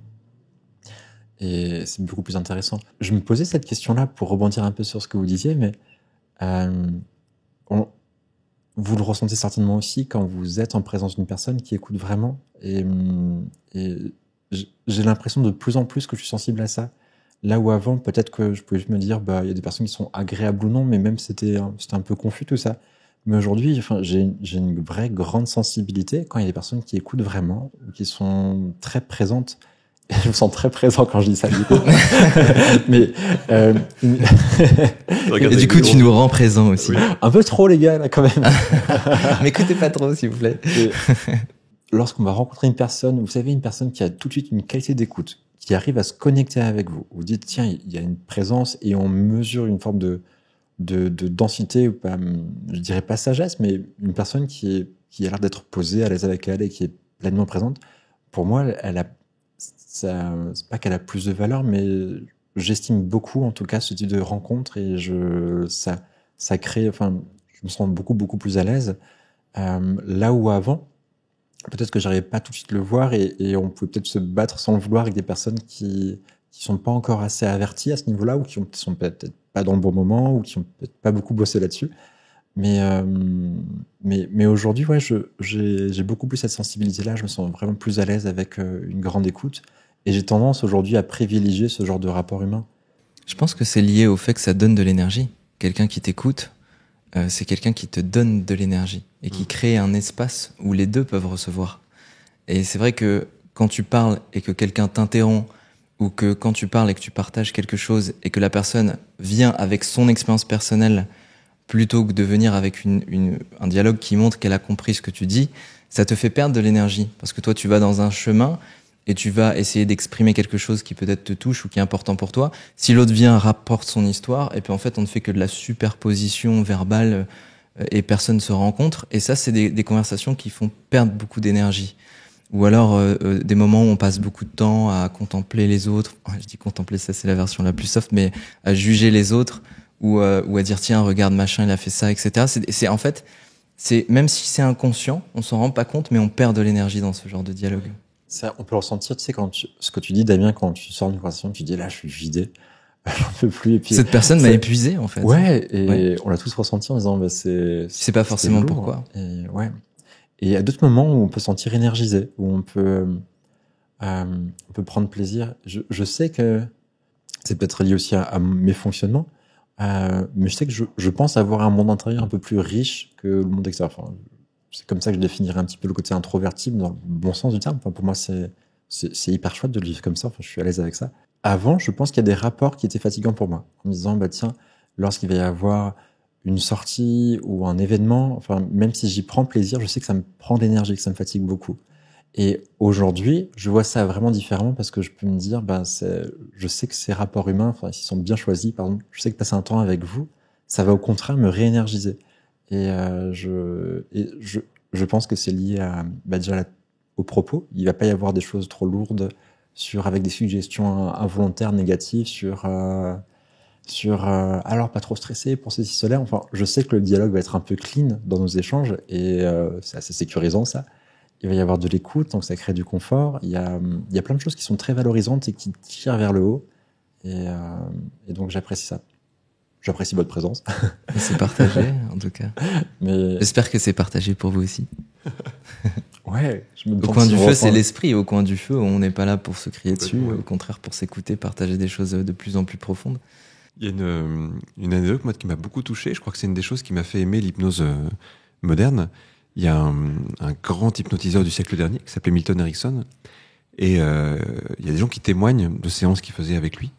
Et c'est beaucoup plus intéressant. Je me posais cette question-là pour rebondir un peu sur ce que vous disiez, mais vous le ressentez certainement aussi quand vous êtes en présence d'une personne qui écoute vraiment. Et j'ai l'impression de plus en plus que je suis sensible à ça. Là où avant, peut-être que je pouvais juste me dire, il y a des personnes qui sont agréables ou non, mais même c'était un peu confus tout ça. Mais aujourd'hui, enfin, j'ai une vraie grande sensibilité quand il y a des personnes qui écoutent vraiment, qui sont très présentes. Et je me sens très présent quand je dis ça, du coup. Mais et du coup, tu nous rends présent aussi. Oui. Un peu trop, les gars, là, quand même. M'écoutez pas trop, s'il vous plaît. Lorsqu'on va rencontrer une personne, vous savez, une personne qui a tout de suite une qualité d'écoute, qui arrive à se connecter avec vous. Vous dites, tiens, il y a une présence et on mesure une forme de densité, ou pas, je dirais pas sagesse, mais une personne qui a l'air d'être posée, à l'aise avec elle et qui est pleinement présente. Pour moi, c'est pas qu'elle a plus de valeur, mais j'estime beaucoup, en tout cas, ce type de rencontre et ça crée, enfin, je me sens beaucoup plus à l'aise. Là où avant, peut-être que j'arrivais pas tout de suite le voir et on pouvait peut-être se battre sans le vouloir avec des personnes qui sont pas encore assez averties à ce niveau-là ou qui sont peut-être pas dans le bon moment ou qui ont peut-être pas beaucoup bossé là-dessus. Mais aujourd'hui, ouais, j'ai beaucoup plus cette sensibilité-là. Je me sens vraiment plus à l'aise avec une grande écoute. Et j'ai tendance aujourd'hui à privilégier ce genre de rapport humain. Je pense que c'est lié au fait que ça donne de l'énergie. Quelqu'un qui t'écoute, c'est quelqu'un qui te donne de l'énergie et qui crée un espace où les deux peuvent recevoir. Et c'est vrai que quand tu parles et que quelqu'un t'interrompt, ou que quand tu parles et que tu partages quelque chose et que la personne vient avec son expérience personnelle plutôt que de venir avec un dialogue qui montre qu'elle a compris ce que tu dis, ça te fait perdre de l'énergie. Parce que toi, tu vas dans un chemin et tu vas essayer d'exprimer quelque chose qui peut-être te touche ou qui est important pour toi. Si l'autre vient, rapporte son histoire, et puis en fait, on ne fait que de la superposition verbale et personne ne se rencontre. Et ça, c'est des conversations qui font perdre beaucoup d'énergie. Ou alors des moments où on passe beaucoup de temps à contempler les autres. Je dis contempler, ça c'est la version la plus soft, mais à juger les autres ou à dire tiens regarde machin il a fait ça, etc. C'est en fait c'est même si c'est inconscient, on s'en rend pas compte, mais on perd de l'énergie dans ce genre de dialogue. Ça, on peut le ressentir, tu sais, ce que tu dis, Damien, quand tu sors d'une conversation, tu dis là je suis vidé, j'en peux plus. Et puis cette personne m'a épuisé en fait. Ouais, et on l'a tous ressenti en disant c'est pas forcément lourd, pourquoi. Et ouais. Et il y a d'autres moments où on peut se sentir énergisé, où on peut prendre plaisir. Je sais que c'est peut-être lié aussi à mes fonctionnements, mais je sais que je pense avoir un monde intérieur un peu plus riche que le monde extérieur. Enfin, c'est comme ça que je définirais un petit peu le côté introverti, dans le bon sens du terme. Enfin, pour moi, c'est hyper chouette de le vivre comme ça. Enfin, je suis à l'aise avec ça. Avant, je pense qu'il y a des rapports qui étaient fatigants pour moi, en me disant, tiens, lorsqu'il va y avoir une sortie ou un événement, enfin, même si j'y prends plaisir, je sais que ça me prend de l'énergie, que ça me fatigue beaucoup. Et aujourd'hui, je vois ça vraiment différemment parce que je peux me dire, je sais que ces rapports humains, enfin, s'ils sont bien choisis, pardon, je sais que passer un temps avec vous, ça va au contraire me réénergiser. Et je pense que c'est lié à, déjà au propos. Il va pas y avoir des choses trop lourdes avec des suggestions involontaires, négatives, sur alors pas trop stressé pour ceci, cela. Enfin, je sais que le dialogue va être un peu clean dans nos échanges et c'est assez sécurisant ça. Il va y avoir de l'écoute, donc ça crée du confort. Il y a plein de choses qui sont très valorisantes et qui tirent vers le haut. Et donc j'apprécie ça. J'apprécie votre présence. Et c'est partagé en tout cas. Mais j'espère que c'est partagé pour vous aussi. Ouais. Au coin du feu, c'est l'esprit. Au coin du feu, on n'est pas là pour se crier dessus. Au contraire, pour s'écouter, partager des choses de plus en plus profondes. Il y a une anecdote moi, qui m'a beaucoup touché. Je crois que c'est une des choses qui m'a fait aimer l'hypnose moderne. Il y a un grand hypnotiseur du siècle dernier qui s'appelait Milton Erickson. Et il y a des gens qui témoignent de séances qu'il faisait avec lui.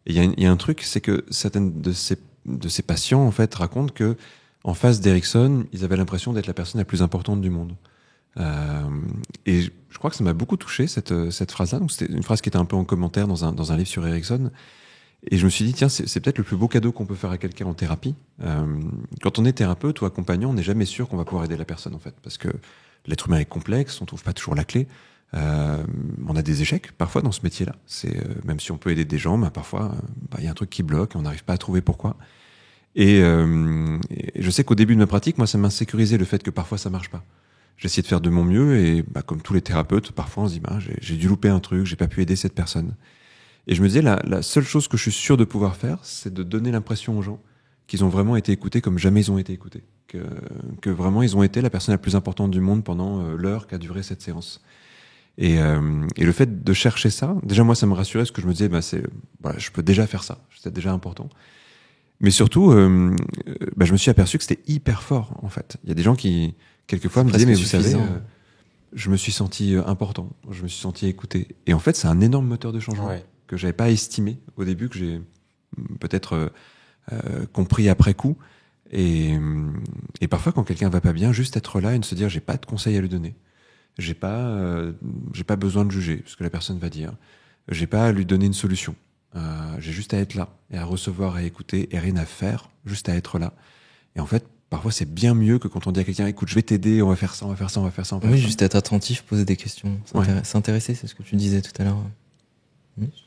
Et il y a un truc, c'est que certaines de ses patients en fait racontent que en face d'Erickson, ils avaient l'impression d'être la personne la plus importante du monde. Et je crois que ça m'a beaucoup touché cette phrase-là. Donc c'était une phrase qui était un peu en commentaire dans un livre sur Erickson. Et je me suis dit tiens, c'est peut-être le plus beau cadeau qu'on peut faire à quelqu'un en thérapie. Quand on est thérapeute ou accompagnant, on n'est jamais sûr qu'on va pouvoir aider la personne en fait, parce que l'être humain est complexe, on trouve pas toujours la clé. On a des échecs parfois dans ce métier-là. Même si on peut aider des gens, parfois y a un truc qui bloque et on n'arrive pas à trouver pourquoi. Et je sais qu'au début de ma pratique, moi, ça m'insécurisait le fait que parfois ça marche pas. J'essayais de faire de mon mieux et comme tous les thérapeutes, parfois on se dit j'ai dû louper un truc, j'ai pas pu aider cette personne. Et je me disais la seule chose que je suis sûr de pouvoir faire, c'est de donner l'impression aux gens qu'ils ont vraiment été écoutés comme jamais ils ont été écoutés, que vraiment ils ont été la personne la plus importante du monde pendant l'heure qu'a duré cette séance. Et le fait de chercher ça, déjà moi ça me rassurait parce que je me disais je peux déjà faire ça, c'est déjà important. Mais surtout, je me suis aperçu que c'était hyper fort en fait. Il y a des gens qui quelquefois me disaient mais vous savez, je me suis senti important, je me suis senti écouté. Et en fait c'est un énorme moteur de changement que j'avais pas estimé au début, que j'ai peut-être compris après coup. Et parfois quand quelqu'un va pas bien, juste être là et de se dire j'ai pas de conseils à lui donner. J'ai pas besoin de juger ce que la personne va dire. J'ai pas à lui donner une solution. J'ai juste à être là et à recevoir, à écouter et rien à faire, juste à être là. Et en fait, parfois c'est bien mieux que quand on dit à quelqu'un écoute, je vais t'aider, on va faire ça, on va faire ça, on va faire ça. Oui, juste être attentif, poser des questions, s'intéresser, c'est ce que tu disais tout à l'heure.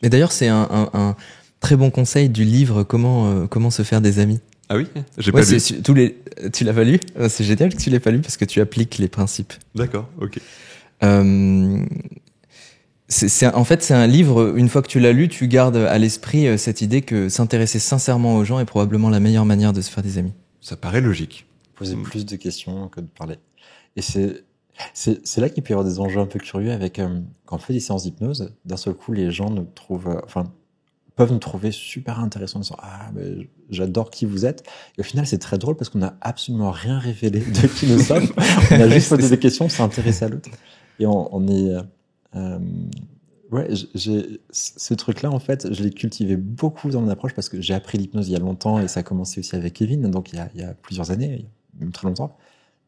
Et d'ailleurs, c'est un très bon conseil du livre Comment se faire des amis. Ah oui, j'ai pas lu. Tu l'as pas lu ? C'est génial que tu l'aies pas lu parce que tu appliques les principes. D'accord, ok. En fait, c'est un livre, une fois que tu l'as lu, tu gardes à l'esprit cette idée que s'intéresser sincèrement aux gens est probablement la meilleure manière de se faire des amis. Ça paraît logique. Poser plus de questions que de parler. Et c'est là qu'il peut y avoir des enjeux un peu curieux avec, quand on fait des séances d'hypnose, d'un seul coup, les gens peuvent nous trouver super intéressants en disant j'adore qui vous êtes. Et au final, c'est très drôle parce qu'on n'a absolument rien révélé de qui nous sommes. On a juste posé des questions, on s'est intéressé à l'autre. Et on est... ce truc-là, en fait, je l'ai cultivé beaucoup dans mon approche parce que j'ai appris l'hypnose il y a longtemps et ça a commencé aussi avec Kevin, donc il y a plusieurs années, même très longtemps.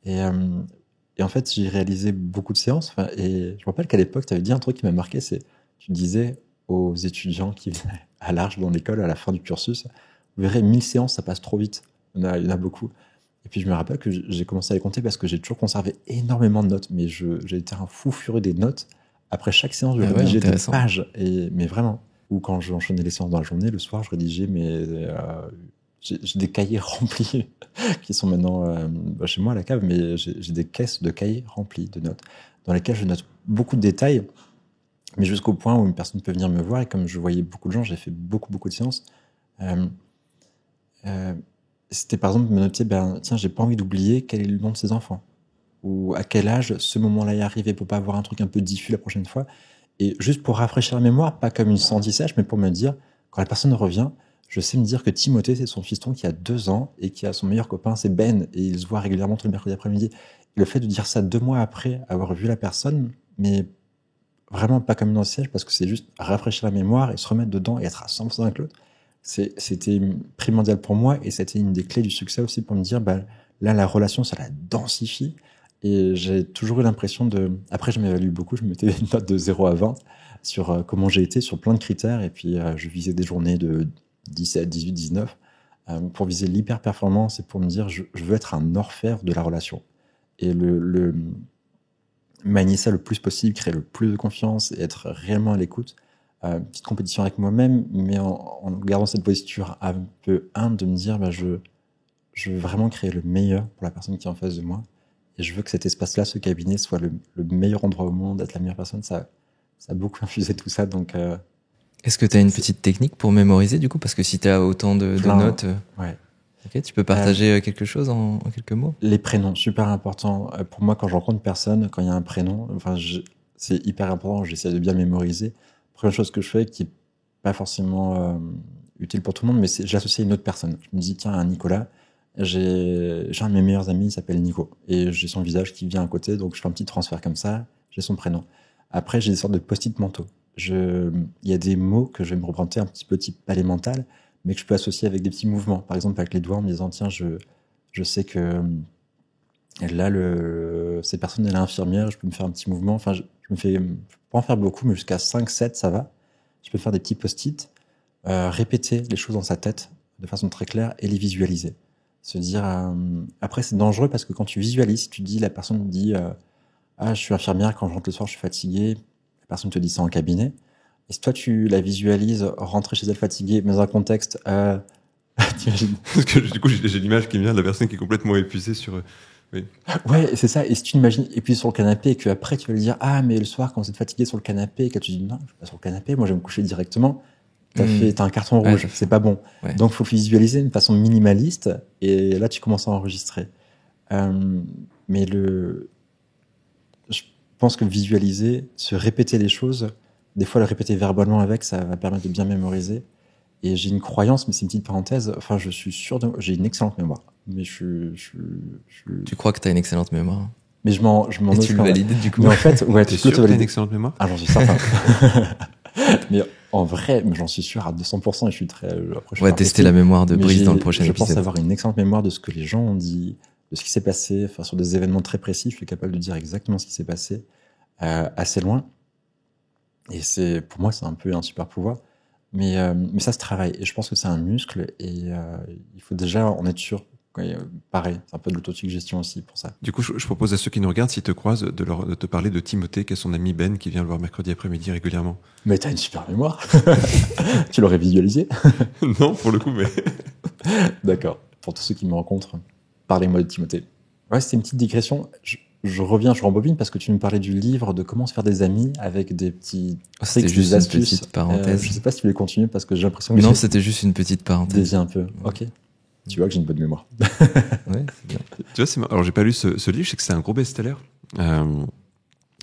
Et en fait, j'ai réalisé beaucoup de séances. Et je me rappelle qu'à l'époque, tu avais dit un truc qui m'a marqué, tu disais aux étudiants qui venaient à l'Arche dans l'école à la fin du cursus, vous verrez, 1000 séances, ça passe trop vite. Il y en a beaucoup. Et puis je me rappelle que j'ai commencé à les compter parce que j'ai toujours conservé énormément de notes, mais j'ai été un fou furieux des notes. Après chaque séance, je rédigeais des pages, mais vraiment. Ou quand j'enchaînais les séances dans la journée, le soir, je rédigeais j'ai des cahiers remplis qui sont maintenant chez moi à la cave, mais j'ai des caisses de cahiers remplis de notes dans lesquelles je note beaucoup de détails, mais jusqu'au point où une personne peut venir me voir et comme je voyais beaucoup de gens, j'ai fait beaucoup de séances. C'était par exemple me noter, tiens, j'ai pas envie d'oublier quel est le nom de ses enfants. Ou à quel âge ce moment-là est arrivé pour pas avoir un truc un peu diffus la prochaine fois. Et juste pour rafraîchir la mémoire, pas comme une sortie sèche, mais pour me dire, quand la personne revient, je sais me dire que Timothée, c'est son fiston qui a 2 ans et qui a son meilleur copain, c'est Ben, et ils se voient régulièrement tous les mercredis après-midi. Et le fait de dire ça 2 mois après avoir vu la personne, mais vraiment pas comme une sortie sèche, parce que c'est juste rafraîchir la mémoire et se remettre dedans et être à 100% avec l'autre. C'était primordial pour moi et c'était une des clés du succès aussi pour me dire, là, la relation, ça la densifie. Et j'ai toujours eu l'impression après, je m'évalue beaucoup, je mettais une note de 0 à 20 sur comment j'ai été, sur plein de critères. Et puis, je visais des journées de 17, 18, 19 pour viser l'hyper-performance et pour me dire, je veux être un orfèvre de la relation. Et manier ça le plus possible, créer le plus de confiance et être réellement à l'écoute. Petite compétition avec moi-même, mais en gardant cette posture un peu humble de me dire, je veux vraiment créer le meilleur pour la personne qui est en face de moi. Et je veux que cet espace-là, ce cabinet, soit le meilleur endroit au monde, être la meilleure personne. Ça a beaucoup infusé tout ça. Donc, est-ce que tu as une petite technique pour mémoriser, du coup ? Parce que si tu as autant de notes, okay, tu peux partager quelque chose en quelques mots ? Les prénoms, super important. Pour moi, quand je rencontre une personne, quand il y a un prénom, c'est hyper important. J'essaie de bien mémoriser. Première chose que je fais, qui n'est pas forcément utile pour tout le monde, mais c'est j'associe à une autre personne. Je me dis, tiens, un Nicolas, j'ai un de mes meilleurs amis, il s'appelle Nico, et j'ai son visage qui vient à côté, donc je fais un petit transfert comme ça, j'ai son prénom. Après, j'ai des sortes de post-it mentaux. Il y a des mots que je vais me représenter un petit peu type palais mental, mais que je peux associer avec des petits mouvements. Par exemple, avec les doigts, en me disant, tiens, je sais que là, cette personne, elle est infirmière, je peux me faire un petit mouvement. Enfin, je peux pas en faire beaucoup, mais jusqu'à 5, 7, ça va. Je peux faire des petits post-it, répéter les choses dans sa tête de façon très claire et les visualiser. Se dire, après c'est dangereux parce que quand tu visualises, la personne dit je suis infirmière, quand je rentre le soir je suis fatiguée, la personne te dit ça en cabinet, et si toi tu la visualises rentrer chez elle fatiguée mais dans un contexte t'imagines parce que du coup j'ai l'image qui me vient de la personne qui est complètement épuisée sur Oui. Ouais, c'est ça. Et si tu imagines, et puis sur le canapé, et que après tu vas lui dire, ah, mais le soir, quand vous êtes fatigué sur le canapé, et que tu dis, non, je suis pas sur le canapé, moi je vais me coucher directement, t'as un carton rouge, Ouais, c'est pas bon. Ouais. Donc, faut visualiser d'une façon minimaliste, et là, tu commences à enregistrer. Mais je pense que visualiser, se répéter les choses, des fois le répéter verbalement avec, ça va permettre de bien mémoriser. Et j'ai une croyance, mais c'est une petite parenthèse, enfin, je suis sûr j'ai une excellente mémoire. Mais Tu crois que t'as une excellente mémoire. mais je m'en Et ose tu le quand même. valides du coup. Mais en fait, ouais, T'es tu sûr peux que t'as une valider. excellente mémoire? Ah, j'en suis certain. Mais en vrai, j'en suis sûr à 200%, et je suis très, après, je suis On va pas tester précis. la mémoire de Mais Brice dans le prochain je pense épisode. avoir une excellente mémoire de ce que les gens ont dit, de ce qui s'est passé, enfin, sur des événements très précis, je suis capable de dire exactement ce qui s'est passé, assez loin. Et pour moi, c'est un peu un super pouvoir. Mais ça se travaille. Et je pense que c'est un muscle, et il faut déjà en être sûr. Et, pareil, c'est un peu de l'autosuggestion aussi pour ça. Du coup, je propose à ceux qui nous regardent, s'ils te croisent, de te parler de Timothée, qui est son ami Ben, qui vient le voir mercredi après-midi régulièrement. Mais t'as une super mémoire. Tu l'aurais visualisé? Non, pour le coup, mais... D'accord. Pour tous ceux qui me rencontrent, parlez-moi de Timothée. Ouais, c'était une petite digression. Je reviens, je rembobine parce que tu me parlais du livre de comment se faire des amis avec des petits C'était tricks, juste des une astuces. petite parenthèse. Je sais pas si tu voulais continuer parce que j'ai l'impression que Non, j'ai c'était juste une petite parenthèse. dévié un peu. Ok. Tu vois que j'ai une bonne mémoire. Ouais, c'est bien. Tu vois, c'est marrant. Alors, j'ai pas lu ce livre, je sais que c'est un gros best-seller.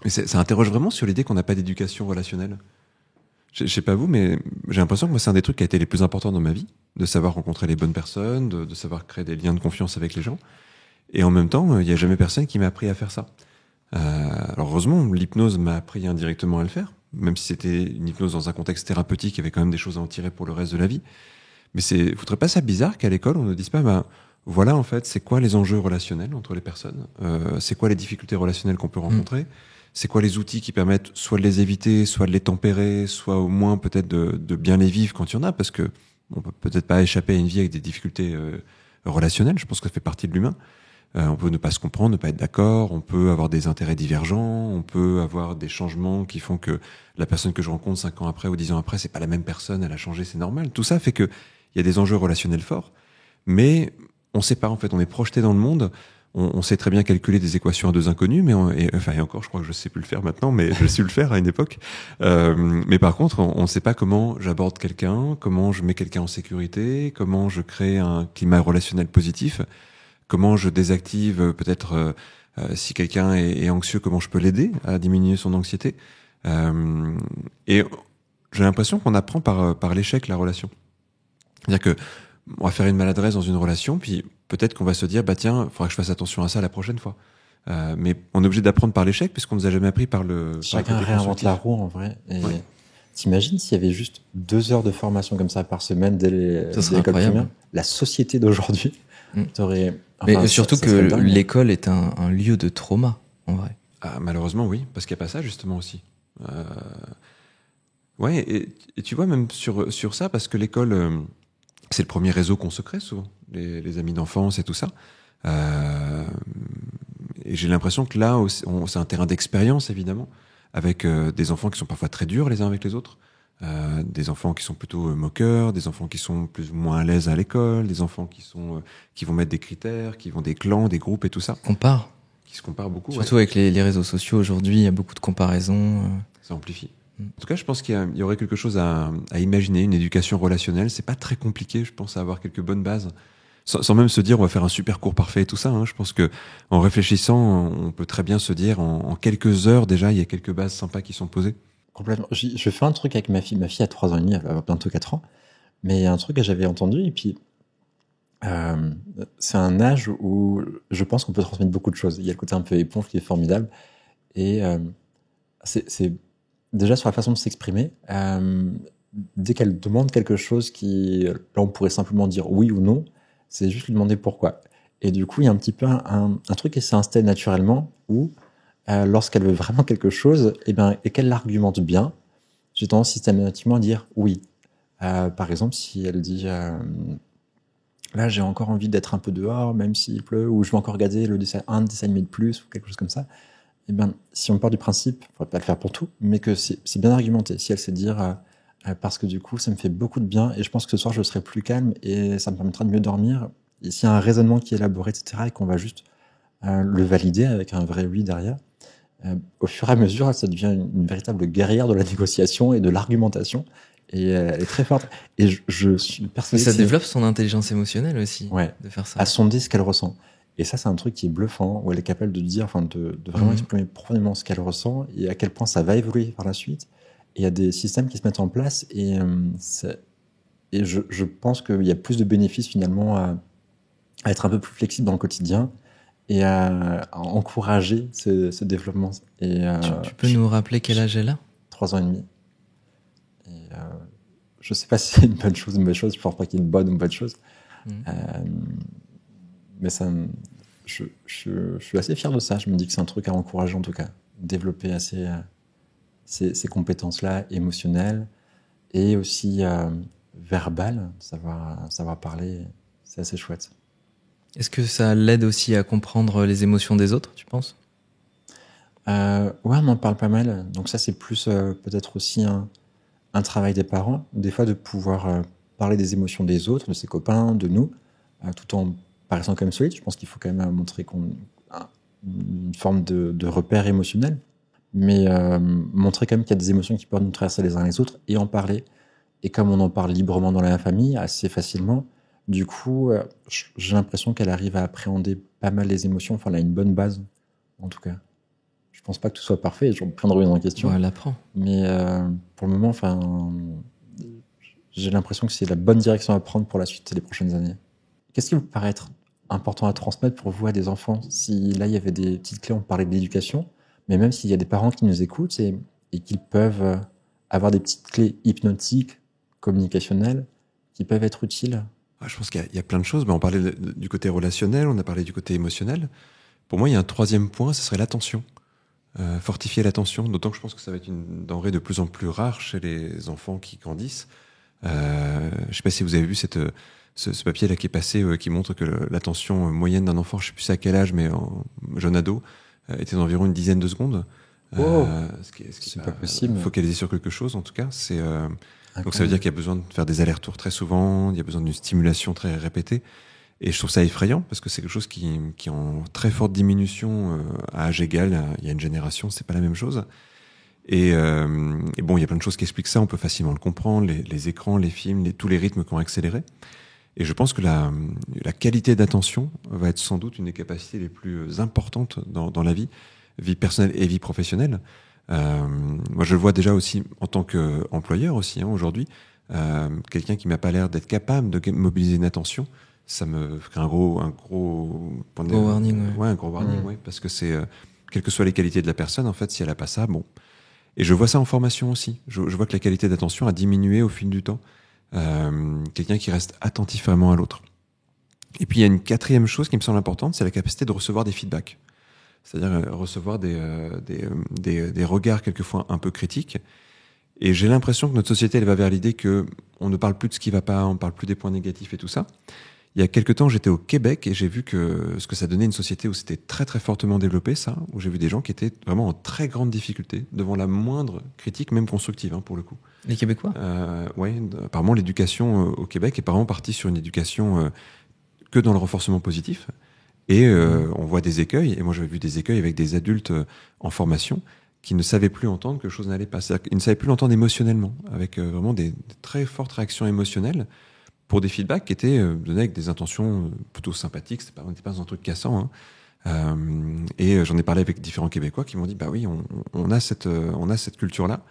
Et ça interroge vraiment sur l'idée qu'on n'a pas d'éducation relationnelle. Je sais pas vous, mais j'ai l'impression que moi, c'est un des trucs qui a été les plus importants dans ma vie, de savoir rencontrer les bonnes personnes, de savoir créer des liens de confiance avec les gens. Et en même temps, il n'y a jamais personne qui m'a appris à faire ça. Alors heureusement, l'hypnose m'a appris indirectement à le faire, même si c'était une hypnose dans un contexte thérapeutique, il y avait quand même des choses à en tirer pour le reste de la vie. Mais faudrait pas ça bizarre qu'à l'école, on ne dise pas, voilà en fait, c'est quoi les enjeux relationnels entre les personnes, c'est quoi les difficultés relationnelles qu'on peut rencontrer, c'est quoi les outils qui permettent soit de les éviter, soit de les tempérer, soit au moins peut-être de bien les vivre quand il y en a, parce que on peut peut-être pas échapper à une vie avec des difficultés relationnelles, je pense que ça fait partie de l'humain. On peut ne pas se comprendre, ne pas être d'accord, on peut avoir des intérêts divergents, on peut avoir des changements qui font que la personne que je rencontre 5 ans après ou 10 ans après, c'est pas la même personne, elle a changé, c'est normal. Tout ça fait que il y a des enjeux relationnels forts, mais on sait pas en fait, on est projeté dans le monde, on sait très bien calculer des équations à deux inconnus, mais et encore, je crois que je sais plus le faire maintenant, mais je sais le faire à une époque. Mais par contre, on sait pas comment j'aborde quelqu'un, comment je mets quelqu'un en sécurité, comment je crée un climat relationnel positif. Comment je désactive peut-être si quelqu'un est anxieux, comment je peux l'aider à diminuer son anxiété. Et j'ai l'impression qu'on apprend par l'échec la relation. C'est-à-dire que on va faire une maladresse dans une relation, puis peut-être qu'on va se dire tiens, il faudra que je fasse attention à ça la prochaine fois. Mais on est obligé d'apprendre par l'échec puisqu'on nous a jamais appris par le. Chacun réinvente la roue en vrai. Et ouais. T'imagines s'il y avait juste 2 heures de formation comme ça par semaine dès l'école primaire, la société d'aujourd'hui t'aurais. Enfin, mais surtout que l'école est un lieu de trauma, en vrai. Ah, malheureusement, oui, parce qu'il n'y a pas ça, justement, aussi. Ouais, et tu vois, même sur ça, parce que l'école, c'est le premier réseau qu'on se crée, souvent, les amis d'enfance et tout ça. Et j'ai l'impression que là, c'est un terrain d'expérience, évidemment, avec des enfants qui sont parfois très durs les uns avec les autres. Des enfants qui sont plutôt moqueurs, des enfants qui sont plus ou moins à l'aise à l'école, des enfants qui vont mettre des critères, qui vont des clans, des groupes et tout ça. Qui se comparent beaucoup. Surtout avec les réseaux sociaux aujourd'hui, il y a beaucoup de comparaisons. Ça amplifie. En tout cas, je pense qu'il y aurait quelque chose à imaginer, une éducation relationnelle. C'est pas très compliqué, je pense, à avoir quelques bonnes bases. Sans même se dire on va faire un super cours parfait et tout ça. Je pense que en réfléchissant, on peut très bien se dire en quelques heures déjà, il y a quelques bases sympas qui sont posées. Complètement. Je fais un truc avec ma fille. Ma fille a 3 ans et demi, elle va bientôt 4 ans. Mais il y a un truc que j'avais entendu, et puis c'est un âge où je pense qu'on peut transmettre beaucoup de choses. Il y a le côté un peu éponge qui est formidable. Et c'est déjà sur la façon de s'exprimer. Dès qu'elle demande quelque chose là on pourrait simplement dire oui ou non, c'est juste lui demander pourquoi. Et du coup, il y a un petit peu un truc qui s'est installé naturellement où lorsqu'elle veut vraiment quelque chose, et qu'elle l'argumente bien, j'ai tendance systématiquement à dire oui. Par exemple, si elle dit là j'ai encore envie d'être un peu dehors, même s'il pleut, ou je vais encore regarder un dessin animé de plus, ou quelque chose comme ça, si on part du principe, il ne faudrait pas le faire pour tout, mais que c'est bien argumenté. Si elle sait dire parce que du coup ça me fait beaucoup de bien, et je pense que ce soir je serai plus calme, et ça me permettra de mieux dormir, et s'il y a un raisonnement qui est élaboré, etc., et qu'on va juste le valider avec un vrai oui derrière. Au fur et à mesure, ça devient une véritable guerrière de la négociation et de l'argumentation. Et elle est très forte. Et je suis Mais persuadé ça que développe son intelligence émotionnelle aussi, ouais, de faire ça. à sonder ce qu'elle ressent. Et ça, c'est un truc qui est bluffant, où elle est capable de dire, enfin, de vraiment exprimer profondément ce qu'elle ressent et à quel point ça va évoluer par la suite. Et il y a des systèmes qui se mettent en place et je pense qu'il y a plus de bénéfices finalement à être un peu plus flexible dans le quotidien et à encourager ce développement. Et, Tu peux nous rappeler quel âge elle a? 3 ans et demi. Et je sais pas si c'est une bonne chose ou une mauvaise chose, je pense pas qu'il y ait une bonne ou une bonne chose. Mais ça, je suis assez fier de ça. Je me dis que c'est un truc à encourager en tout cas. Développer ces compétences-là émotionnelles et aussi verbales, savoir parler, c'est assez chouette. Est-ce que ça l'aide aussi à comprendre les émotions des autres, tu penses? Ouais, on en parle pas mal. Donc ça, c'est plus peut-être aussi un travail des parents, des fois de pouvoir parler des émotions des autres, de ses copains, de nous, tout en paraissant quand même solide. Je pense qu'il faut quand même montrer qu'on a une forme de repère émotionnel, mais montrer quand même qu'il y a des émotions qui peuvent nous traverser les uns les autres et en parler. Et comme on en parle librement dans la famille, assez facilement, du coup, j'ai l'impression qu'elle arrive à appréhender pas mal les émotions. Enfin, elle a une bonne base, en tout cas. Je pense pas que tout soit parfait, j'ai plein de remise en question. Ouais, elle apprend. Mais pour le moment, enfin, j'ai l'impression que c'est la bonne direction à prendre pour la suite des prochaines années. Qu'est-ce qui vous paraît être important à transmettre pour vous à des enfants? Si là, il y avait des petites clés, on parlait de l'éducation, mais même s'il y a des parents qui nous écoutent et qu'ils peuvent avoir des petites clés hypnotiques, communicationnelles, qui peuvent être utiles. Je pense qu'il y a plein de choses. On parlait du côté relationnel, on a parlé du côté émotionnel. Pour moi, il y a un troisième point, ce serait l'attention. Fortifier l'attention, d'autant que je pense que ça va être une denrée de plus en plus rare chez les enfants qui grandissent. Je ne sais pas si vous avez vu ce papier-là qui est passé, qui montre que l'attention moyenne d'un enfant, je ne sais plus à quel âge, mais en jeune ado, était d'environ une dizaine de secondes. Wow. Ce qui C'est pas possible. Focaliser sur quelque chose, en tout cas. Donc ça veut dire qu'il y a besoin de faire des allers-retours très souvent, il y a besoin d'une stimulation très répétée. Et je trouve ça effrayant parce que c'est quelque chose qui est en très forte diminution à âge égal. Il y a une génération, c'est pas la même chose. Et bon, il y a plein de choses qui expliquent ça. On peut facilement le comprendre. Les écrans, les films, tous les rythmes qui ont accéléré. Et je pense que la qualité d'attention va être sans doute une des capacités les plus importantes dans la vie personnelle et vie professionnelle. Moi, je le vois déjà aussi en tant qu'employeur aussi aujourd'hui. Quelqu'un qui m'a pas l'air d'être capable de mobiliser une attention, ça me fait un gros point Gros warning, ouais, un gros warning, ouais, parce que c'est quelles que soient les qualités de la personne, en fait, si elle a pas ça, bon. Et je vois ça en formation aussi. Je vois que la qualité d'attention a diminué au fil du temps. Quelqu'un qui reste attentif vraiment à l'autre. Et puis il y a une quatrième chose qui me semble importante, c'est la capacité de recevoir des feedbacks. C'est-à-dire recevoir des regards quelquefois un peu critiques. Et j'ai l'impression que notre société, elle va vers l'idée que on ne parle plus de ce qui va pas, on parle plus des points négatifs et tout ça. Il y a quelque temps, j'étais au Québec et j'ai vu que ce que ça donnait une société où c'était très très fortement développé, ça, où j'ai vu des gens qui étaient vraiment en très grande difficulté devant la moindre critique, même constructive, hein, pour le coup. Les Québécois? Ouais, apparemment l'éducation au Québec est apparemment partie sur une éducation que dans le renforcement positif. Et on voit des écueils, et moi j'avais vu des écueils avec des adultes en formation qui ne savaient plus entendre que chose n'allait pas. C'est-à-dire qu'ils ne savaient plus l'entendre émotionnellement, avec vraiment des très fortes réactions émotionnelles pour des feedbacks qui étaient donnés avec des intentions plutôt sympathiques, on n'était pas dans un truc cassant. Hein. Et j'en ai parlé avec différents Québécois qui m'ont dit, bah oui, on a cette culture-là.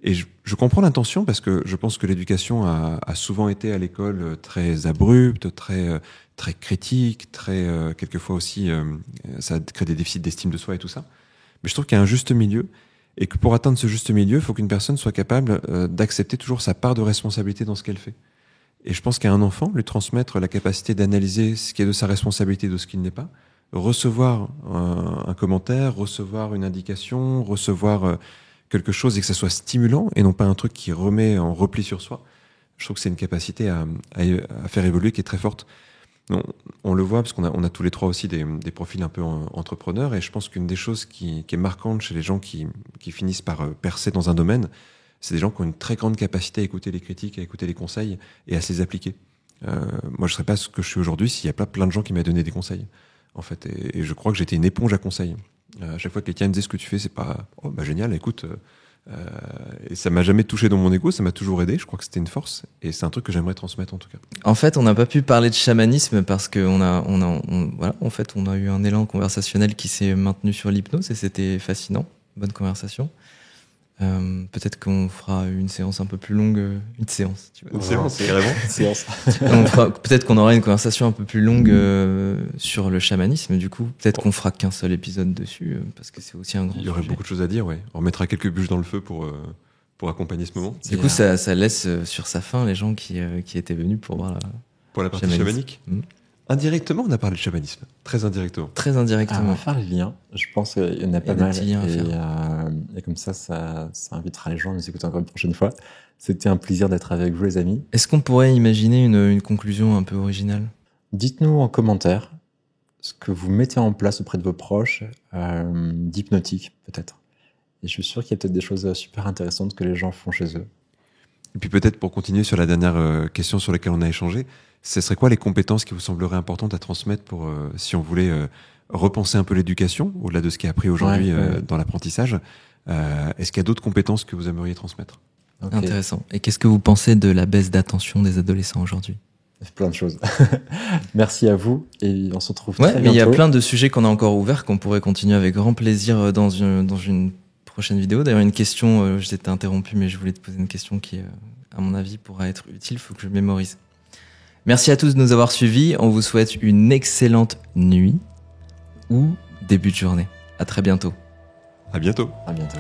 Et je comprends l'intention parce que je pense que l'éducation a souvent été à l'école très abrupte, très critique, très quelquefois aussi ça crée des déficits d'estime de soi et tout ça. Mais je trouve qu'il y a un juste milieu et que pour atteindre ce juste milieu, il faut qu'une personne soit capable d'accepter toujours sa part de responsabilité dans ce qu'elle fait. Et je pense qu'à un enfant, lui transmettre la capacité d'analyser ce qui est de sa responsabilité et de ce qui ne l'est pas, recevoir un commentaire, recevoir une indication, recevoir quelque chose et que ça soit stimulant et non pas un truc qui remet en repli sur soi. Je trouve que c'est une capacité à faire évoluer qui est très forte. On le voit parce qu'on a tous les trois aussi des profils un peu entrepreneurs et je pense qu'une des choses qui est marquante chez les gens qui finissent par percer dans un domaine, c'est des gens qui ont une très grande capacité à écouter les critiques, à écouter les conseils et à se les appliquer. Moi, je serais pas ce que je suis aujourd'hui s'il y a pas plein de gens qui m'avaient donné des conseils. en fait. Et je crois que j'étais une éponge à conseils. À chaque fois que quelqu'un me disait ce que tu fais, c'est pas génial, écoute. Et ça m'a jamais touché dans mon ego, ça m'a toujours aidé. Je crois que c'était une force et c'est un truc que j'aimerais transmettre en tout cas. En fait, on n'a pas pu parler de chamanisme parce que on a eu un élan conversationnel qui s'est maintenu sur l'hypnose et c'était fascinant. Bonne conversation. Peut-être qu'on fera une séance un peu plus longue. Une séance, tu vois. Une séance, carrément. Une séance. Peut-être qu'on aura une conversation un peu plus longue sur le chamanisme. Du coup, peut-être qu'on fera qu'un seul épisode dessus parce que c'est aussi un grand Il y aurait sujet. beaucoup de choses à dire, ouais. On remettra quelques bûches dans le feu pour accompagner ce moment. Du coup, ça laisse sur sa fin les gens qui étaient venus pour voir Pour la partie chamanisme. chamanique. Mmh. Indirectement, on a parlé de chamanisme. Très indirectement. Très On indirectement. va faire les liens. Je pense qu'il y en a pas des mal. petits liens à Et comme ça invitera les gens à nous écouter encore une prochaine fois. C'était un plaisir d'être avec vous, les amis. Est-ce qu'on pourrait imaginer une conclusion un peu originale? Dites-nous en commentaire ce que vous mettez en place auprès de vos proches, d'hypnotique peut-être. Et je suis sûr qu'il y a peut-être des choses super intéressantes que les gens font chez eux. Et puis peut-être pour continuer sur la dernière question sur laquelle on a échangé, ce serait quoi les compétences qui vous sembleraient importantes à transmettre pour si on voulait repenser un peu l'éducation au-delà de ce qui est appris aujourd'hui dans l'apprentissage. Est-ce qu'il y a d'autres compétences que vous aimeriez transmettre? Okay. Intéressant. Et qu'est-ce que vous pensez de la baisse d'attention des adolescents aujourd'hui? Plein de choses. Merci à vous et on se retrouve très bientôt. Mais il y a plein de sujets qu'on a encore ouverts qu'on pourrait continuer avec grand plaisir dans une prochaine vidéo. D'ailleurs, une question, je t'ai interrompu, mais je voulais te poser une question qui, à mon avis, pourra être utile. Il faut que je mémorise. Merci à tous de nous avoir suivis. On vous souhaite une excellente nuit ou début de journée. À très bientôt. À bientôt. À bientôt.